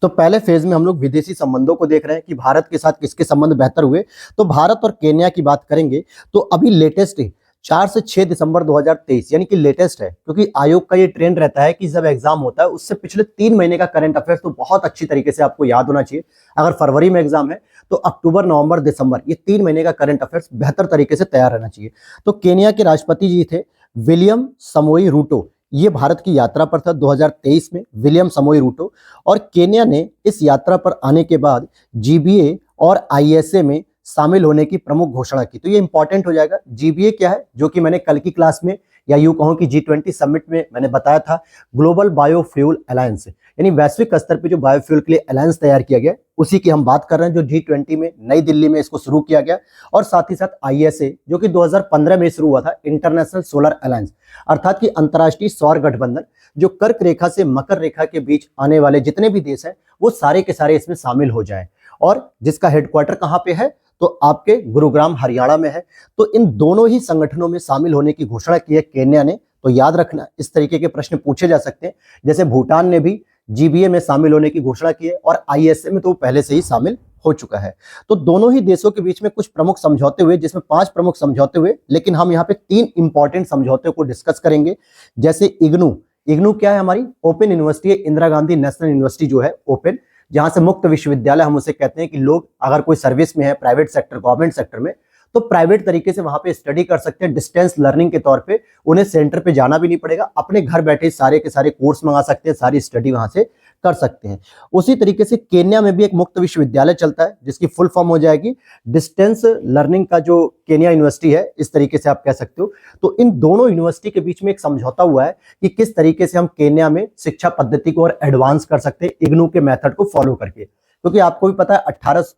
Speaker 1: तो पहले फेज में हम लोग विदेशी संबंधों को देख रहे हैं कि भारत के साथ किसके संबंध बेहतर हुए। तो भारत और केन्या की बात करेंगे तो अभी लेटेस्ट है 4 से 6 दिसंबर 2023, यानी कि लेटेस्ट है, क्योंकि आयोग का ये ट्रेंड रहता है कि जब एग्जाम होता है उससे पिछले 3 महीने का करंट अफेयर्स तो बहुत अच्छी तरीके से आपको याद होना चाहिए। अगर फरवरी में एग्जाम है तो अक्टूबर, नवंबर, दिसंबर, ये 3 महीने का करंट अफेयर्स बेहतर तरीके से तैयार रहना चाहिए। तो केन्या के राष्ट्रपति जी थे विलियम समोई रूटो, ये भारत की यात्रा पर था 2023 में, विलियम समोई रूटो। और केन्या ने इस यात्रा पर आने के बाद जीबीए और आईएसए में शामिल होने की प्रमुख घोषणा की। तो ये इंपॉर्टेंट हो जाएगा। जीबीए क्या है, जो कि मैंने कल की क्लास में, या यूं कहूं कि G20 समिट में मैंने बताया था, ग्लोबल बायोफ्यूल अलायंस, यानी वैश्विक स्तर पे जो बायोफ्यूल के लिए अलायंस तैयार किया गया, उसी की हम बात कर रहे हैं, जो G20 में नई दिल्ली में इसको शुरू किया गया। और साथ ही साथ आईएसए, जो कि 2015 में शुरू हुआ था, इंटरनेशनल सोलर अलायंस, अर्थात कि अंतर्राष्ट्रीय सौर गठबंधन, जो कर्क रेखा से मकर रेखा के बीच आने वाले जितने भी देश हैं वो सारे के सारे इसमें शामिल हो जाएं, और जिसका हेडक्वार्टर कहाँ पे है, तो आपके गुरुग्राम हरियाणा में है। तो इन दोनों ही संगठनों में शामिल होने की घोषणा की है केन्या ने। तो याद रखना, इस तरीके के प्रश्न पूछे जा सकते हैं। जैसे भूटान ने भी जीबीए में शामिल होने की घोषणा की है, और आईएसए में तो वो पहले से ही शामिल हो चुका है। तो दोनों ही देशों के बीच में कुछ प्रमुख समझौते हुए, जिसमें 5 प्रमुख समझौते हुए, लेकिन हम यहाँ पे 3 इंपॉर्टेंट समझौते को डिस्कस करेंगे। जैसे इग्नू क्या है, हमारी ओपन यूनिवर्सिटी है, इंदिरा गांधी नेशनल यूनिवर्सिटी जो है ओपन, जहां से मुक्त विश्वविद्यालय हम उसे कहते हैं, कि लोग अगर कोई सर्विस में है, प्राइवेट सेक्टर, गवर्नमेंट सेक्टर में, तो प्राइवेट तरीके से वहां पे स्टडी कर सकते हैं, डिस्टेंस लर्निंग के तौर पे। उन्हें सेंटर पे जाना भी नहीं पड़ेगा, अपने घर बैठे सारे के सारे कोर्स मंगा सकते हैं, सारी स्टडी वहां से कर सकते हैं। उसी तरीके से केन्या में भी एक मुक्त विश्वविद्यालय चलता है, जिसकी फुल फॉर्म हो जाएगी डिस्टेंस लर्निंग का जो केन्या यूनिवर्सिटी है, इस तरीके से आप कह सकते हो। तो इन दोनों यूनिवर्सिटी के बीच में एक समझौता हुआ है कि किस तरीके से हम केन्या में शिक्षा पद्धति को और एडवांस कर सकते हैं इग्नू के मेथड को फॉलो करके। क्योंकि आपको भी पता है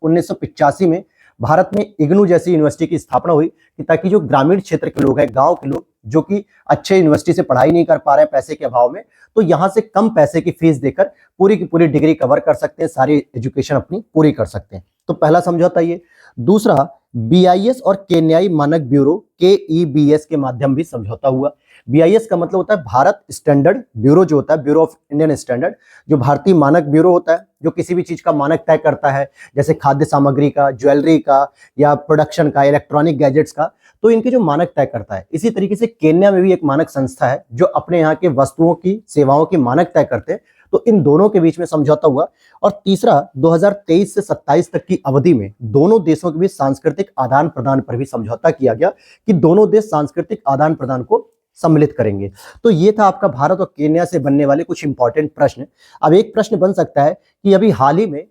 Speaker 1: 1985 में भारत में इग्नू जैसी यूनिवर्सिटी की स्थापना हुई, कि ताकि जो ग्रामीण क्षेत्र के लोग हैं, गांव के लोग, जो कि अच्छे यूनिवर्सिटी से पढ़ाई नहीं कर पा रहे हैं पैसे के अभाव में, तो यहां से कम पैसे की फीस देकर पूरी की पूरी डिग्री कवर कर सकते हैं, सारी एजुकेशन अपनी पूरी कर सकते हैं। तो पहला समझौता ये। दूसरा, बीआईएस और केन्याई मानक ब्यूरो केईबीएस के माध्यम भी समझौता हुआ। बीआईएस का मतलब होता है भारत स्टैंडर्ड ब्यूरो, जो होता है ब्यूरो ऑफ इंडियन स्टैंडर्ड, जो भारतीय मानक ब्यूरो होता है, जो किसी भी चीज का मानक तय करता है, जैसे खाद्य सामग्री का, ज्वेलरी का, या प्रोडक्शन का, इलेक्ट्रॉनिक गैजेट्स का, तो इनके जो मानक तय करता है। इसी तरीके से केन्या में भी एक मानक संस्था है जो अपने यहाँ के वस्तुओं की, सेवाओं की मानक तय करते हैं। तो इन दोनों के बीच में समझौता हुआ। और तीसरा, 2023 से 27 तक की अवधि में दोनों देशों के बीच सांस्कृतिक आदान प्रदान पर भी समझौता किया गया, कि दोनों देश सांस्कृतिक आदान प्रदान को सम्मिलित करेंगे। तो ये था आपका भारत और केन्या से बनने वाले कुछ इंपॉर्टेंट प्रश्न। अब एक प्रश्न बन सकता है कि अभी हाल ही में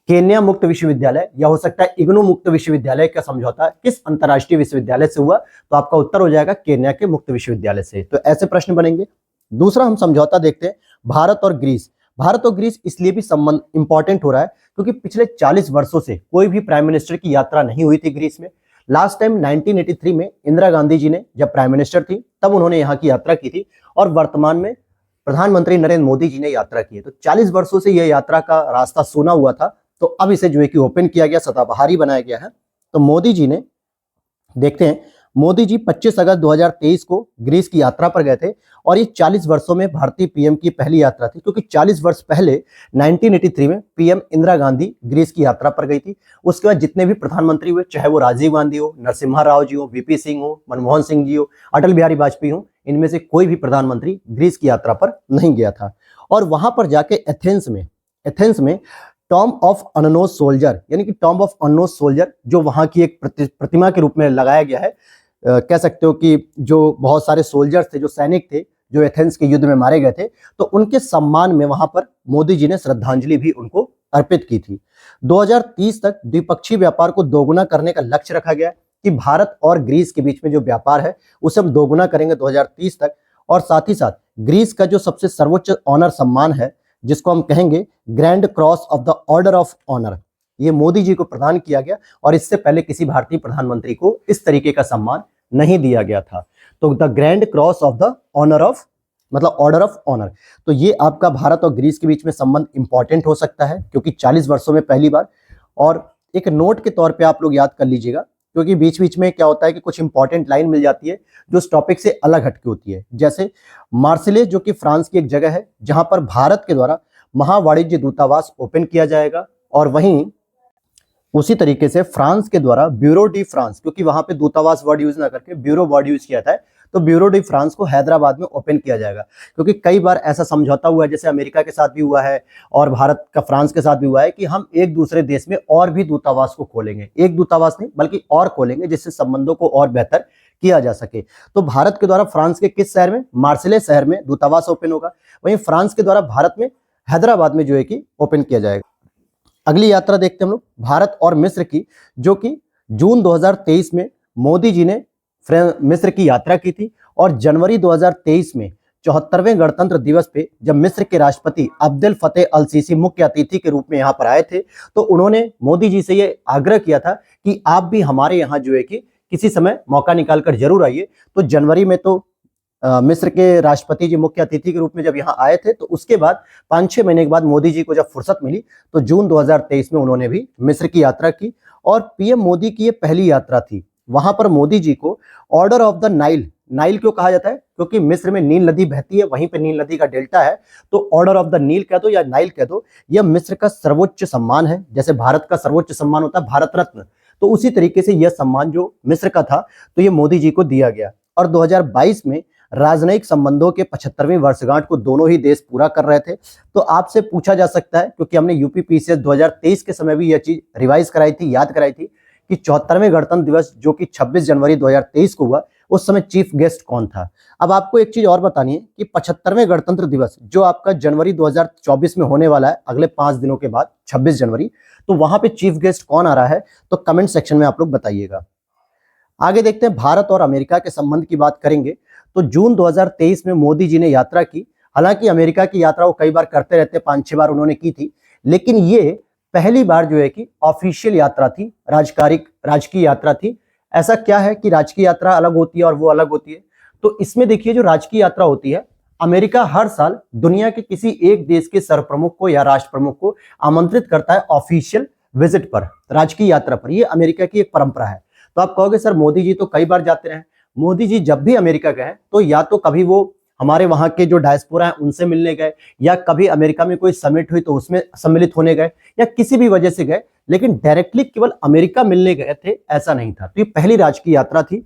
Speaker 1: केन्या मुक्त विश्वविद्यालय, या हो सकता है इग्नू मुक्त विश्वविद्यालय का समझौता किस अंतरराष्ट्रीय विश्वविद्यालय से हुआ, तो आपका उत्तर हो जाएगा केन्या के मुक्त विश्वविद्यालय से। तो ऐसे प्रश्न बनेंगे। दूसरा हम समझौता देखते हैं भारत और ग्रीस। भारत और ग्रीस इसलिए भी संबंध इंपॉर्टेंट हो रहा है क्योंकि पिछले 40 वर्षों से कोई भी प्राइम मिनिस्टर की यात्रा नहीं हुई थी ग्रीस में। लास्ट टाइम 1983 में इंदिरा गांधी जी ने जब प्राइम मिनिस्टर थी तब उन्होंने यहाँ की यात्रा की थी, और वर्तमान में प्रधानमंत्री नरेंद्र मोदी जी ने यात्रा की है। तो 40 वर्षों से यह यात्रा का रास्ता सुना हुआ था, तो अब इसे जो है कि ओपन किया गया, सदाबहारी बनाया गया है। तो मोदी जी ने, देखते हैं, मोदी जी 25 अगस्त 2023 को ग्रीस की यात्रा पर गए थे, और ये 40 वर्षों में भारतीय पीएम की पहली यात्रा थी, क्योंकि 40 वर्ष पहले 1983 में पीएम इंदिरा गांधी ग्रीस की यात्रा पर गई थी। उसके बाद जितने भी प्रधानमंत्री हुए, चाहे वो राजीव गांधी हो, नरसिम्हा राव जी हो, वीपी सिंह हो, मनमोहन सिंह जी हो, अटल बिहारी वाजपेयी हो, इनमें से कोई भी प्रधानमंत्री ग्रीस की यात्रा पर नहीं गया था। और वहां पर जाके एथेंस में टॉम ऑफ अननोन सोल्जर, यानी कि टॉम ऑफ अननोन सोल्जर, जो वहां की एक प्रतिमा के रूप में लगाया गया है, कह सकते हो कि जो बहुत सारे सोल्जर्स थे, जो सैनिक थे, जो एथेंस के युद्ध में मारे गए थे, तो उनके सम्मान में वहां पर मोदी जी ने श्रद्धांजलि भी उनको अर्पित की थी। 2030 तक द्विपक्षीय व्यापार को दोगुना करने का लक्ष्य रखा गया कि भारत और ग्रीस के बीच में जो व्यापार है उसे हम दोगुना करेंगे 2030 तक। और साथ ही साथ ग्रीस का जो सबसे सर्वोच्च ऑनर सम्मान है, जिसको हम कहेंगे grand cross of the order of honour, ये मोदी जी को प्रदान किया गया और इससे पहले किसी भारतीय प्रधानमंत्री को इस तरीके का सम्मान नहीं दिया गया था। तो the grand cross of the honour of, मतलब ऑर्डर ऑफ ऑनर। तो ये आपका भारत और ग्रीस के बीच में संबंध इंपॉर्टेंट हो सकता है, क्योंकि 40 वर्षों में पहली बार। और एक नोट के तौर पे आप लोग याद कर लीजिएगा, क्योंकि बीच बीच में क्या होता है कि कुछ इंपॉर्टेंट लाइन मिल जाती है जो इस टॉपिक से अलग हटके होती है। जैसे मार्सिलेज, जो कि फ्रांस की एक जगह है जहां पर भारत के द्वारा महावाणिज्य दूतावास ओपन किया जाएगा, और वहीं उसी तरीके से फ्रांस के द्वारा ब्यूरो डी फ्रांस, क्योंकि वहां पे दूतावास वर्ड यूज ना करके ब्यूरो वर्ड यूज किया था, तो ब्यूरो डी फ्रांस को हैदराबाद में ओपन किया जाएगा। क्योंकि कई बार ऐसा समझौता हुआ है, जैसे अमेरिका के साथ भी हुआ है और भारत का फ्रांस के साथ भी हुआ है, कि हम एक दूसरे देश में और भी दूतावास को खोलेंगे, एक दूतावास नहीं बल्कि और खोलेंगे, जिससे संबंधों को और बेहतर किया जा सके। तो भारत के द्वारा फ्रांस के किस शहर में, मार्सिलेज शहर में दूतावास ओपन होगा, वहीं फ्रांस के द्वारा भारत में हैदराबाद में जो है कि ओपन किया जाएगा। अगली यात्रा देखते हैं हम लोग भारत और मिस्र की, जो कि जून 2023 में मोदी जी ने मिस्र की यात्रा की थी। और जनवरी 2023 में 74वें गणतंत्र दिवस पे जब मिस्र के राष्ट्रपति अब्देल फतेह अल सीसी मुख्य अतिथि के रूप में यहाँ पर आए थे, तो उन्होंने मोदी जी से ये आग्रह किया था कि आप भी हमारे यहाँ जो है कि किसी समय मौका निकालकर जरूर आइए। तो जनवरी में तो मिस्र के राष्ट्रपति जी मुख्य अतिथि के रूप में जब यहाँ आए थे, तो उसके बाद 5-6 महीने के बाद मोदी जी को जब फुर्सत मिली, तो जून 2023 में उन्होंने भी मिस्र की यात्रा की। और पीएम मोदी की ये पहली यात्रा थी। वहां पर मोदी जी को order of the Nile, Nile क्यों कहा जाता है, क्योंकि मिस्र में नील नदी बहती है, वहीं पे नील नदी का डेल्टा है, तो ऑर्डर ऑफ द नील कह दो या नाइल कह दो, यह मिस्र का सर्वोच्च सम्मान है। जैसे भारत का सर्वोच्च सम्मान होता है भारत रत्न, तो उसी तरीके से यह सम्मान जो मिस्र का था, तो ये मोदी जी को दिया गया। और 2022 में राजनयिक संबंधों के 75वीं वर्षगांठ को दोनों ही देश पूरा कर रहे थे। तो आपसे पूछा जा सकता है, क्योंकि हमने यूपीपीसीएस 2023 के समय भी यह चीज रिवाइज कराई थी, याद कराई थी, कि 74वें गणतंत्र दिवस जो कि 26 जनवरी 2023 को हुआ, उस समय चीफ गेस्ट कौन था। अब आपको एक चीज और बतानी है कि 75वें गणतंत्र दिवस जो आपका जनवरी 2024 में होने वाला है, अगले 5 दिनों के बाद 26 जनवरी, तो वहां पे चीफ गेस्ट कौन आ रहा है, तो कमेंट सेक्शन में आप लोग बताइएगा। आगे देखते हैं, भारत और अमेरिका के संबंध की बात करेंगे। तो जून 2023 में मोदी जी ने यात्रा की। हालांकि अमेरिका की यात्रा वो कई बार करते रहते, 5-6 बार उन्होंने की थी, लेकिन ये पहली बार जो है कि ऑफिशियल यात्रा थी, राजकीय यात्रा थी। ऐसा क्या है कि राजकीय यात्रा अलग होती है और वो अलग होती है, तो इसमें देखिए जो राजकीय यात्रा होती है, अमेरिका हर साल दुनिया के किसी एक देश के सरप्रमुख को या राष्ट्र प्रमुख को आमंत्रित करता है ऑफिशियल विजिट पर, राजकीय यात्रा पर। ये अमेरिका की एक परंपरा है। तो आप कहोगे सर मोदी जी तो कई बार जाते रहे। मोदी जी जब भी अमेरिका गए तो या तो कभी वो हमारे वहां के जो डायस्पोरा है उनसे मिलने गए, या कभी अमेरिका में कोई समिट हुई तो उसमें सम्मिलित होने गए, या किसी भी वजह से गए, लेकिन डायरेक्टली केवल अमेरिका मिलने गए थे ऐसा नहीं था। तो ये पहली राजकीय यात्रा थी।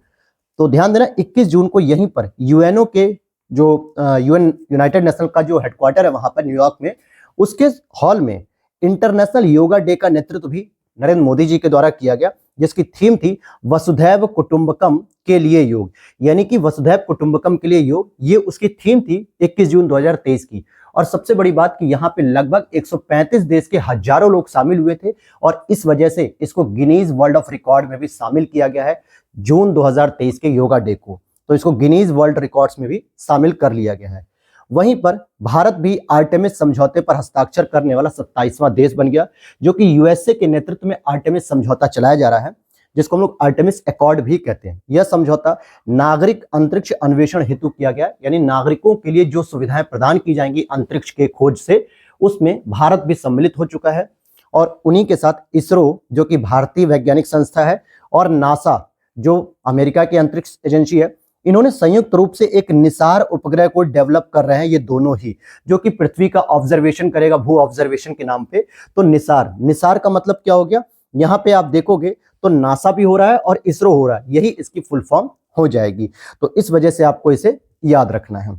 Speaker 1: तो ध्यान देना, 21 जून को यहीं पर यूएनओ के जो यूनाइटेड नेशनल का जो हेडक्वार्टर है वहां पर न्यूयॉर्क में, उसके हॉल में इंटरनेशनल योगा डे का नेतृत्व भी नरेंद्र मोदी जी के द्वारा किया गया, जिसकी थीम थी वसुधैव कुटुंबकम के लिए योग, यानी कि वसुधैव कुटुंबकम के लिए योग, ये उसकी थीम थी 21 जून 2023 की। और सबसे बड़ी बात कि यहाँ पे लगभग 135 देश के हजारों लोग शामिल हुए थे, और इस वजह से इसको गिनीज वर्ल्ड ऑफ रिकॉर्ड में भी शामिल किया गया है जून 2023 के योगा डे को। तो इसको गिनीज वर्ल्ड रिकॉर्ड्स में भी शामिल कर लिया गया है। वहीं पर भारत भी आर्टेमिस समझौते पर हस्ताक्षर करने वाला 27वां देश बन गया, जो कि यूएसए के नेतृत्व में आर्टेमिस समझौता चलाया जा रहा है, जिसको हम लोग आर्टेमिस एकॉर्ड भी कहते हैं। यह समझौता नागरिक अंतरिक्ष अन्वेषण हेतु किया गया, यानी नागरिकों के लिए जो सुविधाएं प्रदान की जाएंगी अंतरिक्ष के खोज से, उसमें भारत भी सम्मिलित हो चुका है। और उन्हीं के साथ इसरो, जो कि भारतीय वैज्ञानिक संस्था है, और नासा, जो अमेरिका की अंतरिक्ष एजेंसी है, इन्होंने संयुक्त रूप से एक निसार उपग्रह को डेवलप कर रहे हैं, ये दोनों ही, जो कि पृथ्वी का ऑब्जर्वेशन करेगा भू ऑब्जर्वेशन के नाम पे। तो निसार का मतलब क्या हो गया, यहाँ पे आप देखोगे तो नासा भी हो रहा है और इसरो हो रहा है, यही इसकी फुल फॉर्म हो जाएगी। तो इस वजह से आपको इसे याद रखना है।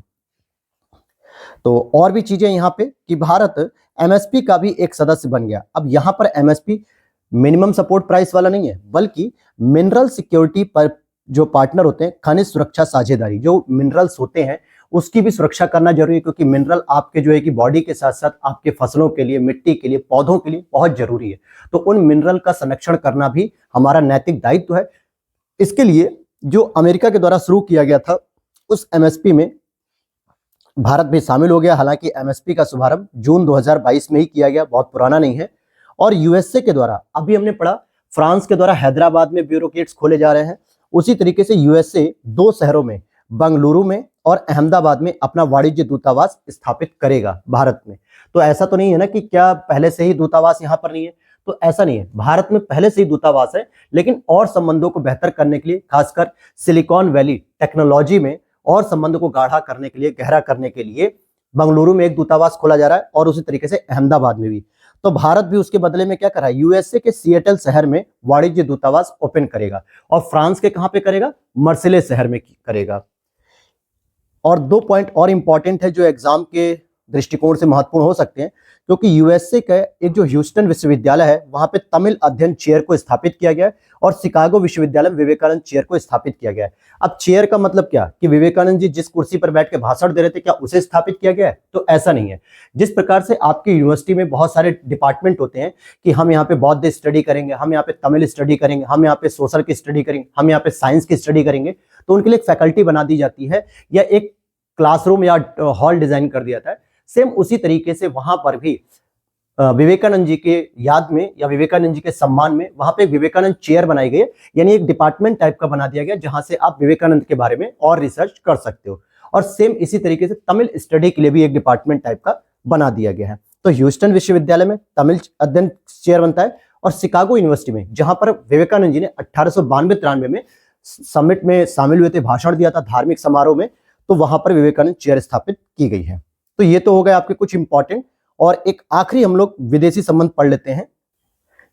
Speaker 1: तो और भी चीजें यहाँ पे कि भारत एमएसपी का भी एक सदस्य बन गया। अब यहाँ पर एमएसपी मिनिमम सपोर्ट प्राइस वाला नहीं है, बल्कि मिनरल सिक्योरिटी पर जो पार्टनर होते हैं, खनिज सुरक्षा साझेदारी, जो मिनरल्स होते हैं उसकी भी सुरक्षा करना जरूरी है, क्योंकि मिनरल आपके जो है कि बॉडी के साथ साथ आपके फसलों के लिए, मिट्टी के लिए, पौधों के लिए बहुत जरूरी है। तो उन मिनरल का संरक्षण करना भी हमारा नैतिक दायित्व है। इसके लिए जो अमेरिका के द्वारा शुरू किया गया था उस एमएसपी में भारत भी शामिल हो गया। हालांकि एमएसपी का शुभारंभ जून 2022 में ही किया गया, बहुत पुराना नहीं है। और यूएसए के द्वारा, अभी हमने पढ़ा फ्रांस के द्वारा हैदराबाद में ब्यूरो गेट्स खोले जा रहे हैं, उसी तरीके से यूएसए 2 शहरों में, बंगलुरु में और अहमदाबाद में अपना वाणिज्य दूतावास स्थापित करेगा भारत में। तो ऐसा तो नहीं है ना कि क्या पहले से ही दूतावास यहाँ पर नहीं है, तो ऐसा नहीं है, भारत में पहले से ही दूतावास है, लेकिन और संबंधों को बेहतर करने के लिए, खासकर सिलिकॉन वैली टेक्नोलॉजी में और संबंधों को गाढ़ा करने के लिए, गहरा करने के लिए बंगलुरु में एक दूतावास खोला जा रहा है और उसी तरीके से अहमदाबाद में भी। तो भारत भी उसके बदले में क्या कर रहा है, यूएसए के सिएटल शहर में वाणिज्य दूतावास ओपन करेगा और फ्रांस के कहां पे करेगा, मर्सिले शहर में करेगा। और 2 पॉइंट और इंपॉर्टेंट है जो एग्जाम के दृष्टिकोण से महत्वपूर्ण हो सकते हैं, क्योंकि यूएसए का एक जो ह्यूस्टन विश्वविद्यालय है वहां पे तमिल अध्ययन चेयर को स्थापित किया गया है और शिकागो विश्वविद्यालय में विवेकानंद चेयर को स्थापित किया गया है। अब चेयर का मतलब क्या, कि विवेकानंद जी जिस कुर्सी पर बैठ के भाषण दे रहे थे क्या उसे स्थापित किया गया है, तो ऐसा नहीं है। जिस प्रकार से आपकी यूनिवर्सिटी में बहुत सारे डिपार्टमेंट होते हैं कि हम यहाँ पे बौद्ध स्टडी करेंगे, हम यहाँ पे तमिल स्टडी करेंगे, हम यहाँ पे सोशल की स्टडी करेंगे, हम यहाँ पे साइंस की स्टडी करेंगे, तो उनके लिए एक फैकल्टी बना दी जाती है या एक क्लासरूम या हॉल डिजाइन कर दिया जाता है। सेम उसी तरीके से वहां पर भी विवेकानंद जी के याद में या विवेकानंद जी के सम्मान में वहां पे विवेकानंद चेयर बनाई गई है, यानी एक डिपार्टमेंट टाइप का बना दिया गया जहां से आप विवेकानंद के बारे में और रिसर्च कर सकते हो। और सेम इसी तरीके से तमिल स्टडी के लिए भी एक डिपार्टमेंट टाइप का बना दिया गया है। तो ह्यूस्टन विश्वविद्यालय में तमिल अध्ययन चेयर बनता है और शिकागो यूनिवर्सिटी में, जहां पर विवेकानंद जी ने 1892-93 में समिट में शामिल हुए थे, भाषण दिया था धार्मिक समारोह में, तो वहां पर विवेकानंद चेयर स्थापित की गई है। तो ये तो हो गए आपके कुछ इंपॉर्टेंट। और एक आखिरी हम लोग विदेशी संबंध पढ़ लेते हैं,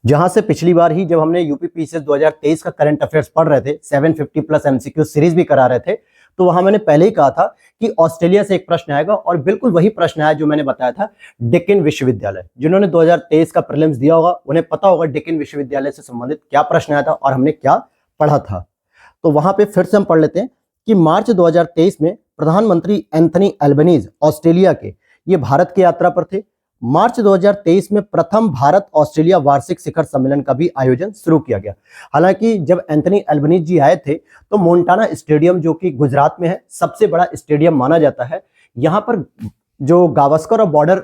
Speaker 1: जहां से पिछली बार ही जब हमने यूपी पीसीएस 2023 का करंट अफेयर्स पढ़ रहे थे, 750+ एमसीक्यू सीरीज भी करा रहे थे, तो वहां मैंने पहले ही कहा था कि ऑस्ट्रेलिया से एक प्रश्न आएगा और बिल्कुल वही प्रश्न आया जो मैंने बताया था, डेक्कन विश्वविद्यालय। जिन्होंने 2023 का प्रीलिम्स दिया होगा उन्हें पता होगा डेक्कन विश्वविद्यालय से संबंधित क्या प्रश्न आया था और हमने क्या पढ़ा था। तो वहां पे फिर से हम पढ़ लेते हैं कि मार्च 2023 में प्रधानमंत्री एंथनी एल्बनीज ऑस्ट्रेलिया के, ये भारत की यात्रा पर थे। मार्च 2023 में प्रथम भारत ऑस्ट्रेलिया वार्षिक शिखर सम्मेलन का भी आयोजन शुरू किया गया। हालांकि जब एंथनी एल्बनीज जी आए थे तो मोन्टाना स्टेडियम, जो कि गुजरात में है, सबसे बड़ा स्टेडियम माना जाता है, यहां पर जो गावस्कर और बॉर्डर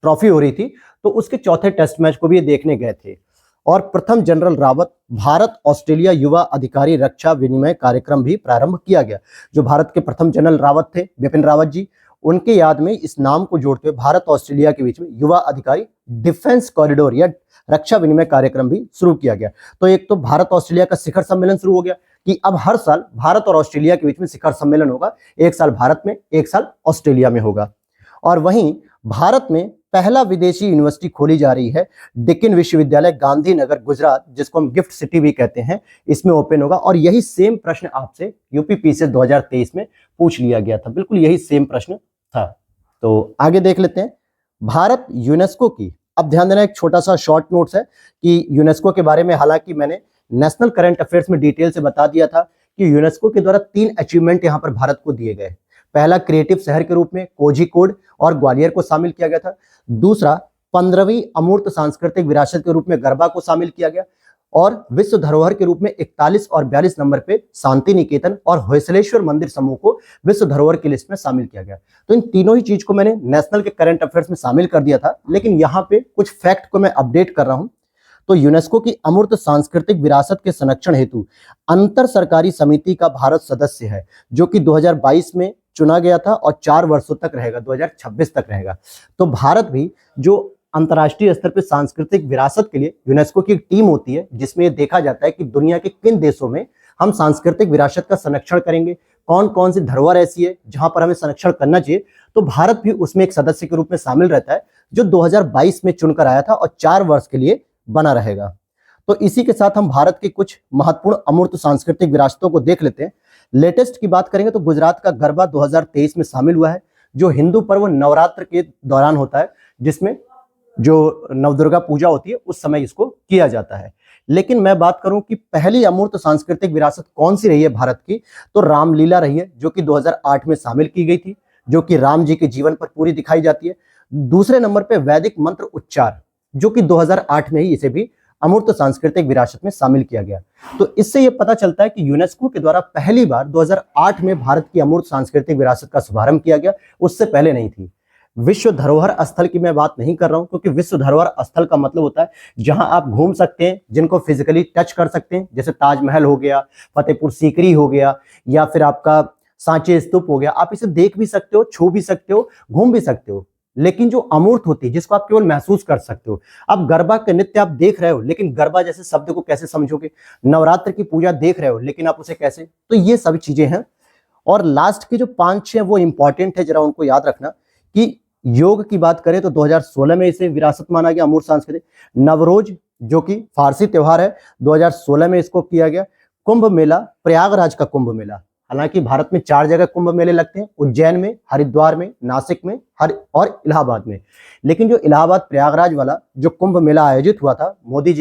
Speaker 1: ट्रॉफी हो रही थी, तो उसके चौथे टेस्ट मैच को भी देखने गए थे। और प्रथम जनरल रावत भारत ऑस्ट्रेलिया युवा अधिकारी रक्षा विनिमय कार्यक्रम भी प्रारंभ किया गया। जो भारत के प्रथम जनरल रावत थे, बिपिन रावत जी, उनके याद में इस नाम को जोड़ते हुए भारत ऑस्ट्रेलिया के बीच में युवा अधिकारी डिफेंस कॉरिडोर या रक्षा विनिमय कार्यक्रम भी शुरू किया गया। तो एक तो भारत ऑस्ट्रेलिया का शिखर सम्मेलन शुरू हो गया कि अब हर साल भारत और ऑस्ट्रेलिया के बीच में शिखर सम्मेलन होगा, एक साल भारत में, एक साल ऑस्ट्रेलिया में होगा। और वहीं भारत में पहला विदेशी यूनिवर्सिटी खोली जा रही है, डेक्कन विश्वविद्यालय गांधीनगर गुजरात, जिसको हम गिफ्ट सिटी भी कहते हैं, इसमें ओपन होगा। और यही सेम प्रश्न आपसे यूपी पीसीएस 2023 में पूछ लिया गया था, बिल्कुल यही सेम प्रश्न था। तो आगे देख लेते हैं भारत यूनेस्को की। अब ध्यान देना, एक छोटा सा शॉर्ट नोट्स है कि यूनेस्को के बारे में, हालांकि मैंने नेशनल करंट अफेयर्स में डिटेल से बता दिया था कि यूनेस्को के द्वारा 3 अचीवमेंट यहां पर भारत को दिए गए। पहला, क्रिएटिव शहर के रूप में कोझिकोड और ग्वालियर को शामिल किया गया था। दूसरा, 15वीं अमूर्त सांस्कृतिक विरासत के रूप में गरबा को शामिल किया गया। और विश्व धरोहर के रूप में 41 और 42 नंबर पे शांति निकेतन और होयसलेश्वर मंदिर समूह को विश्व धरोहर की लिस्ट में शामिल किया गया। तो इन तीनों ही चीज को मैंने नेशनल के करंट अफेयर्स में शामिल कर दिया था, लेकिन यहाँ पे कुछ फैक्ट को मैं अपडेट कर रहा हूं। तो यूनेस्को की अमूर्त सांस्कृतिक विरासत के संरक्षण हेतु अंतर सरकारी समिति का भारत सदस्य है, जो कि 2022 में चुना गया था और 4 वर्षों तक रहेगा, 2026 तक रहेगा। तो भारत भी जो अंतर्राष्ट्रीय स्तर पर सांस्कृतिक विरासत के लिए यूनेस्को की एक टीम होती है, जिसमें यह देखा जाता है कि दुनिया के किन देशों में हम सांस्कृतिक विरासत का संरक्षण करेंगे, कौन कौन सी धरोहर ऐसी है जहां पर हमें संरक्षण करना चाहिए। तो भारत भी उसमें एक सदस्य के रूप में शामिल रहता है, जो 2022 में चुनकर आया था और 4 वर्ष के लिए बना रहेगा। तो इसी के साथ हम भारत की कुछ महत्वपूर्ण अमूर्त सांस्कृतिक विरासतों को देख लेते हैं। लेटेस्ट की बात करेंगे तो गुजरात का गरबा 2023 में शामिल हुआ है, जो हिंदू पर्व नवरात्र के दौरान होता है, जिसमें जो नवदुर्गा पूजा होती है उस समय इसको किया जाता है। लेकिन मैं बात करूं कि पहली अमूर्त सांस्कृतिक विरासत कौन सी रही है भारत की, तो रामलीला रही है, जो कि 2008 में शामिल की गई थी, जो कि राम जी के जीवन पर पूरी दिखाई जाती है। दूसरे नंबर पे वैदिक मंत्र उच्चार, जो कि 2008 में ही इसे भी अमूर्त सांस्कृतिक विरासत में शामिल किया गया। तो इससे यह पता चलता है कि यूनेस्को के द्वारा पहली बार 2008 में भारत की अमूर्त सांस्कृतिक विरासत का शुभारंभ किया गया, उससे पहले नहीं थी। विश्व धरोहर स्थल की मैं बात नहीं कर रहा हूं, क्योंकि विश्व धरोहर स्थल का मतलब होता है जहां आप घूम सकते हैं, जिनको फिजिकली टच कर सकते हैं, जैसे ताजमहल हो गया, फतेहपुर सीकरी हो गया, या फिर आपका सांची स्तूप हो गया। आप इसे देख भी सकते हो, छू भी सकते हो, घूम भी सकते हो। लेकिन जो अमूर्त होती है, जिसको आप केवल महसूस कर सकते हो, आप गरबा के नृत्य आप देख रहे हो, लेकिन गरबा जैसे शब्द को कैसे समझोगे? नवरात्र की पूजा देख रहे हो, लेकिन आप उसे कैसे? तो ये सभी चीजें हैं। और लास्ट के जो 5-6 वो इंपॉर्टेंट है, जरा उनको याद रखना। कि योग की बात करें तो 2016 में इसे विरासत माना गया, अमूर्त सांस्कृतिक। नवरोज, जो कि फारसी त्योहार है, 2016 में इसको किया गया। कुंभ मेला, प्रयागराज का कुंभ मेला, हालांकि भारत में 4 जगह कुंभ मेले लगते हैं, उज्जैन में, हरिद्वार में, नासिक में, और इलाहाबाद में। लेकिन जो इलाहाबाद प्रयागराज वाला जो कुंभ मेला आयोजित हुआ था योगी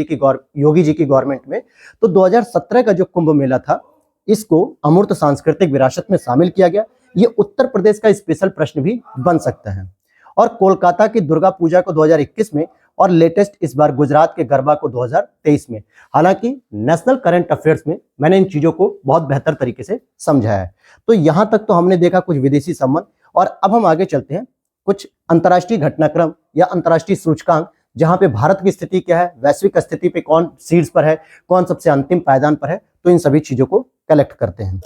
Speaker 1: जी की गवर्नमेंट में, तो 2017 का जो कुंभ मेला था, इसको अमूर्त सांस्कृतिक विरासत में शामिल किया गया। ये उत्तर प्रदेश का स्पेशल प्रश्न भी बन सकता है। और कोलकाता की दुर्गा पूजा को 2021 में, और लेटेस्ट इस बार गुजरात के गरबा को 2023 में। हालांकि नेशनल करंट अफेयर्स में मैंने इन चीजों को बहुत बेहतर तरीके से समझाया है। तो यहां तक तो हमने देखा कुछ विदेशी संबंध, और अब हम आगे चलते हैं कुछ अंतर्राष्ट्रीय घटनाक्रम या अंतर्राष्ट्रीय सूचकांक, जहां पे भारत की स्थिति क्या है, वैश्विक स्थिति पे कौन शीर्ष पर है, कौन सबसे अंतिम पायदान पर है। तो इन सभी चीजों को कलेक्ट करते हैं।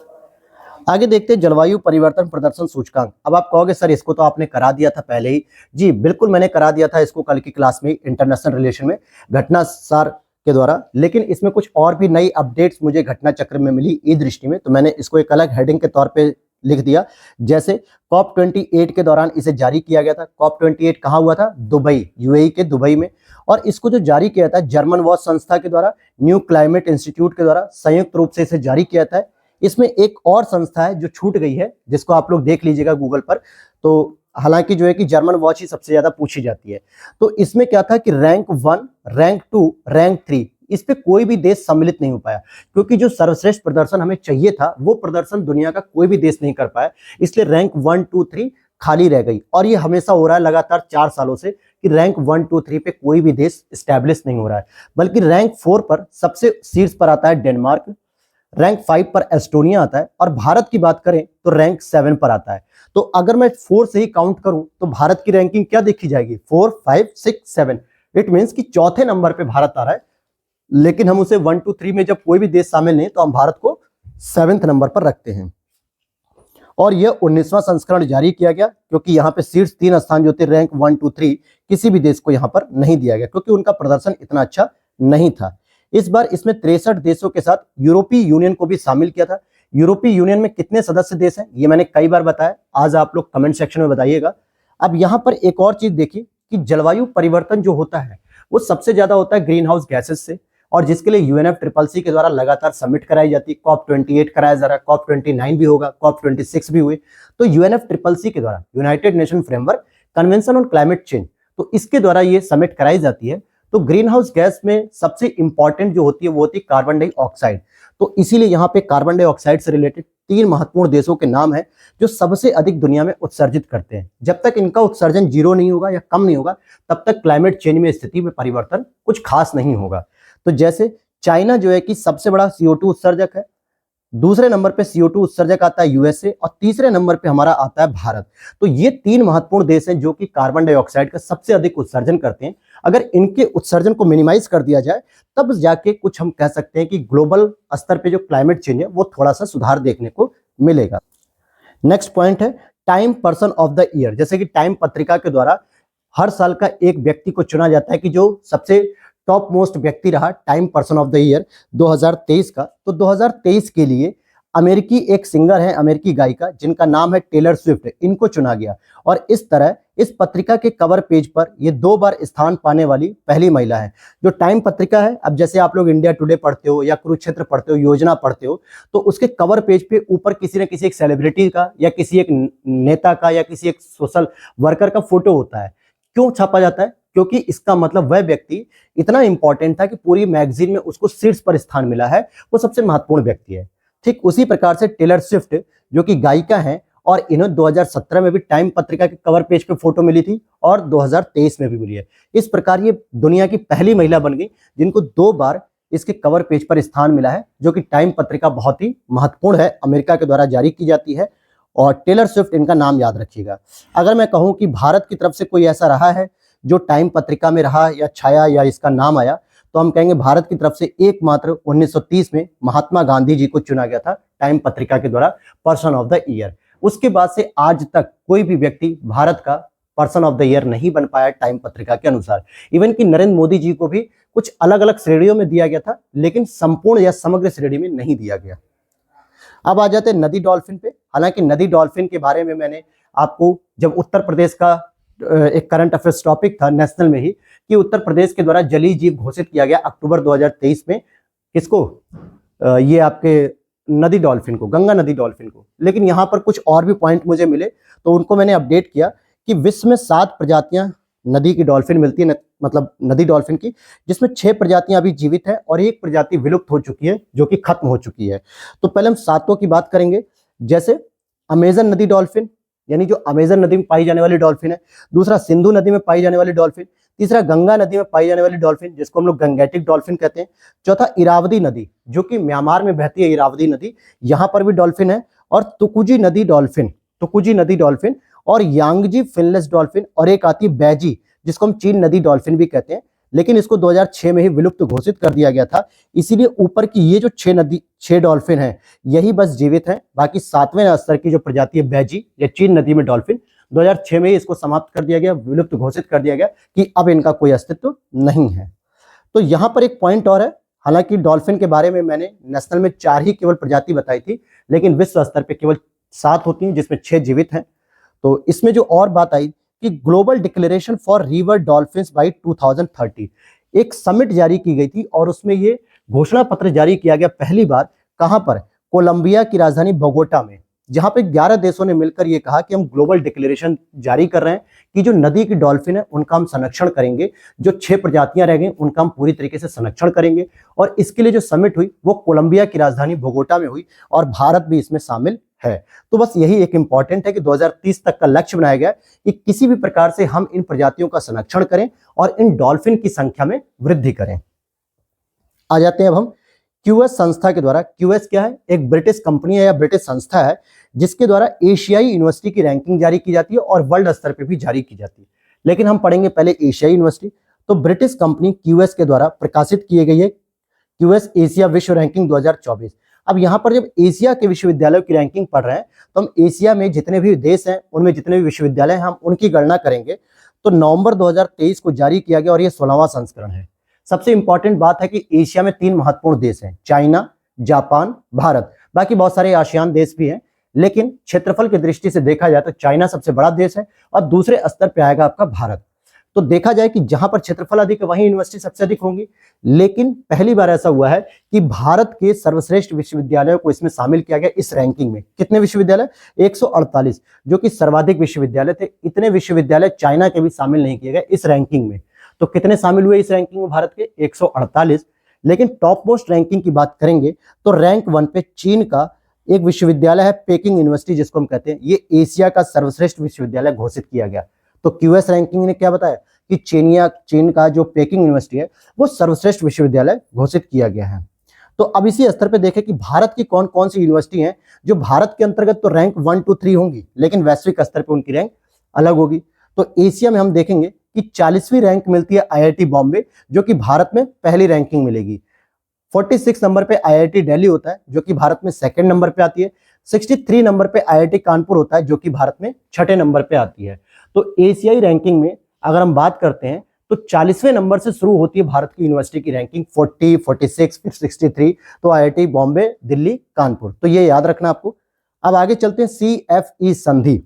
Speaker 1: आगे देखते हैं जलवायु परिवर्तन प्रदर्शन सूचकांक। अब आप कहोगे सर इसको तो आपने करा दिया था पहले ही। जी बिल्कुल, मैंने करा दिया था इसको कल की क्लास में इंटरनेशनल रिलेशन में घटना सार के द्वारा, लेकिन इसमें कुछ और भी नई अपडेट्स मुझे घटना चक्र में मिली ई दृष्टि में, तो मैंने इसको एक अलग हेडिंग के तौर पे लिख दिया। जैसे COP28 के दौरान इसे जारी किया गया था। COP28 कहाँ हुआ था? दुबई, यूएई के दुबई में। और इसको जो जारी किया था जर्मन वॉच संस्था के द्वारा, न्यू क्लाइमेट इंस्टीट्यूट के द्वारा संयुक्त रूप से इसे जारी किया था। इसमें एक और संस्था है जो छूट गई है, जिसको आप लोग देख लीजिएगा गूगल पर। तो हालांकि जो है कि जर्मन वॉच ही सबसे ज्यादा पूछी जाती है। तो इसमें क्या था कि रैंक 1, रैंक 2, रैंक 3, इस पे कोई भी देश सम्मिलित नहीं हो पाया, क्योंकि जो सर्वश्रेष्ठ प्रदर्शन हमें चाहिए था वो प्रदर्शन दुनिया का कोई भी देश नहीं कर पाया। इसलिए रैंक 1, 2, 3 खाली रह गई। और ये हमेशा हो रहा है लगातार 4 सालों से कि रैंक 1, 2, 3 पे कोई भी देश स्टैब्लिश नहीं हो रहा है। बल्कि रैंक 4 पर सबसे शीर्ष पर आता है डेनमार्क, रैंक 5 पर एस्टोनिया आता है, और भारत की बात करें तो रैंक 7 पर आता है। तो अगर मैं 4 से ही काउंट करूं तो भारत की रैंकिंग क्या देखी जाएगी? 4, 5, 6, 7। इट मींस कि चौथे नंबर पे भारत आ रहा है। लेकिन हम उसे 1, 2, 3 में जब कोई भी देश शामिल नहीं, तो हम भारत को 7वें नंबर पर रखते हैं। और यह 19वां संस्करण जारी किया गया, क्योंकि यहाँ पे शीर्ष 3 स्थान जो थे रैंक 1, 2, 3 किसी भी देश को यहाँ पर नहीं दिया गया, क्योंकि उनका प्रदर्शन इतना अच्छा नहीं था। इस बार इसमें 63 देशों के साथ यूरोपीय यूनियन को भी शामिल किया था। यूरोपीय यूनियन में कितने सदस्य देश हैं ये मैंने कई बार बताया, आज आप लोग कमेंट सेक्शन में बताइएगा। अब यहाँ पर एक और चीज देखिए कि जलवायु परिवर्तन जो होता है वो सबसे ज्यादा होता है ग्रीन हाउस गैसेस से, और जिसके लिए UNFCCC के द्वारा लगातार सबमिट कराई जाती है। COP28 कराया जा रहा है, COP29 भी होगा, COP26 भी हुए। तो UNFCCC के द्वारा, United nation framework convention on climate change, तो इसके द्वारा ये सबमिट कराई जाती है। तो ग्रीन हाउस गैस में सबसे इंपॉर्टेंट जो होती है वो होती है कार्बन डाइऑक्साइड। तो इसीलिए यहाँ पे कार्बन डाइऑक्साइड से रिलेटेड 3 महत्वपूर्ण देशों के नाम है जो सबसे अधिक दुनिया में उत्सर्जित करते हैं। जब तक इनका उत्सर्जन 0 नहीं होगा या कम नहीं होगा, तब तक क्लाइमेट चेंज में स्थिति में परिवर्तन कुछ खास नहीं होगा। तो जैसे चाइना जो है कि सबसे बड़ा CO2 उत्सर्जक है, दूसरे नंबर पे CO2 उत्सर्जक आता है USA, और तीसरे नंबर पे हमारा आता है भारत। तो ये 3 महत्वपूर्ण देश हैं जो कि कार्बन डाइऑक्साइड का सबसे अधिक उत्सर्जन करते हैं। अगर इनके उत्सर्जन को मिनिमाइज कर दिया जाए, तब जाके कुछ हम कह सकते हैं कि ग्लोबल स्तर पे जो क्लाइमेट चेंज है वो थोड़ा सा सुधार देखने को मिलेगा। नेक्स्ट पॉइंट है time person of the year. जैसे कि टाइम पत्रिका के द्वारा हर साल का एक व्यक्ति को चुना जाता है कि जो सबसे टॉप मोस्ट व्यक्ति रहा time person of the year 2023 का। तो 2023 के लिए अमेरिकी एक सिंगर है, अमेरिकी गायिका, जिनका नाम है टेलर स्विफ्ट, इनको चुना गया। और इस तरह इस पत्रिका के कवर पेज पर ये 2 बार स्थान पाने वाली पहली महिला है। जो टाइम पत्रिका है, अब जैसे आप लोग इंडिया टुडे पढ़ते हो या कुरुक्षेत्र पढ़ते हो, योजना पढ़ते हो, तो उसके कवर पेज पे ऊपर किसी न किसी एक सेलिब्रिटी का या किसी एक नेता का या किसी एक सोशल वर्कर का फोटो होता है। क्यों छापा जाता है? क्योंकि इसका मतलब वह व्यक्ति इतना इंपॉर्टेंट था कि पूरी मैगजीन में उसको शीर्ष पर स्थान मिला है, वो सबसे महत्वपूर्ण व्यक्ति है। ठीक उसी प्रकार से टेलर स्विफ्ट जो कि गायिका हैं, और इन्हें 2017 में भी टाइम पत्रिका के कवर पेज पे फोटो मिली थी और 2023 में भी मिली है। इस प्रकार ये दुनिया की पहली महिला बन गई जिनको 2 बार इसके कवर पेज पर स्थान मिला है, जो कि टाइम पत्रिका बहुत ही महत्वपूर्ण है, अमेरिका के द्वारा जारी की जाती है। और टेलर स्विफ्ट, इनका नाम याद रखिएगा। अगर मैं कहूं कि भारत की तरफ से कोई ऐसा रहा है जो टाइम पत्रिका में रहा या छाया या इसका नाम आया, तो हम कहेंगे भारत की तरफ से एकमात्र 1930 में महात्मा गांधी जी को चुना गया था टाइम पत्रिका के द्वारा पर्सन ऑफ द ईयर। उसके बाद से आज तक कोई भी व्यक्ति भारत का पर्सन ऑफ द ईयर नहीं बन पाया टाइम पत्रिका के अनुसार। इवन कि नरेंद्र मोदी जी को भी कुछ अलग अलग श्रेणियों में दिया गया था, लेकिन संपूर्ण या समग्र श्रेणी में नहीं दिया गया। अब आ जाते हैं नदी डॉल्फिन पे। हालांकि नदी डॉल्फिन के बारे में मैंने आपको, जब उत्तर प्रदेश का एक करंट अफेयर्स टॉपिक था नेशनल में ही, कि उत्तर प्रदेश के द्वारा जलीय जीव घोषित किया गया अक्टूबर 2023 में, किसको, ये आपके नदी डॉल्फिन को, गंगा नदी डॉल्फिन को। लेकिन यहाँ पर कुछ और भी पॉइंट मुझे मिले तो उनको मैंने अपडेट किया कि विश्व में 7 प्रजातियां नदी की डॉल्फिन मिलती है, मतलब नदी डॉल्फिन की, जिसमें 6 प्रजातियां अभी जीवित हैं और 1 प्रजाति विलुप्त हो चुकी है, जो कि खत्म हो चुकी है। तो पहले हम 7 की बात करेंगे, जैसे अमेजन नदी डॉल्फिन, यानी जो अमेजन नदी में पाई जाने वाली डॉल्फिन है। दूसरा सिंधु नदी में पाई जाने वाली डॉल्फिन। तीसरा गंगा नदी में पाई जाने वाली डॉल्फिन, जिसको हम लोग गंगेटिक डॉल्फिन कहते हैं। चौथा इरावदी नदी, जो कि म्यांमार में बहती है, इरावदी नदी, यहाँ पर भी डॉल्फिन है। और तुकुजी नदी डॉल्फिन, तुकुजी नदी डॉल्फिन, और यांगजी फिनलेस डॉल्फिन, और एक आती है बैजी, जिसको हम चीन नदी डॉल्फिन भी कहते हैं, लेकिन इसको 2006 में ही विलुप्त घोषित कर दिया गया था। इसीलिए ऊपर की ये जो 6 डॉल्फिन हैं, यही बस जीवित हैं। बाकी 7वें स्तर की जो प्रजाति है बैजी या चीन नदी में डॉल्फिन, 2006 में ही इसको समाप्त कर दिया गया, विलुप्त घोषित कर दिया गया कि अब इनका कोई अस्तित्व नहीं है। तो यहाँ पर एक पॉइंट और है, हालांकि डॉल्फिन के बारे में मैंने नेशनल में 4 ही केवल प्रजाति बताई थी, लेकिन विश्व स्तर पर केवल 7 होती हैं, जिसमें 6 जीवित हैं। तो इसमें जो और बात आई कि global declaration for river dolphins by 2030, एक समिट जारी की गई थी और उसमें ये घोषणा पत्र जारी किया गया पहली बार, कहां पर, कोलंबिया की राजधानी बोगोटा में, जहां पे 11 देशों ने मिलकर ये कहा कि हम ग्लोबल डिक्लेरेशन जारी कर रहे हैं कि जो नदी की डॉल्फिन है उनका हम संरक्षण करेंगे, जो 6 प्रजातियां रह गई उनका हम पूरी तरीके से संरक्षण करेंगे। और इसके लिए जो समिट हुई वो कोलंबिया की राजधानी बोगोटा में हुई और भारत भी इसमें शामिल है। तो बस यही एक इंपॉर्टेंट है कि 2030 तक का लक्ष्य बनाया गया कि किसी भी प्रकार से हम इन प्रजातियों का संरक्षण करें और इन डॉल्फिन की संख्या में वृद्धि करें। आ जाते हैं अब हम क्यूएस संस्था के द्वारा। क्यूएस क्या है? एक ब्रिटिश कंपनी है या ब्रिटिश संस्था है, जिसके द्वारा एशियाई यूनिवर्सिटी की रैंकिंग जारी की जाती है और वर्ल्ड स्तर पर भी जारी की जाती है। लेकिन हम पढ़ेंगे पहले एशियाई यूनिवर्सिटी। तो ब्रिटिश कंपनी क्यूएस के द्वारा प्रकाशित किए गई है क्यूएस एशिया विश्व रैंकिंग 2024। अब यहाँ पर जब एशिया के विश्वविद्यालयों की रैंकिंग पढ़ रहे हैं, तो हम एशिया में जितने भी देश हैं उनमें जितने भी विश्वविद्यालय हैं हम उनकी गणना करेंगे। तो नवंबर 2023 को जारी किया गया और ये 16वां संस्करण है। सबसे इंपॉर्टेंट बात है कि एशिया में 3 महत्वपूर्ण देश हैं, चाइना, जापान, भारत। बाकी बहुत सारे आसियान देश भी हैं, लेकिन क्षेत्रफल की दृष्टि से देखा जाए तो चाइना सबसे बड़ा देश है और दूसरे स्तर पर आएगा आपका भारत। तो देखा जाए कि जहां पर क्षेत्रफल अधिक है वहीं यूनिवर्सिटी सबसे अधिक होंगी। लेकिन पहली बार ऐसा हुआ है कि भारत के सर्वश्रेष्ठ विश्वविद्यालयों को इसमें शामिल किया गया इस रैंकिंग में। कितने विश्वविद्यालय? 148, जो कि सर्वाधिक विश्वविद्यालय थे। इतने विश्वविद्यालय चाइना के भी शामिल नहीं किए गए इस रैंकिंग में। तो कितने शामिल हुए इस रैंकिंग में भारत के? 148। लेकिन टॉप मोस्ट रैंकिंग की बात करेंगे तो रैंक 1 पे चीन का एक विश्वविद्यालय है, पेकिंग यूनिवर्सिटी जिसको हम कहते हैं। ये एशिया का सर्वश्रेष्ठ विश्वविद्यालय घोषित किया गया। तो क्यूएस रैंकिंग ने क्या बताया कि चीन का जो पेकिंग यूनिवर्सिटी है वो सर्वश्रेष्ठ विश्वविद्यालय घोषित किया गया है। तो अब इसी स्तर पे देखें कि भारत की कौन कौन सी यूनिवर्सिटी हैं जो भारत के अंतर्गत तो रैंक 1, 2, 3 होंगी, लेकिन वैश्विक स्तर पे उनकी रैंक अलग होगी। तो एशिया में हम देखेंगे कि 40वीं रैंक मिलती है आईआईटी बॉम्बे, जो कि भारत में पहली रैंकिंग मिलेगी। 46 नंबर पे आईआईटी दिल्ली होता है, जो कि भारत में 2nd नंबर पे आती है। 63 नंबर पे आईआईटी कानपुर होता है, जो कि भारत में 6ठे नंबर पे आती है। तो एशियाई रैंकिंग में अगर हम बात करते हैं तो 40वें नंबर से शुरू होती है भारत की यूनिवर्सिटी की रैंकिंग, 40, 46, फिर 63। तो आईआईटी बॉम्बे, दिल्ली, कानपुर, तो ये याद रखना आपको। अब आगे चलते हैं CFE संधि।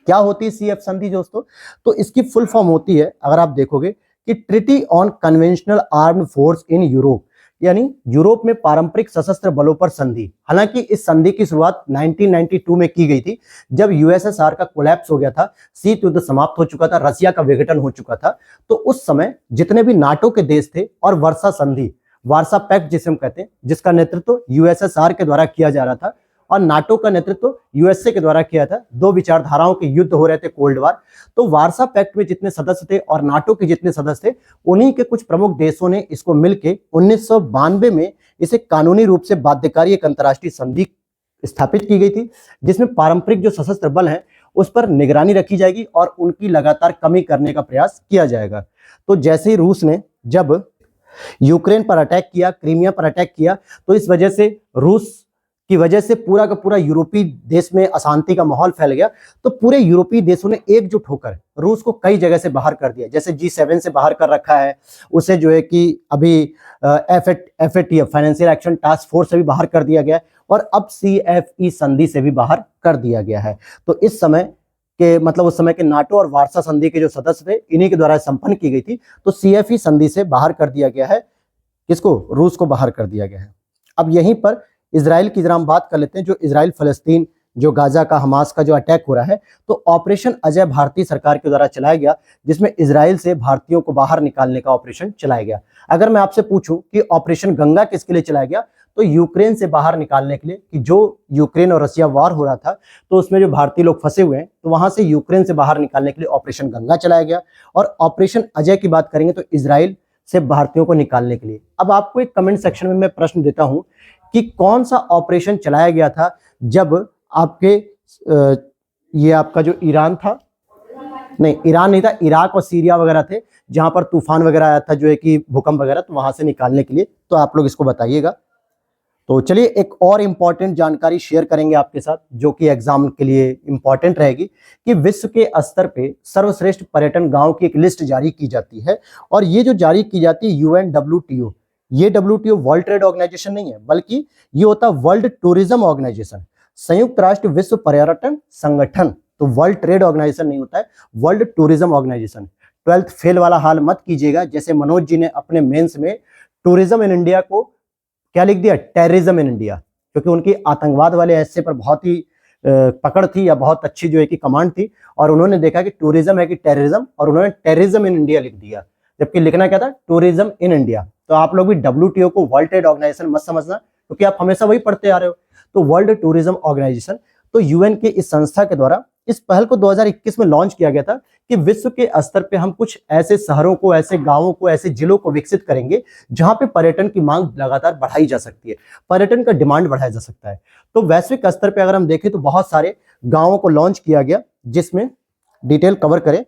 Speaker 1: क्या होती है CF संधि दोस्तों? तो इसकी फुल फॉर्म होती है, अगर आप देखोगे, कि treaty on conventional armed force in Europe. यानी यूरोप में पारंपरिक सशस्त्र बलों पर संधि। हालांकि इस संधि की शुरुआत 1992 में की गई थी, जब यूएसएसआर का कोलैप्स हो गया था, शीत युद्ध समाप्त हो चुका था, रसिया का विघटन हो चुका था। तो उस समय जितने भी नाटो के देश थे और वर्सा संधि, वार्सा पैक्ट जिसे हम कहते हैं, जिसका नेतृत्व यूएसएसआर के द्वारा किया जा रहा था और नाटो का नेतृत्व यूएसए के द्वारा किया था। दो विचारधाराओं के युद्ध हो रहे थे, कोल्ड वार। तो वार्सा पैक्ट में जितने सदस्य थे और नाटो के जितने सदस्य थे, उन्हीं के कुछ प्रमुख देशों ने इसको मिलकर 1992 में इसे कानूनी रूप से बाध्यकारी एक अंतर्राष्ट्रीय संधि स्थापित की गई थी, जिसमें पारंपरिक जो सशस्त्र बल हैं उस पर निगरानी रखी जाएगी और उनकी लगातार कमी करने का प्रयास किया जाएगा। तो जैसे ही रूस ने जब यूक्रेन पर अटैक किया, क्रीमिया पर अटैक किया, तो इस वजह से रूस की वजह से पूरा का पूरा यूरोपीय देश में अशांति का माहौल फैल गया। तो पूरे यूरोपीय देशों ने एकजुट होकर रूस को कई जगह से बाहर कर दिया, जैसे G7 से बाहर कर रखा है उसे, जो है कि अभी FATF financial action task force से भी बाहर कर दिया गया और अब CFE संधि से भी बाहर कर दिया गया है। तो इस समय के मतलब उस समय के नाटो और वार्सा संधि के जो सदस्य थे, इन्हीं के द्वारा संपन्न की गई थी। तो CFE संधि से बाहर कर दिया गया है, किसको? रूस को बाहर कर दिया गया है। अब यहीं पर इजराइल की जरा हम बात कर लेते हैं। जो इजराइल फलस्तीन, जो गाजा का, हमास का जो अटैक हो रहा है, तो ऑपरेशन अजय भारतीय सरकार के द्वारा चलाया गया, जिसमें इजराइल से भारतीयों को बाहर निकालने का ऑपरेशन चलाया गया। अगर मैं आपसे पूछूं कि ऑपरेशन गंगा किसके लिए चलाया गया, तो यूक्रेन से बाहर निकालने के लिए, कि जो यूक्रेन और रसिया वार हो रहा था, तो उसमें जो भारतीय लोग फंसे हुए हैं, तो वहां से यूक्रेन से बाहर निकालने के लिए ऑपरेशन गंगा चलाया गया। और ऑपरेशन अजय की बात करेंगे तो इजराइल से भारतीयों को निकालने के लिए। अब आपको एक कमेंट सेक्शन में मैं प्रश्न देता हूं कि कौन सा ऑपरेशन चलाया गया था जब आपके ये आपका जो ईरान था, नहीं ईरान नहीं था, इराक और सीरिया वगैरह थे, जहां पर तूफान वगैरह आया था, जो है कि भूकंप वगैरह, तो वहां से निकालने के लिए। तो आप लोग इसको बताइएगा। तो चलिए एक और इंपॉर्टेंट जानकारी शेयर करेंगे आपके साथ, जो कि एग्जाम के लिए इंपॉर्टेंट रहेगी, कि विश्व के स्तर पे सर्वश्रेष्ठ पर्यटन गांव की एक लिस्ट जारी की जाती है। और ये जो जारी की जाती है UNWTO, ये WTO वर्ल्ड ट्रेड ऑर्गेनाइजेशन नहीं है, बल्कि ये होता है वर्ल्ड टूरिज्म ऑर्गेनाइजेशन, संयुक्त राष्ट्र विश्व पर्यटन संगठन। तो वर्ल्ड ट्रेड ऑर्गेनाइजेशन नहीं होता है, world tourism organisation. 12th fail वाला हाल मत कीजिएगा, जैसे मनोज जी ने अपने मेंस में टूरिज्म इन इंडिया को क्या लिख दिया, टेररिज्म इन इंडिया, क्योंकि उनकी आतंकवाद वाले ऐसे पर बहुत ही पकड़ थी, या बहुत अच्छी जो है कि कमांड थी, और उन्होंने देखा कि टूरिज्म है कि टेररिज्म, और उन्होंने टेररिज्म इन इंडिया लिख दिया, जबकि लिखना क्या था, टूरिज्म इन इंडिया। तो आप लोग भी WTO को वर्ल्ड ट्रेड ऑर्गेनाइजेशन मत समझना, क्योंकि आप हमेशा वही पढ़ते आ रहे हो। तो वर्ल्ड टूरिज्म ऑर्गेनाइजेशन, तो UN के इस संस्था के द्वारा इस पहल को 2021 में लॉन्च किया गया था कि विश्व के स्तर पे हम कुछ ऐसे शहरों को, ऐसे गांवों को, ऐसे जिलों को विकसित करेंगे जहां पे पर्यटन की मांग लगातार बढ़ाई जा सकती है, पर्यटन का डिमांड बढ़ाया जा सकता है। तो वैश्विक स्तर पे अगर हम देखें तो बहुत सारे गांवों को लॉन्च किया गया, जिसमें डिटेल कवर करें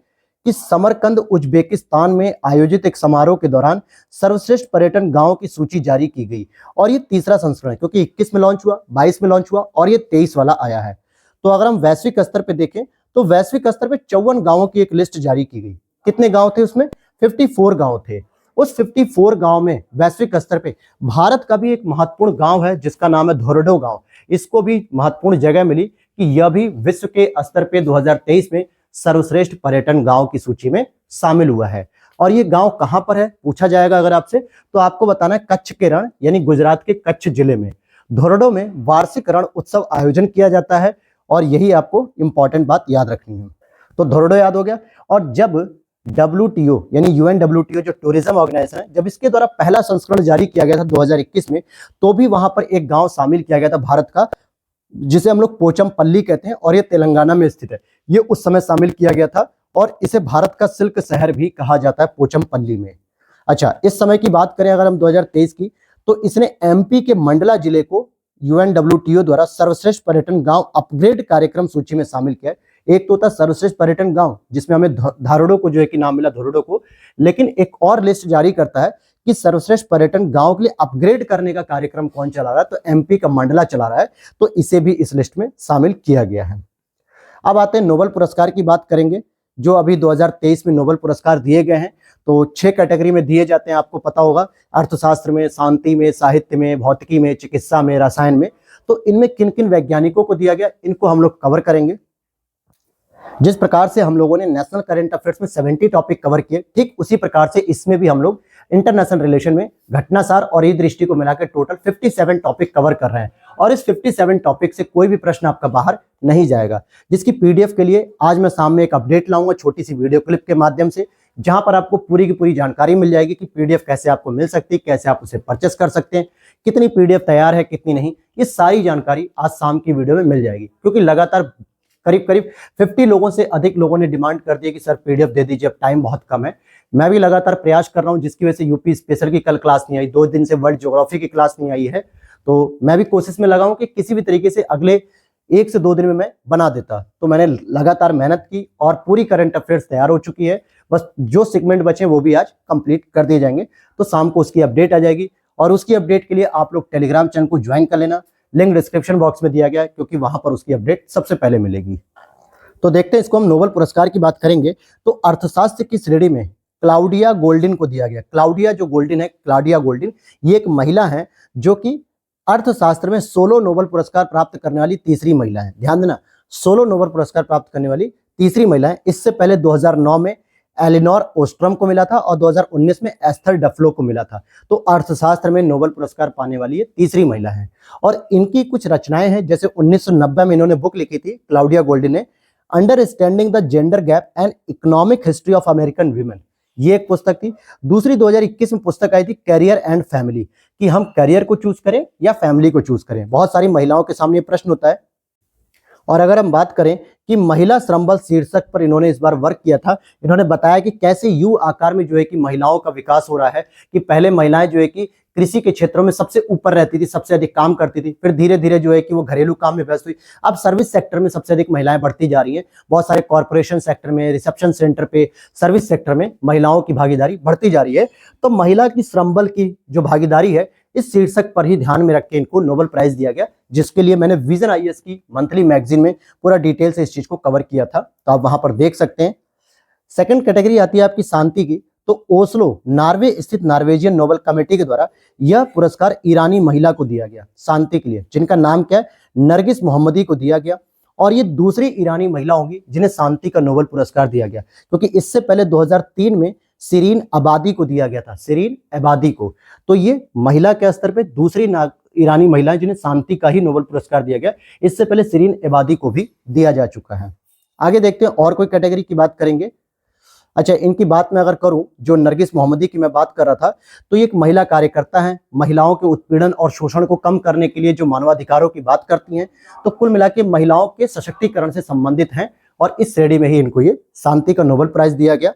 Speaker 1: कि समरकंद उज्बेकिस्तान में आयोजित एक समारोह के दौरान सर्वश्रेष्ठ पर्यटन गांव की सूची जारी की गई। और ये तीसरा संस्करण है, क्योंकि 21 में लॉन्च हुआ, 22 में लॉन्च हुआ और ये 23 वाला आया है। तो अगर हम वैश्विक स्तर पे देखें तो वैश्विक स्तर पे 54 गांवों की एक लिस्ट जारी की गई। कितने गांव थे उसमें? 54 गांव थे। उस 54 गांव में वैश्विक स्तर पे भारत का भी एक महत्वपूर्ण गांव है, जिसका नाम है धोरडो गांव। इसको भी महत्वपूर्ण जगह मिली कि यह भी विश्व के स्तर पे 2023 में सर्वश्रेष्ठ पर्यटन गांव की सूची में शामिल हुआ है। और ये गांव कहां पर है पूछा जाएगा अगर आपसे, तो आपको बताना है कच्छ के रण, यानी गुजरात के कच्छ जिले में धोरडो में वार्षिक रण उत्सव आयोजन किया जाता है। और यही आपको इंपॉर्टेंट बात याद रखनी है। तो धोरडो याद हो गया। और जब WTO यानी UNWTO जो टूरिज्म ऑर्गेनाइजेशन है, जब इसके द्वारा पहला संस्करण जारी किया गया था 2021 में, तो भी वहां पर एक गांव शामिल किया गया था भारत का, जिसे हम लोग पोचमपल्ली कहते हैं, और ये तेलंगाना में स्थित है। ये उस समय शामिल किया गया था और इसे भारत का सिल्क शहर भी कहा जाता है पोचमपल्ली में। अच्छा, इस समय की बात करें अगर हम 2023 की, तो इसने MP के मंडला जिले को UNWTO द्वारा सर्वश्रेष्ठ पर्यटन गांव अपग्रेड कार्यक्रम सूची में शामिल किया है। एक तो होता सर्वश्रेष्ठ पर्यटन गांव, जिसमें हमें धारोडो को जो है कि नाम मिला, धोरडो को, लेकिन एक और लिस्ट जारी करता है कि सर्वश्रेष्ठ पर्यटन गांव के लिए अपग्रेड करने का कार्यक्रम कौन चला रहा है, तो MP का मंडला चला रहा है। तो इसे भी इस लिस्ट में शामिल किया गया है। अब आते हैं नोबेल पुरस्कार की बात करेंगे, जो अभी 2023 में नोबेल पुरस्कार दिए गए हैं। तो 6 कैटेगरी में दिए जाते हैं, आपको पता होगा, अर्थशास्त्र में, शांति में, साहित्य में, भौतिकी में, चिकित्सा में, रसायन में। तो इनमें किन किन वैज्ञानिकों को दिया गया, इनको हम लोग कवर करेंगे। जिस प्रकार से हम लोगों ने नेशनल करंट अफेयर्स में 70 टॉपिक कवर किए, ठीक उसी प्रकार से इसमें भी हम लोग इंटरनेशनल रिलेशन में घटनासार और ई दृष्टि को मिलाकर टोटल 57 टॉपिक कवर कर रहे हैं और इस 57 टॉपिक से कोई भी प्रश्न आपका बाहर नहीं जाएगा, जिसकी पीडीएफ के लिए आज मैं सामने एक अपडेट लाऊंगा छोटी सी वीडियो क्लिप के माध्यम से, जहां पर आपको पूरी की पूरी जानकारी मिल जाएगी कि पीडीएफ कैसे आपको मिल सकती है, कैसे आप उसे परचेस कर सकते हैं, कितनी पीडीएफ तैयार है कितनी नहीं, ये सारी जानकारी आज शाम की वीडियो में मिल जाएगी। क्योंकि लगातार करीब करीब 50 लोगों से अधिक लोगों ने डिमांड कर दी कि सर पीडीएफ दे दीजिए, अब टाइम बहुत कम है। मैं भी लगातार प्रयास कर रहा हूं, जिसकी वजह से यूपी स्पेशल की कल क्लास नहीं आई, 2 दिन से वर्ल्ड ज्योग्राफी की क्लास नहीं आई है, तो मैं भी कोशिश में लगा हूं कि किसी भी तरीके से अगले 1 से 2 दिन में मैं बना देता। तो मैंने लगातार मेहनत की और पूरी करंट अफेयर्स तैयार हो चुकी है, बस जो सेगमेंट बचे वो भी आज कंप्लीट कर दिए जाएंगे। तो शाम को उसकी अपडेट आ जाएगी और उसकी अपडेट के लिए आप लोग टेलीग्राम चैनल को ज्वाइन कर लेना, लिंक डिस्क्रिप्शन बॉक्स में दिया गया है, क्योंकि वहां पर उसकी अपडेट सबसे पहले मिलेगी। तो देखते हैं, इसको हम नोबेल पुरस्कार की बात करेंगे तो अर्थशास्त्र की श्रेणी में क्लाउडिया गोल्डिन को दिया गया। क्लाउडिया जो गोल्डिन है, क्लाउडिया गोल्डिन, ये एक महिला है जो कि अर्थशास्त्र में सोलो नोबेल पुरस्कार प्राप्त करने वाली तीसरी महिला है। ध्यान देना, सोलो नोबेल पुरस्कार प्राप्त करने वाली तीसरी महिला है। इससे पहले 2009 में एलिनोर ओस्ट्रम को मिला था और 2019 में एस्थर डफलो को मिला था। तो अर्थशास्त्र में नोबेल पुरस्कार पाने वाली ये तीसरी महिला है और इनकी कुछ रचनाएं हैं, जैसे 1990 में इन्होंने बुक लिखी थी क्लाउडिया गोल्डिन ने, understanding the gender gap and economic history of American women, ये एक पुस्तक थी। दूसरी 2021 में पुस्तक आई थी कैरियर एंड फैमिली, कि हम करियर को चूज करें या फैमिली को चूज करें। बहुत सारी महिलाओं के सामने प्रश्न होता है। और अगर हम बात करें कि महिला श्रम बल शीर्षक पर इन्होंने इस बार वर्क किया था, इन्होंने बताया कि कैसे यू आकार में जो है कि महिलाओं का विकास हो रहा है, कि पहले महिलाएं जो है कि कृषि के क्षेत्रों में सबसे ऊपर रहती थी, सबसे अधिक काम करती थी, फिर धीरे धीरे जो है कि वो घरेलू काम में व्यस्त हुई, अब सर्विस सेक्टर में सबसे अधिक महिलाएं बढ़ती जा रही हैं। बहुत सारे कॉर्पोरेशन सेक्टर में, रिसेप्शन सेंटर पे, सर्विस सेक्टर में महिलाओं की भागीदारी बढ़ती जा रही है। तो महिला की श्रम बल की जो भागीदारी है, इस शीर्षक पर ही ध्यान में रख के इनको नोबेल प्राइज दिया गया, जिसके लिए मैंने विजन आईएएस की मंथली मैगजीन में पूरा डिटेल से इस चीज को कवर किया था, तो आप वहां पर देख सकते हैं। सेकंड कैटेगरी आती है आपकी शांति की। तो ओस्लो नॉर्वे स्थित नॉर्वेजियन नोबेल कमेटी के द्वारा यह पुरस्कार ईरानी महिला को दिया गया शांति के लिए, जिनका नाम क्या है, नरगिस मोहम्मदी को दिया गया। और ये दूसरी ईरानी महिला होंगी जिन्हें शांति का नोबेल पुरस्कार दिया गया, क्योंकि इससे पहले 2003 में शिरीन अबादी को दिया गया था, शिरीन अबादी को। तो ये महिला के स्तर पे दूसरी ईरानी महिला जिन्हें शांति का ही नोबेल पुरस्कार दिया गया। इससे पहले शिरीन अबादी को भी दिया जा चुका है। आगे देखते हैं और कोई कैटेगरी की बात करेंगे। अच्छा, इनकी बात मैं अगर करूं, जो नरगिस मोहम्मदी की मैं बात कर रहा था, तो ये एक महिला कार्यकर्ता है, महिलाओं के उत्पीड़न और शोषण को कम करने के लिए जो मानवाधिकारों की बात करती हैं। तो कुल मिला के महिलाओं के सशक्तिकरण से संबंधित हैं और इस श्रेणी में ही इनको ये शांति का नोबेल प्राइज दिया गया।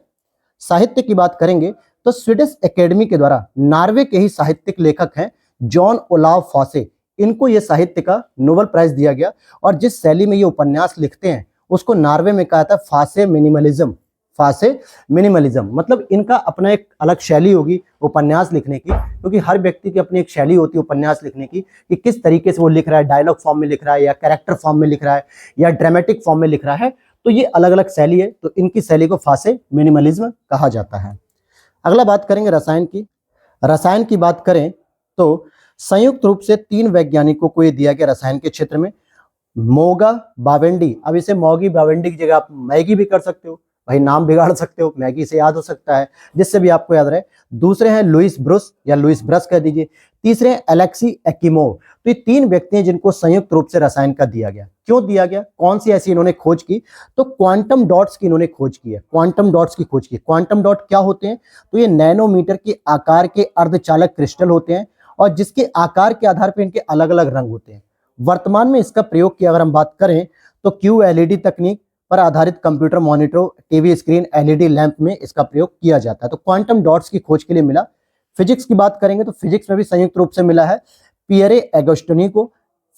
Speaker 1: साहित्य की बात करेंगे तो स्वीडिश एकेडमी के द्वारा नॉर्वे के ही साहित्यिक लेखक हैं जॉन ओलाव फासे, इनको ये साहित्य का नोबेल प्राइज दिया गया। और जिस शैली में ये उपन्यास लिखते हैं उसको नॉर्वे में कहा था फासे मिनिमलिज्म। फासे मिनिमलिज्म मतलब इनका अपना एक अलग शैली होगी उपन्यास लिखने की, क्योंकि हर व्यक्ति की अपनी एक शैली होती है उपन्यास लिखने की, कि किस तरीके से वो लिख रहा है, डायलॉग फॉर्म में लिख रहा है या कैरेक्टर फॉर्म में लिख रहा है या ड्रामेटिक फॉर्म में लिख रहा है। तो ये अलग अलग शैली है, तो इनकी शैली को फासे मिनिमलिज्म कहा जाता है। अगला बात करेंगे रसायन की। रसायन की बात करें तो संयुक्त रूप से 3 वैज्ञानिकों को ये दिया गया रसायन के क्षेत्र में, मोगा बावेंडी। अब इसे मौगी बावेंडी की जगह आप मैगी भी कर सकते हो, भाई नाम बिगाड़ सकते हो, मैगी से याद हो सकता है, जिससे भी आपको याद रहे। दूसरे हैं लुइस ब्रुस या लुइस ब्रस कह दीजिए। तीसरे हैं एलेक्सी एक्कीमोव। तो ये 3 व्यक्ति हैं जिनको संयुक्त रूप से रसायन का दिया गया। क्यों दिया गया, कौन सी ऐसी इन्होंने खोज की, तो क्वांटम डॉट्स की इन्होंने खोज की है। क्वांटम डॉट्स की खोज की। क्वांटम डॉट क्या होते हैं, तो ये नैनोमीटर के आकार के अर्धचालक क्रिस्टल होते हैं और जिसके आकार के आधार पर इनके अलग अलग रंग होते हैं। वर्तमान में इसका प्रयोग की अगर हम बात करें तो QLED तकनीक पर आधारित computer monitor, TV screen, LED lamp में इसका प्रयोग किया जाता है। तो क्वांटम डॉट्स की खोज के लिए मिला। फिजिक्स की बात करेंगे तो फिजिक्स में भी संयुक्त रूप से मिला है पियरे एगोस्टिनी को,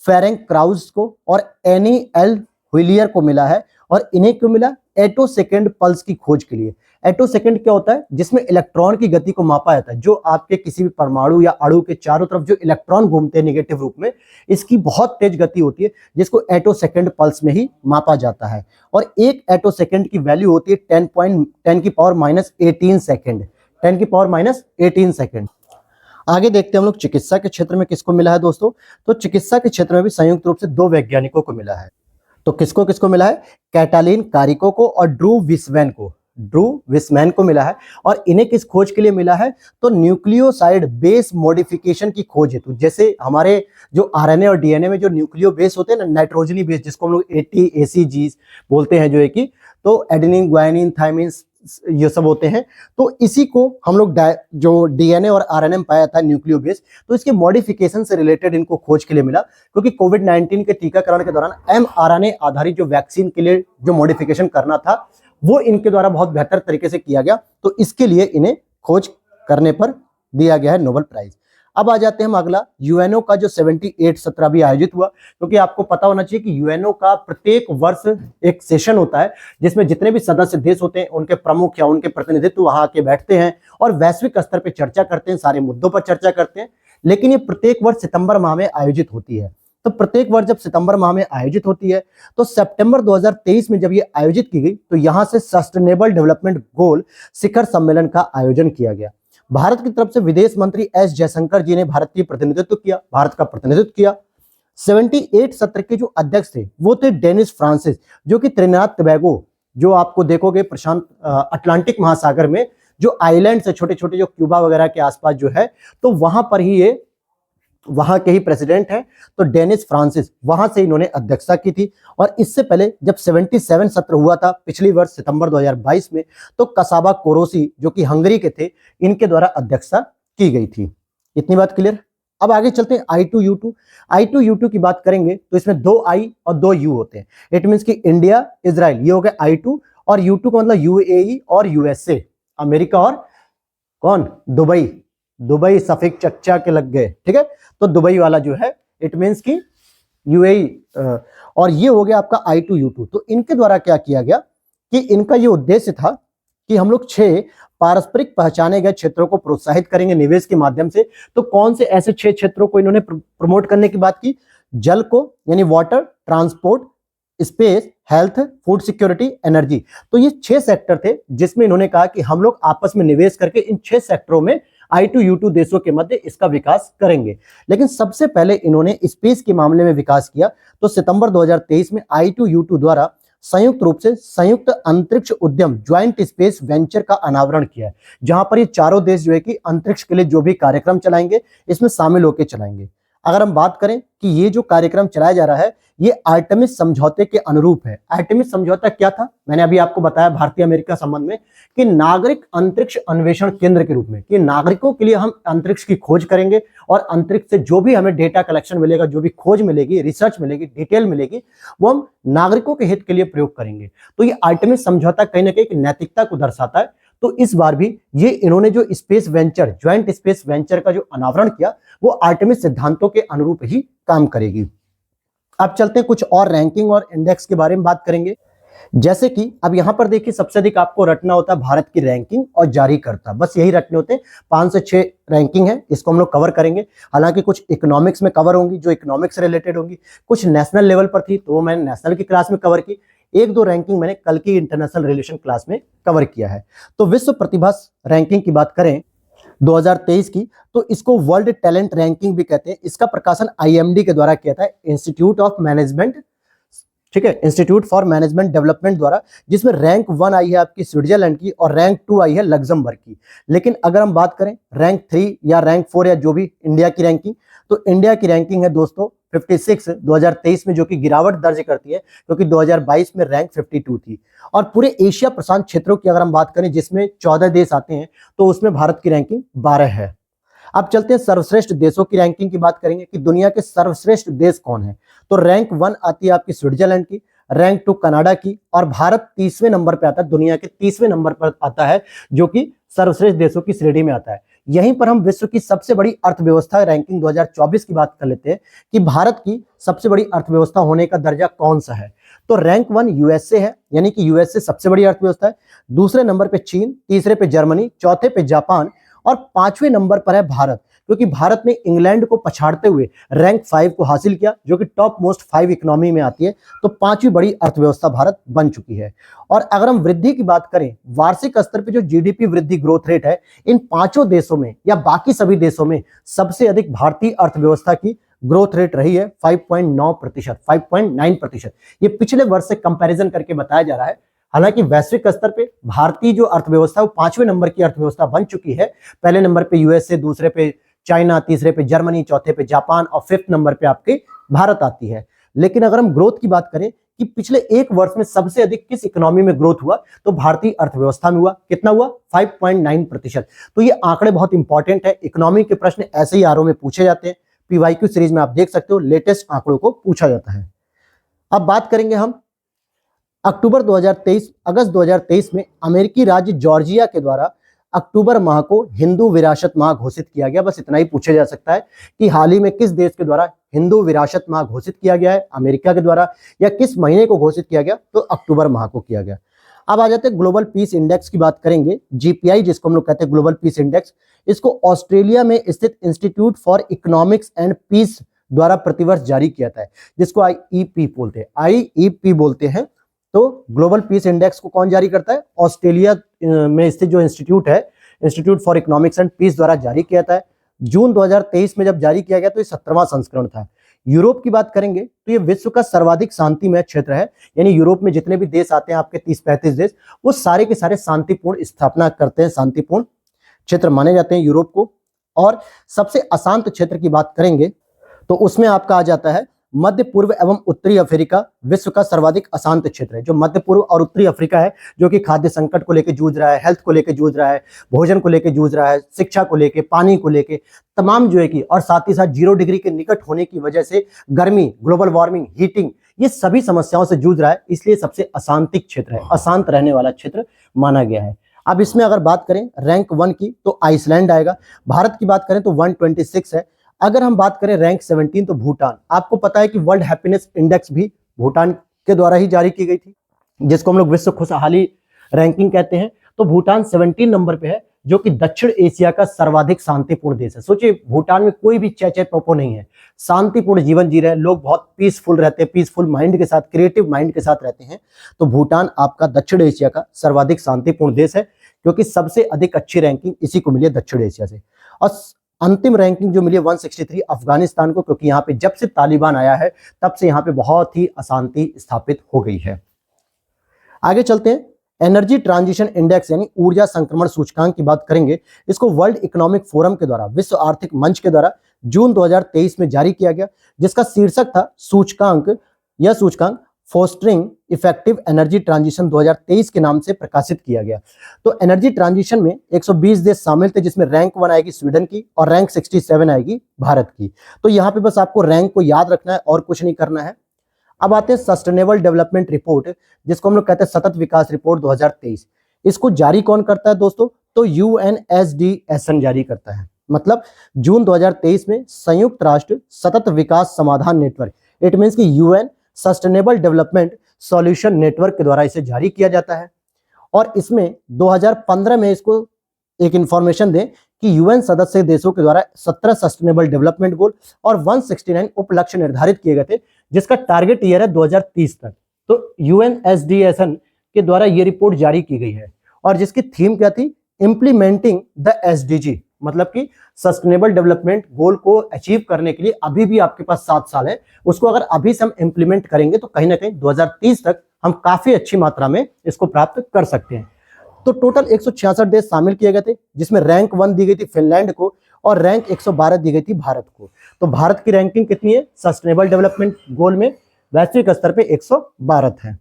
Speaker 1: फेरेंक क्राउज को और एनी एल व्हीलियर को मिला है। और इन्हें क्यों मिला, एटो सेकेंड पल्स की खोज के लिए। एटो सेकेंड क्या होता है, जिसमें इलेक्ट्रॉन की गति को मापा जाता है, जो आपके किसी भी परमाणु या अणु के चारों तरफ जो इलेक्ट्रॉन घूमते हैं नेगेटिव रूप में, इसकी बहुत तेज गति होती है, जिसको एटो सेकेंड पल्स में ही मापा जाता है। और एक एटो सेकेंड की वैल्यू होती है 10 की पावर -18 सेकेंड, 10 की पावर -18 सेकेंड। आगे देखते हैं हम लोग चिकित्सा के क्षेत्र में किसको मिला है दोस्तों। तो चिकित्सा के क्षेत्र में भी संयुक्त रूप से 2 वैज्ञानिकों को मिला है। तो किसको किसको मिला है, कैटालिन कारिको को और ड्रू विस्वेन को। ड्रू विस्मैन को मिला है। और इन्हें किस खोज के लिए मिला है? तो न्यूक्लियोसाइड बेस मॉडिफिकेशन की खोज हेतु। जैसे हमारे जो आरएनए और डीएनए में जो न्यूक्लियो बेस होते हैं ना, नाइट्रोजनी बेस, जिसको हम लोग ATACG बोलते हैं, जो है कि तो एडेनिन, ग्वानिन, थायमिन, ये सब होते हैं। तो इसी को हम लोग जो डीएनए और आरएनए में पाया था न्यूक्लियो बेस, तो इसके मॉडिफिकेशन से रिलेटेड इनको खोज के लिए मिला, क्योंकि कोविड-19 के टीकाकरण के दौरान mRNA आधारित जो वैक्सीन के लिए जो मॉडिफिकेशन करना था वो इनके द्वारा बहुत बेहतर तरीके से किया गया, तो इसके लिए इन्हें खोज करने पर दिया गया है नोबेल प्राइज। अब आ जाते हैं हम अगला, यूएनओ का जो 78 सत्र भी आयोजित हुआ, क्योंकि आपको पता होना चाहिए कि यूएनओ का प्रत्येक वर्ष एक सेशन होता है जिसमें जितने भी सदस्य देश होते हैं उनके प्रमुख या उनके प्रतिनिधित्व वहां आके बैठते हैं और वैश्विक स्तर पर चर्चा करते हैं, सारे मुद्दों पर चर्चा करते हैं। लेकिन ये प्रत्येक वर्ष सितंबर माह में आयोजित होती है। तो प्रत्येक वर्ष जब सितंबर माह में आयोजित होती है, तो सितंबर 2023 में जब ये आयोजित की गई, तो यहां से सस्टेनेबल डेवलपमेंट गोल शिखर सम्मेलन का आयोजन किया गया। भारत की तरफ से विदेश मंत्री एस जयशंकर जी ने भारत का प्रतिनिधित्व किया। 78 सत्र के जो अध्यक्ष थे वो थे डेनिस फ्रांसिस, जो कि त्रिनिदाद टोबैगो, जो आपको देखोगे प्रशांत अटलांटिक महासागर में जो आइलैंड से छोटे छोटे जो क्यूबा वगैरह के आसपास जो है, तो वहां पर ही ये वहां के ही प्रेसिडेंट हैं। तो डेनिस फ्रांसिस, वहां से इन्होंने अध्यक्षता की थी। और इससे पहले जब 77 सत्र हुआ था पिछली वर्ष सितंबर 2022 में, तो कसाबा कोरोसी, जो कि हंगरी के थे, इनके द्वारा अध्यक्षता की गई थी। इतनी बात क्लियर। अब आगे चलते हैं I2U2। I2U2 की बात करेंगे तो इसमें 2 I और 2 U होते हैं। इट मीन्स कि इंडिया, इजराइल, ये हो गया I2, और U2 का मतलब UAE और USA, अमेरिका और कौन? दुबई सफिक चच्चा के लग गए, ठीक है। तो दुबई वाला जो है इट मीन्स की UAE, और ये हो गया आपका I2U2। तो इनके द्वारा क्या किया गया कि इनका ये उद्देश्य था कि हम लोग 6 पारस्परिक पहचाने गए क्षेत्रों को प्रोत्साहित करेंगे निवेश के माध्यम से। तो कौन से ऐसे 6 क्षेत्रों को इन्होंने प्रमोट करने की बात की? जल को, यानी water, transport, space, health, food security, energy. तो ये 6 सेक्टर थे जिसमें इन्होंने कहा कि हम लोग आपस में निवेश करके इन 6 सेक्टरों में I2U2 देशों के मध्य इसका विकास करेंगे। लेकिन सबसे पहले इन्होंने स्पेस के मामले में विकास किया। तो सितंबर 2023 में I2U2 द्वारा संयुक्त रूप से संयुक्त अंतरिक्ष उद्यम ज्वाइंट स्पेस वेंचर का अनावरण किया है, जहां पर ये चारों देश जो है कि अंतरिक्ष के लिए जो भी कार्यक्रम चलाएंगे इसमें शामिल होकर चलाएंगे। अगर हम बात करें कि ये जो कार्यक्रम चलाया जा रहा है ये आर्टेमिस समझौते के अनुरूप है। आर्टेमिस समझौता क्या था? मैंने अभी आपको बताया भारतीय अमेरिका संबंध में कि नागरिक अंतरिक्ष अन्वेषण केंद्र के रूप में, कि नागरिकों के लिए हम अंतरिक्ष की खोज करेंगे और अंतरिक्ष से जो भी हमें डेटा कलेक्शन मिलेगा, जो भी खोज मिलेगी, रिसर्च मिलेगी, डिटेल मिलेगी, वो हम नागरिकों के हित के लिए प्रयोग करेंगे। तो ये आर्टेमिस समझौता कहीं ना कहीं नैतिकता को दर्शाता है। तो इस बार भी ये इन्होंने जो space venture, joint space venture का जो अनावरण किया वो आर्टेमिस सिद्धांतों के अनुरूप ही काम करेगी। अब चलते हैं कुछ और रैंकिंग और इंडेक्स के बारे में बात करेंगे। जैसे कि अब यहां पर देखिए सबसे अधिक आपको रटना होता है भारत की रैंकिंग और जारीकर्ता, बस यही रटने होते हैं। 5 से 6 रैंकिंग है, इसको हम लोग कवर करेंगे। हालांकि कुछ इकोनॉमिक्स में कवर होंगी जो इकोनॉमिक्स से रिलेटेड होंगी, कुछ नेशनल लेवल पर थी तो मैंने नेशनल की क्लास में कवर की, 1-2 रैंकिंग मैंने कल की इंटरनेशनल रिलेशन क्लास में कवर किया है। तो विश्व प्रतिभा रैंकिंग की बात करें 2023 की, तो इसको वर्ल्ड टैलेंट रैंकिंग भी कहते हैं। इसका प्रकाशन IMD के द्वारा किया था, इंस्टीट्यूट ऑफ मैनेजमेंट, ठीक है, इंस्टीट्यूट फॉर मैनेजमेंट डेवलपमेंट द्वारा, जिसमें रैंक 1 आई है आपकी स्विट्जरलैंड की और रैंक 2 आई है लग्जमबर्ग की। लेकिन अगर हम बात करें रैंक 3 या रैंक 4 या जो भी इंडिया की रैंकिंग, तो इंडिया की रैंकिंग है दोस्तों 56 2023 में, जो कि गिरावट दर्ज करती है क्योंकि 2022 में रैंक 52 थी। और पूरे एशिया प्रशांत क्षेत्रों की अगर हम बात करें जिसमें 14 देश आते हैं, तो उसमें भारत की रैंकिंग 12 है। अब चलते हैं सर्वश्रेष्ठ देशों की रैंकिंग की बात करेंगे कि दुनिया के सर्वश्रेष्ठ देश कौन है। तो रैंक 1 आती है आपकी स्विट्जरलैंड की, रैंक 2 कनाडा की, और भारत 30वें नंबर पे आता है, दुनिया के 30वें नंबर पर आता है, जो कि सर्वश्रेष्ठ देशों की श्रेणी में आता है। यहीं पर हम विश्व की सबसे बड़ी अर्थव्यवस्था रैंकिंग 2024 की बात कर लेते हैं कि भारत की सबसे बड़ी अर्थव्यवस्था होने का दर्जा कौन सा है। तो रैंक 1 यूएसए है, यानी कि यूएसए सबसे बड़ी अर्थव्यवस्था है। दूसरे नंबर पे चीन, तीसरे पे जर्मनी, चौथे पे जापान और 5वें नंबर पर है भारत, क्योंकि भारत ने इंग्लैंड को पछाड़ते हुए रैंक 5 को हासिल किया, जो कि टॉप मोस्ट 5 इकोनॉमी में आती है। तो 5वीं बड़ी अर्थव्यवस्था भारत बन चुकी है। और अगर हम वृद्धि की बात करें, वार्षिक स्तर पे जो जीडीपी वृद्धि ग्रोथ रेट है, इन 5 देशों में या बाकी सभी देशों में सबसे अधिक भारतीय अर्थव्यवस्था की ग्रोथ रेट रही है 5.9%, 5.9%। ये पिछले वर्ष से कंपैरिजन करके बताया जा रहा है। हालांकि वैश्विक स्तर पे भारतीय जो अर्थव्यवस्था वो 5वें नंबर की अर्थव्यवस्था बन चुकी है। पहले नंबर पे यूएसए, दूसरे पे चाइना, तीसरे पे जर्मनी, चौथे पे जापान और 5th नंबर पे आपके भारत आती है। लेकिन अगर हम ग्रोथ की बात करें कि पिछले एक वर्ष में सबसे अधिक किस इकोनॉमी में ग्रोथ हुआ, तो भारतीय अर्थव्यवस्था में हुआ। कितना हुआ? 5.9%। तो ये आंकड़े बहुत इंपॉर्टेंट है। इकोनॉमी के प्रश्न ऐसे ही आरओ में पूछे जाते हैं। पीवाईक्यू सीरीज में आप देख सकते हो लेटेस्ट आंकड़ों को पूछा जाता है। अब बात करेंगे हम अक्टूबर 2023, अगस्त 2023 में अमेरिकी राज्य जॉर्जिया के द्वारा अक्टूबर माह को हिंदू विरासत माह घोषित किया गया। बस इतना ही पूछा जा सकता है कि हाल ही में किस देश के द्वारा हिंदू विरासत माह घोषित किया गया है, अमेरिका के द्वारा, या किस महीने को घोषित किया गया, तो अक्टूबर माह को किया गया। अब आ जाते हैं ग्लोबल पीस इंडेक्स की बात करेंगे। जीपीआई जिसको हम लोग कहते हैं ग्लोबल पीस इंडेक्स, इसको ऑस्ट्रेलिया में स्थित institute for economics and peace द्वारा प्रतिवर्ष जारी किया जाता है, जिसको आईईपी बोलते हैं, आईईपी बोलते हैं। तो ग्लोबल पीस इंडेक्स को कौन जारी करता है? ऑस्ट्रेलिया में स्थित जो इंस्टीट्यूट है, institute for economics and peace द्वारा जारी किया जाता है। जून 2023 में जब जारी किया गया तो ये 17वां संस्करण था। यूरोप की बात करेंगे तो ये विश्व का सर्वाधिक शांतिमय क्षेत्र है, यानी यूरोप में जितने भी देश आते हैं आपके 30-35 देश, वो सारे के सारे शांतिपूर्ण स्थापना करते हैं, शांतिपूर्ण क्षेत्र माने जाते हैं यूरोप को। और सबसे अशांत क्षेत्र की बात करेंगे तो उसमें आपका आ जाता है मध्य पूर्व एवं उत्तरी अफ्रीका। विश्व का सर्वाधिक अशांत क्षेत्र है जो मध्य पूर्व और उत्तरी अफ्रीका है, जो कि खाद्य संकट को लेकर जूझ रहा है, हेल्थ को लेकर जूझ रहा है, भोजन को लेकर जूझ रहा है, शिक्षा को लेकर, पानी को लेकर, तमाम जो है कि, और साथ ही साथ 0 डिग्री के निकट होने की वजह से गर्मी, ग्लोबल वार्मिंग, हीटिंग, ये सभी समस्याओं से जूझ रहा है। इसलिए सबसे अशांतिक क्षेत्र है, अशांत रहने वाला क्षेत्र माना गया है। अब इसमें अगर बात करें रैंक 1 की तो आइसलैंड आएगा। भारत की बात करें तो 126 है। अगर हम बात करें रैंक 17 तो भूटान। आपको पता है कि वर्ल्ड हैप्पीनेस इंडेक्स भी भूटान के द्वारा ही जारी की गई थी, जिसको हम लोग विश्व खुशहाली रैंकिंग कहते हैं। तो भूटान 17 नंबर पे है, जो कि दक्षिण एशिया का सर्वाधिक शांतिपूर्ण देश है। सोचिए, भूटान में कोई भी चेचे पोपो नहीं है, शांतिपूर्ण जीवन जी रहे हैं लोग, बहुत पीसफुल रहते हैं, पीसफुल माइंड के साथ, क्रिएटिव माइंड के साथ रहते हैं। तो भूटान आपका दक्षिण एशिया का सर्वाधिक शांतिपूर्ण देश है, क्योंकि सबसे अधिक अच्छी रैंकिंग इसी को मिली है दक्षिण एशिया से। और अंतिम रैंकिंग जो मिली है 163 अफगानिस्तान को, क्योंकि यहाँ पे जब से तालिबान आया है तब से यहाँ पे बहुत ही अशांति स्थापित हो गई है। आगे चलते हैं, एनर्जी ट्रांजिशन इंडेक्स यानी ऊर्जा संक्रमण सूचकांक की बात करेंगे। इसको वर्ल्ड इकोनॉमिक फोरम के द्वारा, विश्व आर्थिक मंच के द्वारा जून 2023 में जारी किया गया, जिसका शीर्षक था सूचकांक, यह सूचकांक फोस्टरिंग इफेक्टिव एनर्जी ट्रांजिशन 2023 के नाम से प्रकाशित किया गया। तो एनर्जी ट्रांजिशन में 120 देश शामिल थे, जिसमें रैंक 1 आएगी स्वीडन की और रैंक 67 आएगी भारत की। तो यहाँ पे बस आपको रैंक को याद रखना है और कुछ नहीं करना है। अब आते हैं सस्टेनेबल डेवलपमेंट रिपोर्ट, जिसको हम लोग कहते हैं सतत विकास रिपोर्ट 2023। इसको जारी कौन करता है दोस्तों? तो UNSDSN जारी करता है। मतलब जून 2023 में संयुक्त राष्ट्र सतत विकास समाधान नेटवर्क, इट मीन्स कि UN sustainable development solution network के द्वारा इसे जारी किया जाता है। और इसमें 2015 में इसको एक इंफॉर्मेशन दें कि यूएन सदस्य देशों के द्वारा 17 सस्टेनेबल डेवलपमेंट गोल और 169 उपलक्ष्य निर्धारित किए गए थे, जिसका टारगेट ईयर है 2030 तक। तो UNSDSN के द्वारा ये रिपोर्ट जारी की गई है, और जिसकी थीम क्या थी? इम्प्लीमेंटिंग द SDG, मतलब कि सस्टेनेबल डेवलपमेंट गोल को अचीव करने के लिए अभी भी आपके पास 7 साल है। उसको अगर अभी से हम इम्प्लीमेंट करेंगे तो कहीं ना कहीं 2030 तक हम काफी अच्छी मात्रा में इसको प्राप्त कर सकते हैं। तो टोटल 166 देश शामिल किए गए थे, जिसमें रैंक 1 दी गई थी फिनलैंड को और रैंक 112 दी गई थी भारत को। तो भारत की रैंकिंग कितनी है सस्टेनेबल डेवलपमेंट गोल में? वैश्विक स्तर पे 112 है।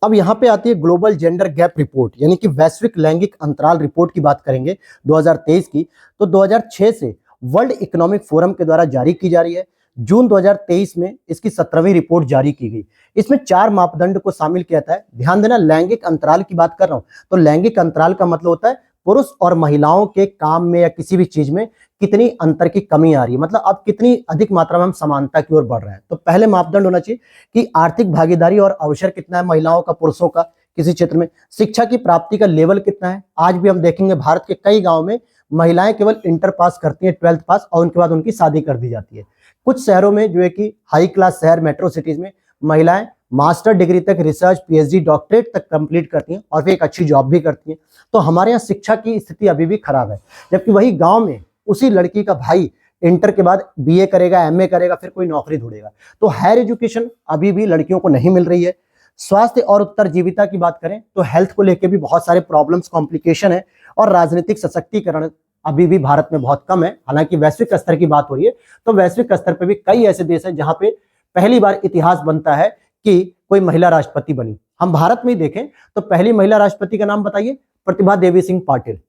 Speaker 1: अब यहाँ पे आती है ग्लोबल जेंडर गैप रिपोर्ट, यानी कि वैश्विक लैंगिक अंतराल रिपोर्ट की बात करेंगे 2023 की। तो 2006 से वर्ल्ड इकोनॉमिक फोरम के द्वारा जारी की जा रही है। जून 2023 में इसकी 17वीं रिपोर्ट जारी की गई। इसमें 4 मापदंड को शामिल किया जाता है। ध्यान देना, लैंगिक अंतराल की बात कर रहा हूं, तो लैंगिक अंतराल का मतलब होता है पुरुष और महिलाओं के काम में या किसी भी चीज में कितनी अंतर की कमी आ रही है, मतलब अब कितनी अधिक मात्रा में हम समानता की ओर बढ़ रहे हैं। तो पहले मापदंड होना चाहिए कि आर्थिक भागीदारी और अवसर कितना है महिलाओं का, पुरुषों का किसी क्षेत्र में। शिक्षा की प्राप्ति का लेवल कितना है। आज भी हम देखेंगे भारत के कई गाँव में महिलाएं केवल इंटर पास करती हैं, 12th पास, और उनके बाद उनकी शादी कर दी जाती है। कुछ शहरों में जो है कि हाई क्लास शहर, मेट्रो सिटीज में महिलाएं मास्टर डिग्री तक, रिसर्च, PhD, डॉक्टरेट तक कंप्लीट करती हैं और फिर एक अच्छी जॉब भी करती हैं। तो हमारे यहाँ शिक्षा की स्थिति अभी भी खराब है, जबकि वही गांव में उसी लड़की का भाई इंटर के बाद BA करेगा, MA करेगा, फिर कोई नौकरी ढूंढेगा। तो हायर एजुकेशन अभी भी लड़कियों को नहीं मिल रही है। स्वास्थ्य और उत्तरजीविता की बात करें तो हेल्थ को लेकर भी बहुत सारे प्रॉब्लम्स, कॉम्प्लिकेशन है और राजनीतिक सशक्तिकरण अभी भी भारत में बहुत कम है। हालांकि वैश्विक स्तर की बात हो रही है तो वैश्विक स्तर पर भी कई ऐसे देश हैं जहां पे पहली बार इतिहास बनता है कि कोई महिला राष्ट्रपति बनी। हम भारत में ही देखें तो पहली महिला राष्ट्रपति का नाम बताइए, प्रतिभा देवी सिंह पाटिल।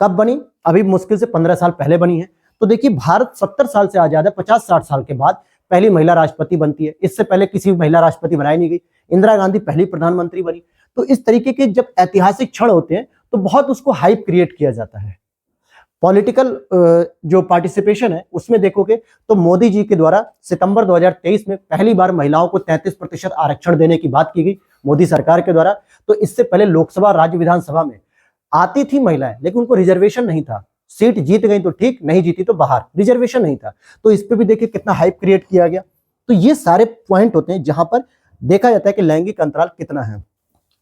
Speaker 1: कब बनी? अभी मुश्किल से 15 साल पहले बनी है। तो देखिए भारत 70 साल से आजाद है, 50-60 साल के बाद पहली महिला राष्ट्रपति बनती है। इससे पहले किसी महिला राष्ट्रपति बनाई नहीं गई। इंदिरा गांधी पहली प्रधानमंत्री बनी। तो इस तरीके के जब ऐतिहासिक क्षण होते हैं तो बहुत उसको हाइप क्रिएट किया जाता है। पॉलिटिकल जो पार्टिसिपेशन है उसमें देखोगे तो मोदी जी के द्वारा सितंबर 2023 में पहली बार महिलाओं को 33% आरक्षण देने की बात की गई मोदी सरकार के द्वारा। तो इससे पहले लोकसभा, राज्य विधानसभा में आती थी महिलाएं, लेकिन उनको रिजर्वेशन नहीं था। सीट जीत गई तो ठीक, नहीं जीती तो बाहर, रिजर्वेशन नहीं था। तो इस पे भी देखिए कितना हाइप क्रिएट किया गया। तो ये सारे पॉइंट होते हैं जहां पर देखा जाता है कि लैंगिक अंतराल कितना है।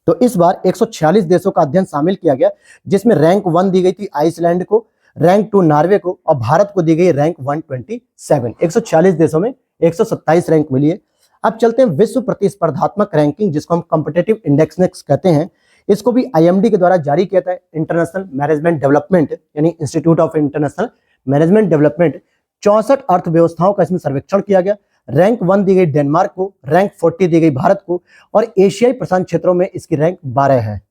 Speaker 1: तो इस बार 146 देशों का अध्ययन शामिल किया गया, जिसमें रैंक 1 दी गई थी आइसलैंड को, रैंक 2 नॉर्वे को और भारत को दी गई रैंक 127। 146 देशों में 127 रैंक मिली है। अब चलते हैं विश्व प्रतिस्पर्धात्मक रैंकिंग, जिसको हम कॉम्पिटिटिव इंडेक्स कहते हैं। इसको भी IMD के द्वारा जारी किया था, इंटरनेशनल मैनेजमेंट डेवलपमेंट यानी institute of international management development. 64 अर्थव्यवस्थाओं का इसमें सर्वेक्षण किया गया। रैंक 1 दी गई डेनमार्क को, रैंक 40 दी गई भारत को और एशियाई प्रशांत क्षेत्रों में इसकी रैंक 12 है।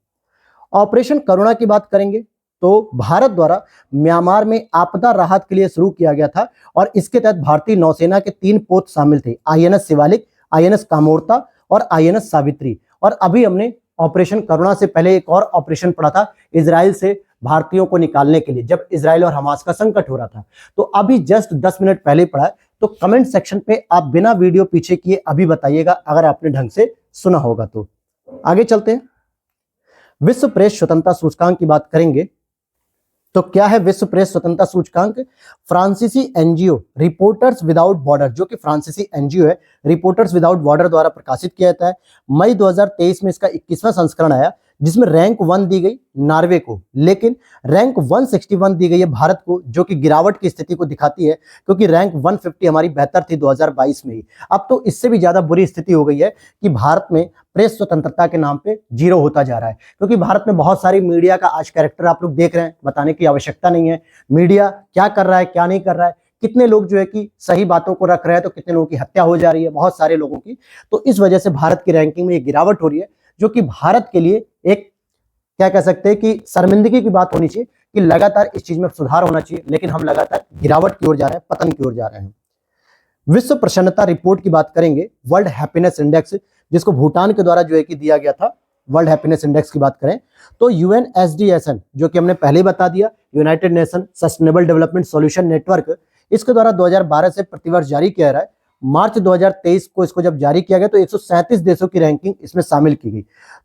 Speaker 1: ऑपरेशन करुणा की बात करेंगे तो भारत द्वारा म्यांमार में आपदा राहत के लिए शुरू किया गया था और इसके तहत भारतीय नौसेना के 3 पोत शामिल थे, INS शिवालिक, INS कामोर्ता और INS सावित्री। और अभी हमने ऑपरेशन करुणा से पहले एक और ऑपरेशन पढ़ा था इजराइल से भारतीयों को निकालने के लिए, जब इजराइल और हमास का संकट हो रहा था। तो अभी जस्ट 10 मिनट पहले पढ़ा है। तो कमेंट सेक्शन पे आप बिना वीडियो पीछे किए अभी बताइएगा अगर आपने ढंग से सुना होगा तो। आगे चलते हैं, विश्व प्रेस स्वतंत्रता सूचकांक की बात करेंगे। तो क्या है विश्व प्रेस स्वतंत्रता सूचकांक? फ्रांसीसी NGO रिपोर्टर्स विदाउट बॉर्डर, जो कि फ्रांसीसी NGO है, रिपोर्टर्स विदाउट बॉर्डर द्वारा प्रकाशित किया जाता है। मई 2023 में इसका 21वां संस्करण आया, जिसमें रैंक 1 दी गई नॉर्वे को, लेकिन रैंक 161 दी गई है भारत को, जो कि गिरावट की स्थिति को दिखाती है, क्योंकि रैंक 150 हमारी बेहतर थी 2022 में ही। अब तो इससे भी ज्यादा बुरी स्थिति हो गई है कि भारत में प्रेस स्वतंत्रता के नाम पे 0 होता जा रहा है, क्योंकि भारत में बहुत सारी मीडिया का आज कैरेक्टर आप लोग देख रहे हैं, बताने की आवश्यकता नहीं है। मीडिया क्या कर रहा है, क्या नहीं कर रहा है, कितने लोग जो है कि सही बातों को रख रहे हैं तो कितने लोगों की हत्या हो जा रही है, बहुत सारे लोगों की। तो इस वजह से भारत की रैंकिंग में ये गिरावट हो रही है, जो कि भारत के लिए एक क्या कह सकते हैं कि शर्मिंदगी की बात होनी चाहिए कि लगातार इस चीज में सुधार होना चाहिए, लेकिन हम लगातार गिरावट की ओर जा रहे हैं, पतन की ओर जा रहे हैं। विश्व प्रसन्नता रिपोर्ट की बात करेंगे, वर्ल्ड हैप्पीनेस इंडेक्स, जिसको भूटान के द्वारा जो है कि दिया गया था। वर्ल्ड हैप्पीनेस इंडेक्स की बात करें तो UNSDSN, जो कि हमने पहले ही बता दिया, United nation sustainable development solution network, इसके द्वारा 2012 से प्रतिवर्ष जारी किया रहा है। मार्च 2023 को इसको जब जारी किया गया तो 137 देशों की रैंकिंग इसमें शामिल की गई।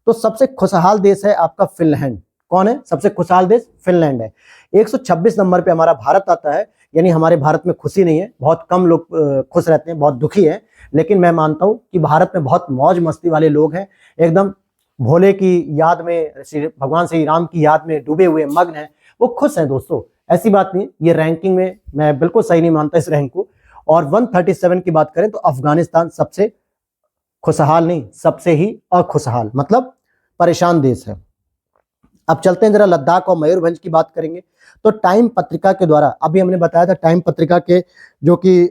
Speaker 1: तो सबसे खुशहाल देश है आपका फिनलैंड। कौन है सबसे खुशहाल देश? फिनलैंड है। 126 नंबर पे हमारा भारत आता है, यानी हमारे भारत में खुशी नहीं है, बहुत कम लोग खुश रहते हैं, बहुत दुखी हैं। लेकिन मैं मानता हूं कि भारत में बहुत मौज मस्ती वाले लोग हैं, एकदम भोले की याद में, भगवान श्री राम की याद में डूबे हुए मग्न हैं, वो खुश हैं दोस्तों। ऐसी बात नहीं, ये रैंकिंग में मैं बिल्कुल सही नहीं मानता इस रैंक को। और 137 की बात करें तो अफगानिस्तान सबसे खुशहाल नहीं, सबसे ही अखुशहाल, मतलब परेशान देश है। अब चलते हैं जरा लद्दाख और मयूरभंज की बात करेंगे। तो टाइम पत्रिका के द्वारा, अभी हमने बताया था टाइम पत्रिका के, जो कि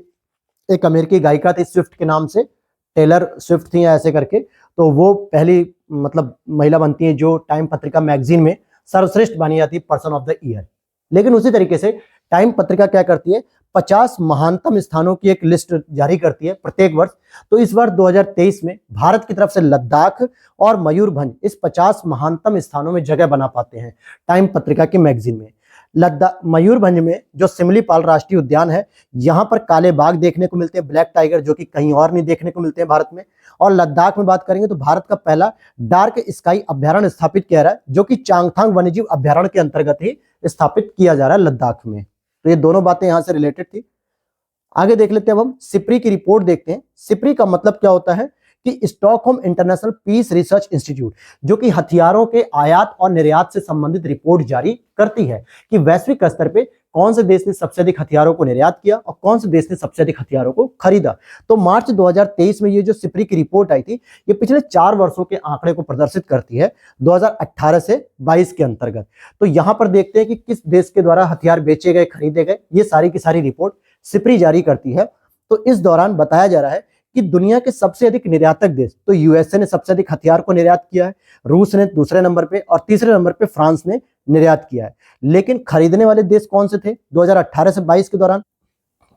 Speaker 1: एक अमेरिकी गायिका थी स्विफ्ट के नाम से, टेलर स्विफ्ट थी ऐसे करके, तो वो पहली मतलब महिला बनती है जो टाइम पत्रिका मैगजीन में सर्वश्रेष्ठ बनी जाती है, पर्सन ऑफ द ईयर। लेकिन उसी तरीके से टाइम पत्रिका क्या करती है, 50 महानतम स्थानों की एक लिस्ट जारी करती है प्रत्येक वर्ष। तो इस बार 2023 में भारत की तरफ से लद्दाख और मयूरभंज इस 50 महानतम स्थानों में जगह बना पाते हैं टाइम पत्रिका के मैगजीन में। लद्दाख, मयूरभंज में जो सिमलीपाल राष्ट्रीय उद्यान है, यहाँ पर काले बाघ देखने को मिलते हैं, ब्लैक टाइगर, जो कि कहीं और नहीं देखने को मिलते हैं भारत में। और लद्दाख में बात करेंगे तो भारत का पहला डार्क स्काई अभ्यारण्य स्थापित किया रहा है, जो कि चांगथांग वन्यजीव अभ्यारण्य के अंतर्गत ही स्थापित किया जा रहा है लद्दाख में। तो ये दोनों बातें यहां से रिलेटेड थी। आगे देख लेते हैं अब हम सिप्री की रिपोर्ट देखते हैं। सिप्री का मतलब क्या होता है कि Stockholm international peace research institute, जो कि हथियारों के आयात और निर्यात से संबंधित रिपोर्ट जारी करती है कि वैश्विक स्तर पे कौन से देश ने सबसे अधिक हथियारों को निर्यात किया और कौन से देश ने सबसे अधिक हथियारों को खरीदा। तो मार्च 2023 में ये जो सिप्री की रिपोर्ट आई थी, ये पिछले 4 वर्षों के आंकड़े को प्रदर्शित करती है 2018 से 22 के अंतर्गत। तो यहां पर देखते हैं कि किस देश के द्वारा हथियार बेचे गए, खरीदे गए, ये सारी की सारी रिपोर्ट सिप्री जारी करती है। तो इस दौरान बताया जा रहा है कि दुनिया के सबसे अधिक निर्यातक देश, तो यूएसए ने सबसे अधिक हथियार को निर्यात किया है, रूस ने दूसरे नंबर पे और तीसरे नंबर पे फ्रांस ने निर्यात किया है। लेकिन खरीदने वाले देश कौन से थे 2018 से 22 के दौरान?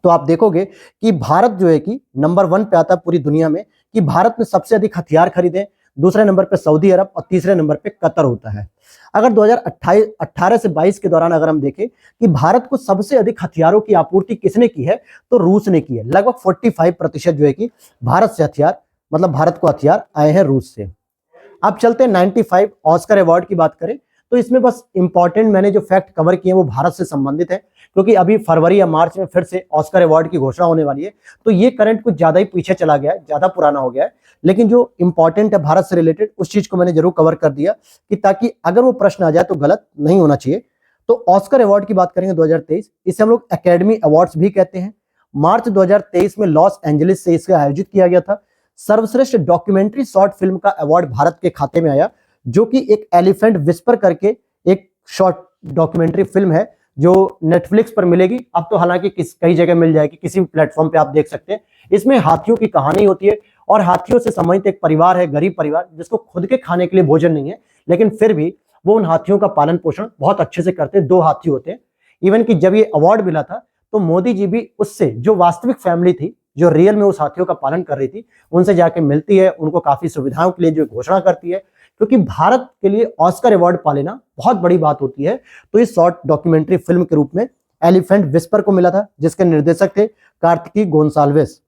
Speaker 1: तो आप देखोगे कि भारत जो है कि नंबर 1 पे आता है पूरी दुनिया में, कि भारत ने सबसे अधिक हथियार खरीदे, दूसरे नंबर पे सऊदी अरब और तीसरे नंबर पे कतर होता है। अगर 2018 से 22 के दौरान अगर हम देखें कि भारत को सबसे अधिक हथियारों की आपूर्ति किसने की है, तो रूस ने की है। लगभग 45% जो है कि भारत से हथियार, मतलब भारत को हथियार आए हैं रूस से। अब चलते हैं 95 ऑस्कर अवार्ड की बात करें, तो इसमें बस इंपॉर्टेंट मैंने जो फैक्ट कवर किए हैं वो भारत से संबंधित है, क्योंकि अभी फरवरी या मार्च में फिर से ऑस्कर अवार्ड की घोषणा होने वाली है। तो ये करंट कुछ ज्यादा ही पीछे चला गया है, ज्यादा पुराना हो गया है, लेकिन जो इंपॉर्टेंट है भारत से रिलेटेड उस चीज को मैंने जरूर कवर कर दिया कि ताकि अगर वो प्रश्न आ जाए तो गलत नहीं होना चाहिए। तो ऑस्कर अवार्ड की बात करेंगे 2023, इसे हम लोग एकेडमी अवार्ड्स भी कहते हैं। मार्च 2023 में लॉस एंजलिस से इसे आयोजित किया गया था। सर्वश्रेष्ठ डॉक्यूमेंट्री शॉर्ट फिल्म का अवार्ड भारत के खाते में आया, जो कि एक एलिफेंट विस्पर करके एक शॉर्ट डॉक्यूमेंट्री फिल्म है जो नेटफ्लिक्स पर मिलेगी। अब तो हालांकि कई जगह मिल जाएगी, किसी भी प्लेटफॉर्म पे आप देख सकते हैं। इसमें हाथियों की कहानी होती है और हाथियों से संबंधित एक परिवार है, गरीब परिवार, जिसको खुद के खाने के लिए भोजन नहीं है, लेकिन फिर भी वो उन हाथियों का पालन पोषण बहुत अच्छे से करते हैं। 2 हाथी होते हैं। इवन कि जब ये अवार्ड मिला था तो मोदी जी भी उससे, जो वास्तविक फैमिली थी जो रियल में उस हाथियों का पालन कर रही थी, उनसे जाके मिलती है, उनको काफी सुविधाओं के लिए जो घोषणा करती है, क्योंकि भारत के लिए ऑस्कर अवार्ड पा लेना बहुत बड़ी बात होती है। तो इस शॉर्ट डॉक्यूमेंट्री फिल्म के रूप में एलिफेंट विस्पर को मिला था, जिसके निर्देशक थे कार्तिकी गोंसाल्वेस।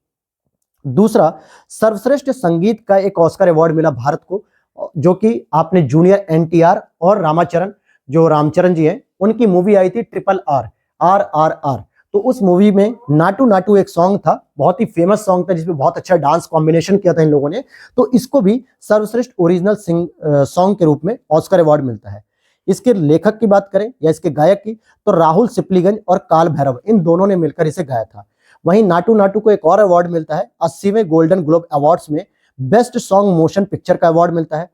Speaker 1: दूसरा, सर्वश्रेष्ठ संगीत का एक ऑस्कर अवार्ड मिला भारत को, जो कि आपने जूनियर एनटीआर और रामाचरण, जो रामचरण जी हैं, उनकी मूवी आई थी RRR, RRR। तो उस मूवी में नाटू नाटू एक सॉन्ग था, बहुत ही फेमस सॉन्ग था, जिसमें बहुत अच्छा डांस कॉम्बिनेशन किया था इन लोगों ने। तो इसको भी सर्वश्रेष्ठ ओरिजिनल सॉन्ग के रूप में ऑस्कर अवार्ड मिलता है। इसके लेखक की बात करें या इसके गायक की, तो राहुल सिप्लीगंज और काल भैरव, इन दोनों ने मिलकर इसे गाया था। वहीं नाटू नाटू को एक और अवार्ड मिलता है 80वें गोल्डन ग्लोब अवार्ड्स में, बेस्ट सॉन्ग मोशन पिक्चर का अवार्ड मिलता है।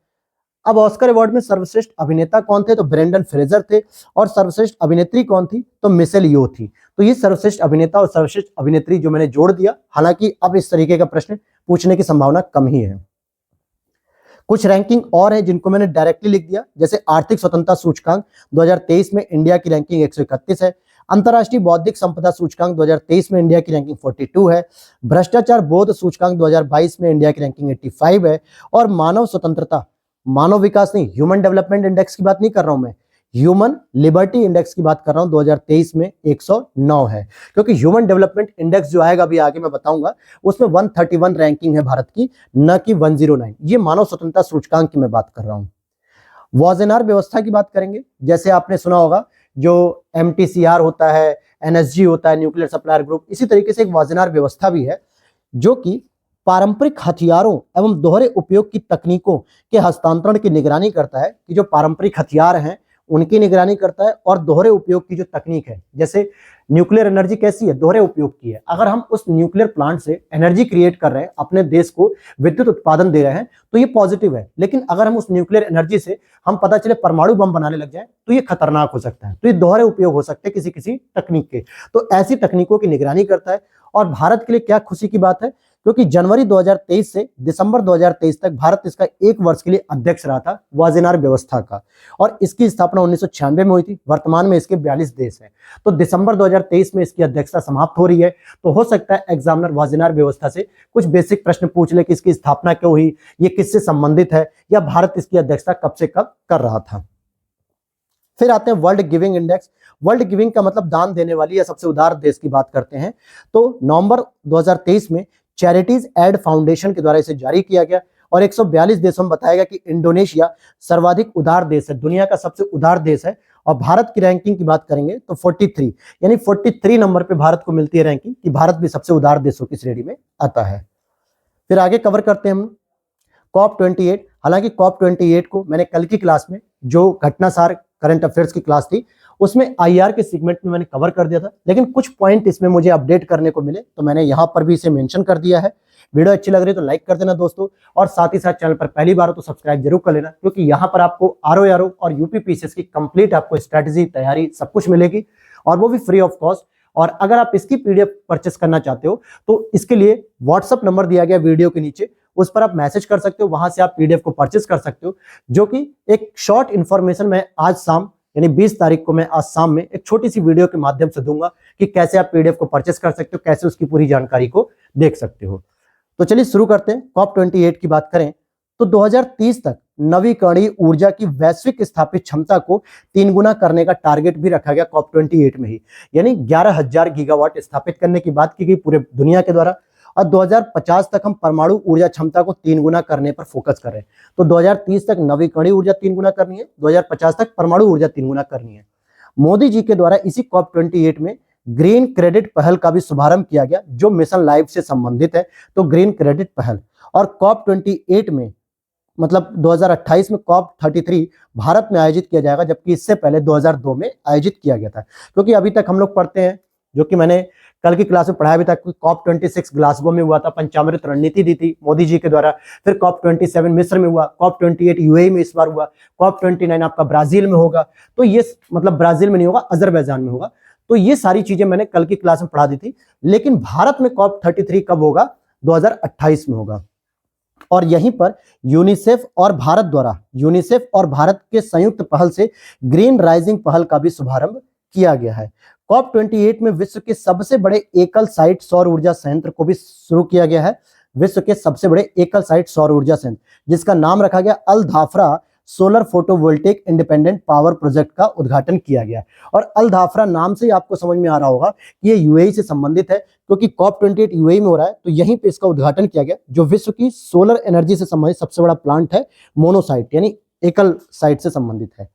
Speaker 1: अब ऑस्कर अवार्ड में सर्वश्रेष्ठ अभिनेता कौन थे, तो ब्रेंडन फ्रेजर थे, और सर्वश्रेष्ठ अभिनेत्री कौन थी, तो मिशेल यो थी। तो ये सर्वश्रेष्ठ अभिनेता और सर्वश्रेष्ठ अभिनेत्री जो मैंने जोड़ दिया, हालांकि अब इस तरीके का प्रश्न पूछने की संभावना कम ही है। कुछ रैंकिंग और है जिनको मैंने डायरेक्टली लिख दिया, जैसे आर्थिक स्वतंत्रता सूचकांक 2023 में इंडिया की रैंकिंग 131 है। अंतर्राष्ट्रीय बौद्धिक संपदा सूचकांक 2023 में इंडिया की रैंकिंग 42 है। भ्रष्टाचार बोध सूचकांक 2022 में इंडिया की रैंकिंग 85 है। और मानव स्वतंत्रता, मानव विकास नहीं, ह्यूमन डेवलपमेंट इंडेक्स की बात नहीं कर रहा हूं मैं, ह्यूमन लिबर्टी इंडेक्स की बात कर रहा हूं, 2023 में 109 है। क्योंकि ह्यूमन डेवलपमेंट इंडेक्स जो आएगा अभी आगे मैं बताऊंगा, उसमें 131 रैंकिंग है भारत की, न कि 109। ये मानव स्वतंत्रता सूचकांक की मैं बात कर रहा हूं। वॉजेनार व्यवस्था की बात करेंगे, जैसे आपने सुना होगा जो MTCR होता है, NSG होता है, न्यूक्लियर सप्लायर ग्रुप, इसी तरीके से एक वॉजेनार व्यवस्था भी है, जो कि पारंपरिक हथियारों एवं दोहरे उपयोग की तकनीकों के हस्तांतरण की निगरानी करता है, कि जो पारंपरिक हथियार हैं उनकी निगरानी करता है, और दोहरे उपयोग की जो तकनीक है, जैसे न्यूक्लियर एनर्जी कैसी है, दोहरे उपयोग की है। अगर हम उस न्यूक्लियर प्लांट से एनर्जी क्रिएट कर रहे हैं, अपने देश को विद्युत उत्पादन दे रहे हैं, तो ये पॉजिटिव है। लेकिन अगर हम उस न्यूक्लियर एनर्जी से हम पता चले परमाणु बम बनाने लग जाए, तो ये खतरनाक हो सकता है। तो ये दोहरे उपयोग हो सकते हैं किसी किसी तकनीक के। तो ऐसी तकनीकों की निगरानी करता है। और भारत के लिए क्या खुशी की बात है, क्योंकि जनवरी 2023 से दिसंबर 2023 तक भारत इसका 1 वर्ष के लिए अध्यक्ष रहा था वाजेनार व्यवस्था का, और इसकी स्थापना 1996 में हुई थी। वर्तमान में इसके 42 देश हैं। तो दिसंबर 2023 में इसकी अध्यक्षता समाप्त हो रही है। तो हो सकता है एग्जामिनर वाजेनार व्यवस्था से कुछ बेसिक प्रश्न पूछ ले कि इसकी स्थापना क्यों हुई, ये किससे संबंधित है, या भारत इसकी अध्यक्षता कब से कब कर रहा था। फिर आते हैं world giving index. World giving का मतलब दान देने वाली या सबसे उदार देश की बात करते हैं। तो नवंबर 2023 में चैरिटीज एड फाउंडेशन के द्वारा इसे जारी किया गया, और 142 देशों में बताया गया कि इंडोनेशिया सर्वाधिक उदार देश है, दुनिया का सबसे उदार देश है। और भारत की रैंकिंग की बात करेंगे तो 43, यानी 43 नंबर पे भारत को मिलती है रैंकिंग, कि भारत भी सबसे उदार देशों की श्रेणी में आता है। फिर आगे कवर करते हैं हम COP28, हालांकि COP28 को मैंने कल की क्लास में जो घटनासार करंट अफेयर्स की क्लास थी उसमें आईआर के सेगमेंट में मैंने कवर कर दिया था, लेकिन कुछ पॉइंट इसमें मुझे अपडेट करने को मिले तो मैंने यहां पर भी इसे मेंशन कर दिया है। वीडियो अच्छी लग रही है तो लाइक कर देना दोस्तों, और साथ ही साथ चैनल पर पहली बार हो तो सब्सक्राइब जरूर कर लेना, क्योंकि यहां पर आपको आरओ और यूपीपीसीएस की कंप्लीट आपको स्ट्रेटेजी तैयारी सब कुछ मिलेगी, और वो भी फ्री ऑफ कॉस्ट। और अगर आप इसकी पीडीएफ परचेस करना चाहते हो तो इसके लिए व्हाट्सएप नंबर दिया गया वीडियो के नीचे, उस पर आप मैसेज कर सकते हो, वहां से आप पीडीएफ को परचेस कर सकते हो, जो कि एक शॉर्ट इंफॉर्मेशन मैं आज शाम यानी 20 तारीख को मैं आज शाम में एक छोटी सी वीडियो के माध्यम से दूंगा कि कैसे आप पीडीएफ को परचेस कर सकते हो, कैसे उसकी पूरी जानकारी को देख सकते हो। तो चलिए शुरू करते हैं। COP28 की बात करें तो 2030 तक नवीकरणीय ऊर्जा की वैश्विक स्थापित क्षमता को 3 गुना करने का टारगेट भी रखा गया COP28 में ही, यानी 11,000 गीगावाट स्थापित करने की बात की गई पूरे दुनिया के द्वारा। और 2050 तक हम परमाणु ऊर्जा क्षमता को 3 गुना करने पर फोकस कर रहे हैं। तो 2030 तक नवीकरणीय ऊर्जा 3 गुना करनी है, 2050 तक परमाणु ऊर्जा 3 गुना करनी है। मोदी जी के द्वारा इसी COP28 में ग्रीन क्रेडिट पहल का भी शुभारंभ किया गया, जो मिशन लाइफ से संबंधित है। तो ग्रीन क्रेडिट पहल, और COP28 में मतलब 2028 में COP33 भारत में आयोजित किया जाएगा, जबकि इससे पहले 2002 में आयोजित किया गया था। क्योंकि अभी तक हम लोग पढ़ते हैं, जो कि मैंने कल की क्लास में पढ़ाया भी था, COP26 ग्लासगो में हुआ था, पंचामृत रणनीति दी थी मोदी जी के द्वारा। फिर COP27 मिस्र में हुआ, COP28 यूएई में इस बार हुआ, COP29 आपका ब्राजील में होगा। तो ये मतलब ब्राजील में नहीं होगा, अजरबैजान में होगा। तो ये सारी चीजें मैंने कल की क्लास में पढ़ा दी थी। लेकिन भारत में COP33 कब होगा? 2028 में होगा। और यहीं पर यूनिसेफ और भारत के संयुक्त पहल से ग्रीन राइजिंग पहल का भी शुभारंभ किया गया है। COP28 में विश्व के सबसे बड़े एकल साइट सौर ऊर्जा संयंत्र को भी शुरू किया गया है। विश्व के सबसे बड़े एकल साइट सौर ऊर्जा संयंत्र, जिसका नाम रखा गया Al Dhafra solar photovoltaic independent power project का उद्घाटन किया गया। और अल धाफरा नाम से ही आपको समझ में आ रहा होगा कि ये यूएई से संबंधित है, क्योंकि COP28 यूएई में हो रहा है, तो यहीं पे इसका उद्घाटन किया गया, जो विश्व की सोलर एनर्जी से संबंधित सबसे बड़ा प्लांट है, मोनोसाइट यानी एकल साइट से संबंधित है।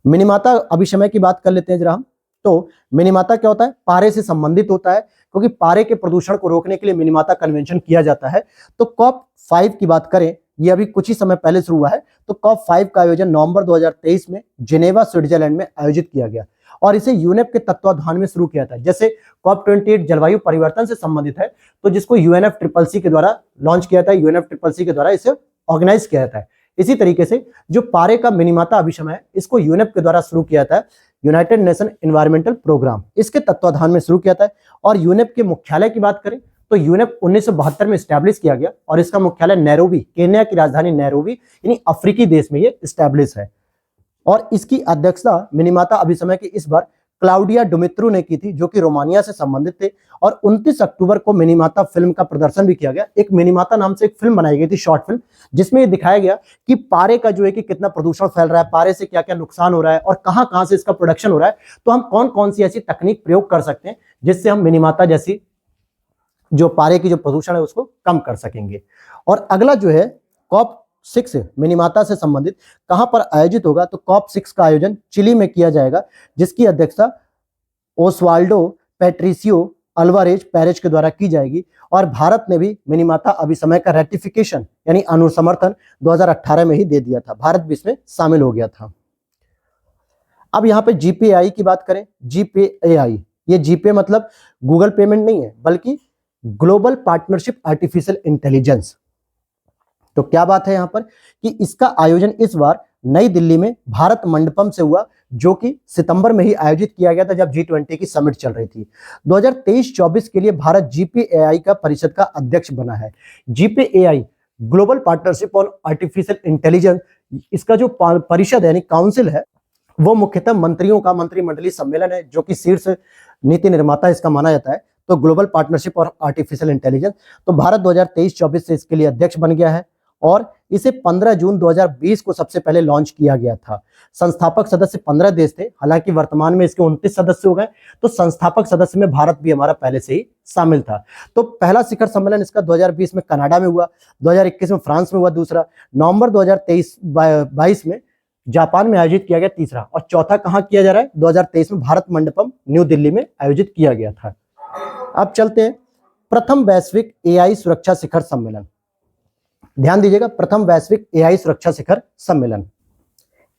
Speaker 1: मिनीमाता अभिशमय की बात कर लेते हैं जरा हम। तो मिनीमाता क्या होता है? पारे से संबंधित होता है, क्योंकि पारे के प्रदूषण को रोकने के लिए मिनीमाता कन्वेंशन किया जाता है। तो COP5 की बात करें, ये अभी कुछ ही समय पहले शुरू हुआ है। तो COP5 का आयोजन नवंबर 2023 में जिनेवा स्विट्जरलैंड में आयोजित किया गया, और इसे यूनेप के तत्वाधान में शुरू किया था। जैसे COP28 जलवायु परिवर्तन से संबंधित है, तो जिसको UNFCCC के द्वारा लॉन्च किया था, UNFCCC के द्वारा इसे ऑर्गेनाइज किया था। इसी तरीके से जो पारे का मिनीमाता अभिशमय है, इसको यूनेप के द्वारा शुरू किया था, यूनाइटेड नेशन एनवायरमेंटल प्रोग्राम, इसके तत्वाधान में शुरू किया था। और यूनेप के मुख्यालय की बात करें तो यूनेप 1972 में स्टैब्लिश किया गया, और इसका मुख्यालय नैरोबी, केन्या की राजधानी नैरोबी यानी अफ्रीकी देश में ये स्टैब्लिश है। और इसकी अध्यक्षता मिनीमाता अभिशमय की इस बार क्लाउडिया डुमित्रू ने की थी, जो कि रोमानिया से संबंधित थे। और 29 अक्टूबर को मिनीमाता फिल्म का प्रदर्शन भी किया गया। एक मिनीमाता नाम से एक फिल्म बनाई गई थी, शॉर्ट फिल्म, जिसमें ये दिखाया गया कि पारे का जो है कि कितना प्रदूषण फैल रहा है, पारे से क्या क्या नुकसान हो रहा है, और कहां कहां से इसका प्रोडक्शन हो रहा है। तो हम कौन कौन सी ऐसी तकनीक प्रयोग कर सकते हैं जिससे हम मिनीमाता जैसी जो पारे की जो प्रदूषण है उसको कम कर सकेंगे। और अगला जो है COP6 मिनीमाता से संबंधित कहां पर आयोजित होगा? तो COP6 का आयोजन चिली में किया जाएगा, जिसकी अध्यक्षता ओस्वाल्डो पैट्रिसियो अल्वारेज पेरेज के द्वारा की जाएगी। और भारत ने भी मिनीमाता अभिसमय का रेटिफिकेशन यानी अनुसमर्थन 2018 में ही दे दिया था। भारत भी इसमें शामिल हो गया था। अब यहाँ पे GPAI की बात करें, GPAI, ये जीपे मतलब गूगल पेमेंट नहीं है, बल्कि ग्लोबल पार्टनरशिप आर्टिफिशियल इंटेलिजेंस। तो क्या बात है यहाँ पर कि इसका आयोजन इस बार नई दिल्ली में भारत मंडपम से हुआ, जो कि सितंबर में ही आयोजित किया गया था, जब G20 की समिट चल रही थी। 2023-24 के लिए भारत GPAI का परिषद का अध्यक्ष बना है। GPAI global partnership on artificial intelligence, इसका जो परिषद यानी काउंसिल है, वो मुख्यतः मंत्रियों का मंत्रिमंडलीय सम्मेलन है, जो कि शीर्ष नीति निर्माता इसका माना जाता है। तो ग्लोबल पार्टनरशिप और आर्टिफिशियल इंटेलिजेंस, तो भारत 2023-24 से इसके लिए अध्यक्ष बन गया है, और इसे 15 जून 2020 को सबसे पहले लॉन्च किया गया था। संस्थापक सदस्य 15 देश थे, हालांकि वर्तमान में इसके 29 सदस्य हो गए। तो संस्थापक सदस्य में भारत भी हमारा पहले से ही शामिल था। तो पहला शिखर सम्मेलन इसका 2020 में कनाडा में हुआ, 2021 में फ्रांस में हुआ दूसरा, नवंबर 2023-22 में जापान में आयोजित किया गया तीसरा, और चौथा कहाँ किया जा रहा है? 2023 में भारत मंडपम न्यू दिल्ली में आयोजित किया गया था। अब चलते हैं प्रथम वैश्विक AI सुरक्षा शिखर सम्मेलन। ध्यान दीजिएगा, प्रथम वैश्विक एआई सुरक्षा शिखर सम्मेलन।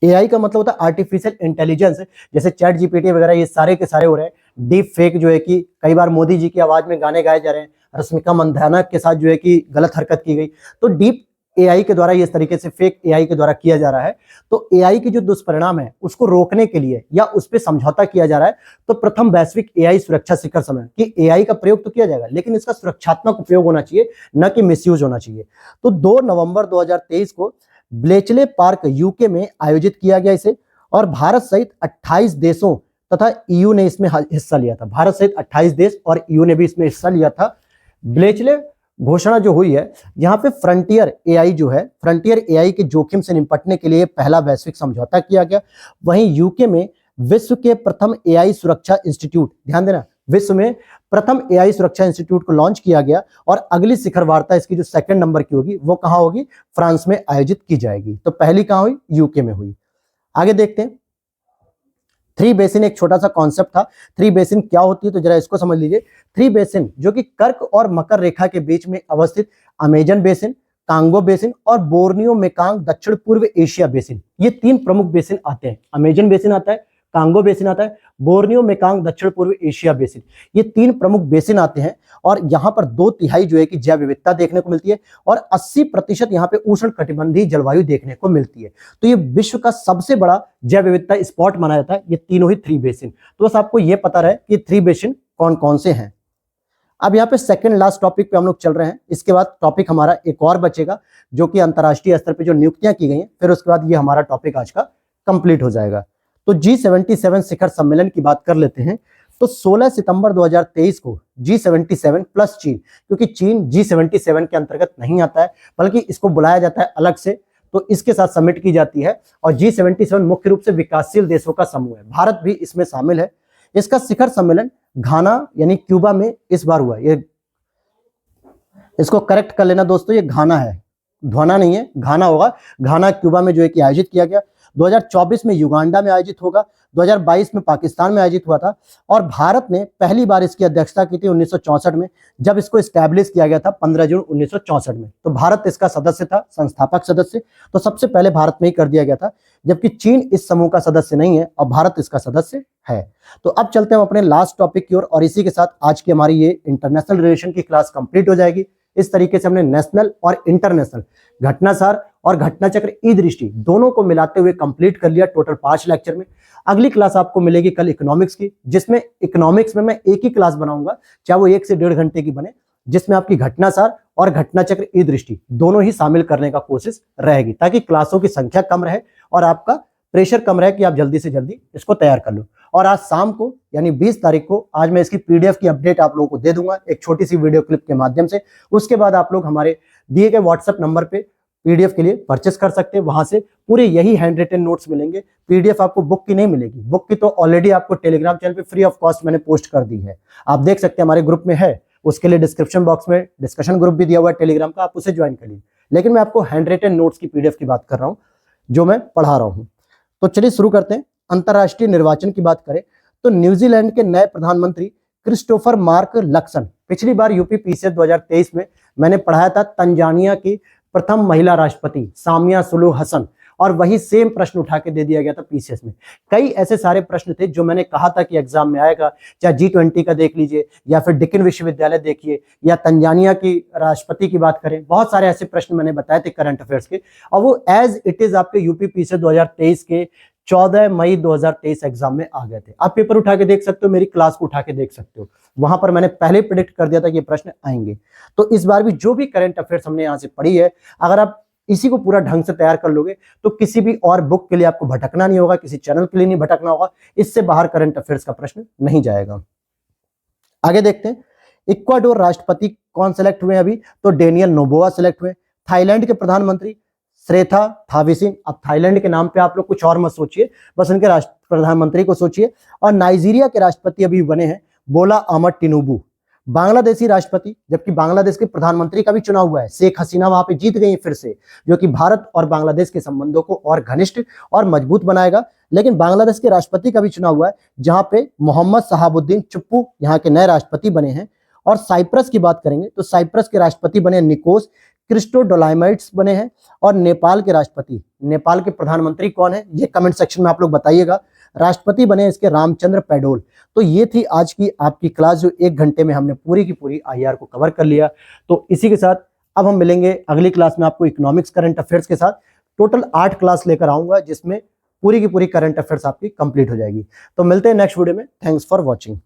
Speaker 1: एआई का मतलब होता है आर्टिफिशियल इंटेलिजेंस, जैसे चैट जीपीटी वगैरह ये सारे के सारे हो रहे हैं। डीप फेक जो है कि कई बार मोदी जी की आवाज में गाने गाए जा रहे हैं, रश्मिका मंदाना के साथ जो है कि गलत हरकत की गई, तो डीप एआई के द्वारा इस तरीके से फेक एआई के द्वारा किया जा रहा है। तो एआई के जो दुष्परिणाम है उसको रोकने के लिए या उस पर समझौता किया जा रहा है। तो प्रथम वैश्विक एआई सुरक्षा शिखर सम्मेलन कि एआई का प्रयोग तो किया जाएगा लेकिन इसका सुरक्षात्मक उपयोग होना चाहिए, न कि मिसयूज होना चाहिए। तो 2 नवंबर 2023 को ब्लेचले पार्क यूके में आयोजित किया गया इसे, और भारत सहित 28 देशों तथा ईयू ने इसमें हिस्सा लिया था। भारत सहित 28 देश और ईयू ने भी इसमें हिस्सा लिया था। ब्लेचले घोषणा जो हुई है, यहाँ पे फ्रंटियर एआई जो है, फ्रंटियर एआई के जोखिम से निपटने के लिए पहला वैश्विक समझौता किया गया। वहीं यूके में विश्व के प्रथम एआई सुरक्षा इंस्टीट्यूट, ध्यान देना, विश्व में प्रथम एआई सुरक्षा इंस्टीट्यूट को लॉन्च किया गया, और अगली शिखर वार्ता इसकी जो सेकंड नंबर की होगी वो कहां होगी, फ्रांस में आयोजित की जाएगी। तो पहली कहां हुई, यूके में हुई। आगे देखते हैं, थ्री बेसिन एक छोटा सा कॉन्सेप्ट था। थ्री बेसिन क्या होती है तो जरा इसको समझ लीजिए। थ्री बेसिन जो कि कर्क और मकर रेखा के बीच में अवस्थित अमेजन बेसिन, कांगो बेसिन और बोर्नियो मेकांग दक्षिण पूर्व एशिया बेसिन, ये 3 प्रमुख बेसिन आते हैं। अमेजन बेसिन आता है, कांगो बेसिन आता है, बोर्नियो मेकांग दक्षिण पूर्व एशिया बेसिन, ये 3 प्रमुख बेसिन आते हैं। और यहाँ पर 2/3 जो है कि जैव विविधता देखने को मिलती है और 80% यहाँ पे उष्ण कटिबंधीय जलवायु देखने को मिलती है। तो ये विश्व का सबसे बड़ा जैव विविधता स्पॉट माना जाता है, ये तीनों ही 3 बेसिन। तो बस आपको ये पता रहे कि 3 बेसिन कौन कौन से हैं। अब यहाँ पे सेकंड लास्ट टॉपिक पे हम लोग चल रहे हैं। इसके बाद टॉपिक हमारा एक और बचेगा जो कि अंतर्राष्ट्रीय स्तर पे जो नियुक्तियां की गई हैं, फिर उसके बाद ये हमारा टॉपिक आज का कंप्लीट हो जाएगा। तो G77 शिखर सम्मेलन की बात कर लेते हैं। तो 16 सितंबर 2023 को G77 प्लस चीन, क्योंकि चीन G77 के अंतर्गत नहीं आता है बल्कि इसको बुलाया जाता है अलग से, तो इसके साथ समिट की जाती है। और G77 मुख्य रूप से विकासशील देशों का समूह है, भारत भी इसमें शामिल है। इसका शिखर सम्मेलन घाना यानी क्यूबा में इस बार हुआ। ये इसको करेक्ट कर लेना दोस्तों, ये घाना है, ध्वाना नहीं है, घाना होगा। घाना क्यूबा में जो है कि आयोजित किया गया। 2024 में युगांडा में आयोजित होगा, 2022 में पाकिस्तान में आयोजित हुआ था, और भारत ने पहली बार इसकी अध्यक्षता की थी 1964 में, जब इसको एस्टैब्लिश किया गया था 15 जून 1964 में। तो भारत इसका सदस्य था, संस्थापक सदस्य, तो सबसे पहले भारत में ही कर दिया गया था, जबकि चीन इस समूह का सदस्य नहीं है और भारत इसका सदस्य है। तो अब चलते हैं अपने लास्ट टॉपिक की ओर, और इसी के साथ आज की हमारी ये इंटरनेशनल रिलेशन की क्लास कंप्लीट हो जाएगी। इस तरीके से हमने नेशनल और इंटरनेशनल घटनासार और घटनाचक्र ई दृष्टि दोनों को मिलाते हुए कंप्लीट कर लिया टोटल 5 लेक्चर में। अगली क्लास आपको मिलेगी कल इकोनॉमिक्स की, जिसमें इकोनॉमिक्स में मैं एक ही क्लास बनाऊंगा, चाहे वो 1 से 1.5 घंटे की बने, जिसमें आपकी घटनासार और घटनाचक्र ई दृष्टि दोनों ही शामिल करने का कोशिश रहेगी, ताकि क्लासों की संख्या कम रहे और आपका प्रेशर कम रहे कि आप जल्दी से जल्दी इसको तैयार कर लो। और आज शाम को यानी 20 तारीख को आज मैं इसकी पीडीएफ की अपडेट आप लोगों को दे दूंगा एक छोटी सी वीडियो क्लिप के माध्यम से। उसके बाद आप लोग हमारे दिए गए व्हाट्सएप नंबर पे पीडीएफ के लिए परचेस कर सकते हैं, वहां से पूरे यही हैंड रिटन नोट्स मिलेंगे। पीडीएफ आपको बुक की नहीं मिलेगी, बुक की तो ऑलरेडी आपको टेलीग्राम चैनल पे फ्री ऑफ कॉस्ट मैंने पोस्ट कर दी है, आप देख सकते हैं, हमारे ग्रुप में है। उसके लिए डिस्क्रिप्शन बॉक्स में डिस्कशन ग्रुप भी दिया हुआ है टेलीग्राम का, आप उसे ज्वाइन कर लीजिए। लेकिन मैं आपको हैंड रिटन नोट्स की पीडीएफ की बात कर रहा हूँ जो मैं पढ़ा रहा हूँ। तो चलिए शुरू करते हैं। अंतर्राष्ट्रीय निर्वाचन की बात करें तो न्यूजीलैंड के नए प्रधानमंत्री क्रिस्टोफर मार्क लक्सन, पिछली बार यूपी पीसीएस 2023 में मैंने पढ़ाया था तंजानिया की प्रथम महिला राष्ट्रपति सामिया सुलूहु हसन, और वही सेम प्रश्न उठा के दे दिया गया था पीसीएस में। कई ऐसे सारे प्रश्न थे जो मैंने कहा था कि एग्जाम में आएगा, चाहे G20 का देख लीजिए या फिर डिकिन विश्वविद्यालय देखिए या तंजानिया की राष्ट्रपति की बात करें, बहुत सारे ऐसे प्रश्न मैंने बताए थे करंट अफेयर्स के, और वो एज इट इज आपके यूपी पीसीएस 2023 के 14 मई 2023 एग्जाम में आ गए थे। आप पेपर उठा के देख सकते हो, मेरी क्लास को उठा के देख सकते हो, वहां पर मैंने पहले प्रेडिक्ट कर दिया था कि ये प्रश्न आएंगे। तो इस बार भी जो भी करंट अफेयर्स हमने यहाँ से पढ़ी है, अगर आप इसी को पूरा ढंग से तैयार कर लोगे तो किसी भी और बुक के लिए आपको भटकना नहीं होगा, किसी चैनल के लिए नहीं भटकना होगा, इससे बाहर करंट अफेयर्स का प्रश्न नहीं जाएगा। आगे देखते हैं, इक्वाडोर राष्ट्रपति कौन सेलेक्ट हुए अभी, तो डेनियल नोबोआ सेलेक्ट हुए। थाईलैंड के प्रधानमंत्री श्रेथा थाविसिन, अब थाईलैंड के नाम पे आप लोग कुछ और मत सोचिए, बस उनके प्रधानमंत्री को सोचिए। और नाइजीरिया के राष्ट्रपति अभी बने हैं बोला अहमद टिनुबू। बांग्लादेशी राष्ट्रपति, जबकि बांग्लादेश के प्रधानमंत्री का भी चुनाव हुआ है, शेख हसीना वहां पे जीत गई फिर से, जो कि भारत और बांग्लादेश के संबंधों को और घनिष्ठ और मजबूत बनाएगा। लेकिन बांग्लादेश के राष्ट्रपति का भी चुनाव हुआ है, जहां पे मोहम्मद शहाबुद्दीन चुप्पू यहाँ के नए राष्ट्रपति बने हैं। और साइप्रस की बात करेंगे तो साइप्रस के राष्ट्रपति बने निकोस क्रिस्टोडोलाइमाइट्स बने हैं, और नेपाल के राष्ट्रपति, नेपाल के प्रधानमंत्री कौन है, ये कमेंट सेक्शन में आप लोग बताइएगा। राष्ट्रपति बने इसके रामचंद्र पौडेल। तो ये थी आज की आपकी क्लास, जो 1 घंटे में हमने पूरी की पूरी आईआर को कवर कर लिया। तो इसी के साथ अब हम मिलेंगे अगली क्लास में आपको इकोनॉमिक्स करंट अफेयर्स के साथ। टोटल 8 क्लास लेकर आऊंगा, जिसमें पूरी की पूरी करंट अफेयर्स आपकी कंप्लीट हो जाएगी। तो मिलते हैं नेक्स्ट वीडियो में। Thanks for watching.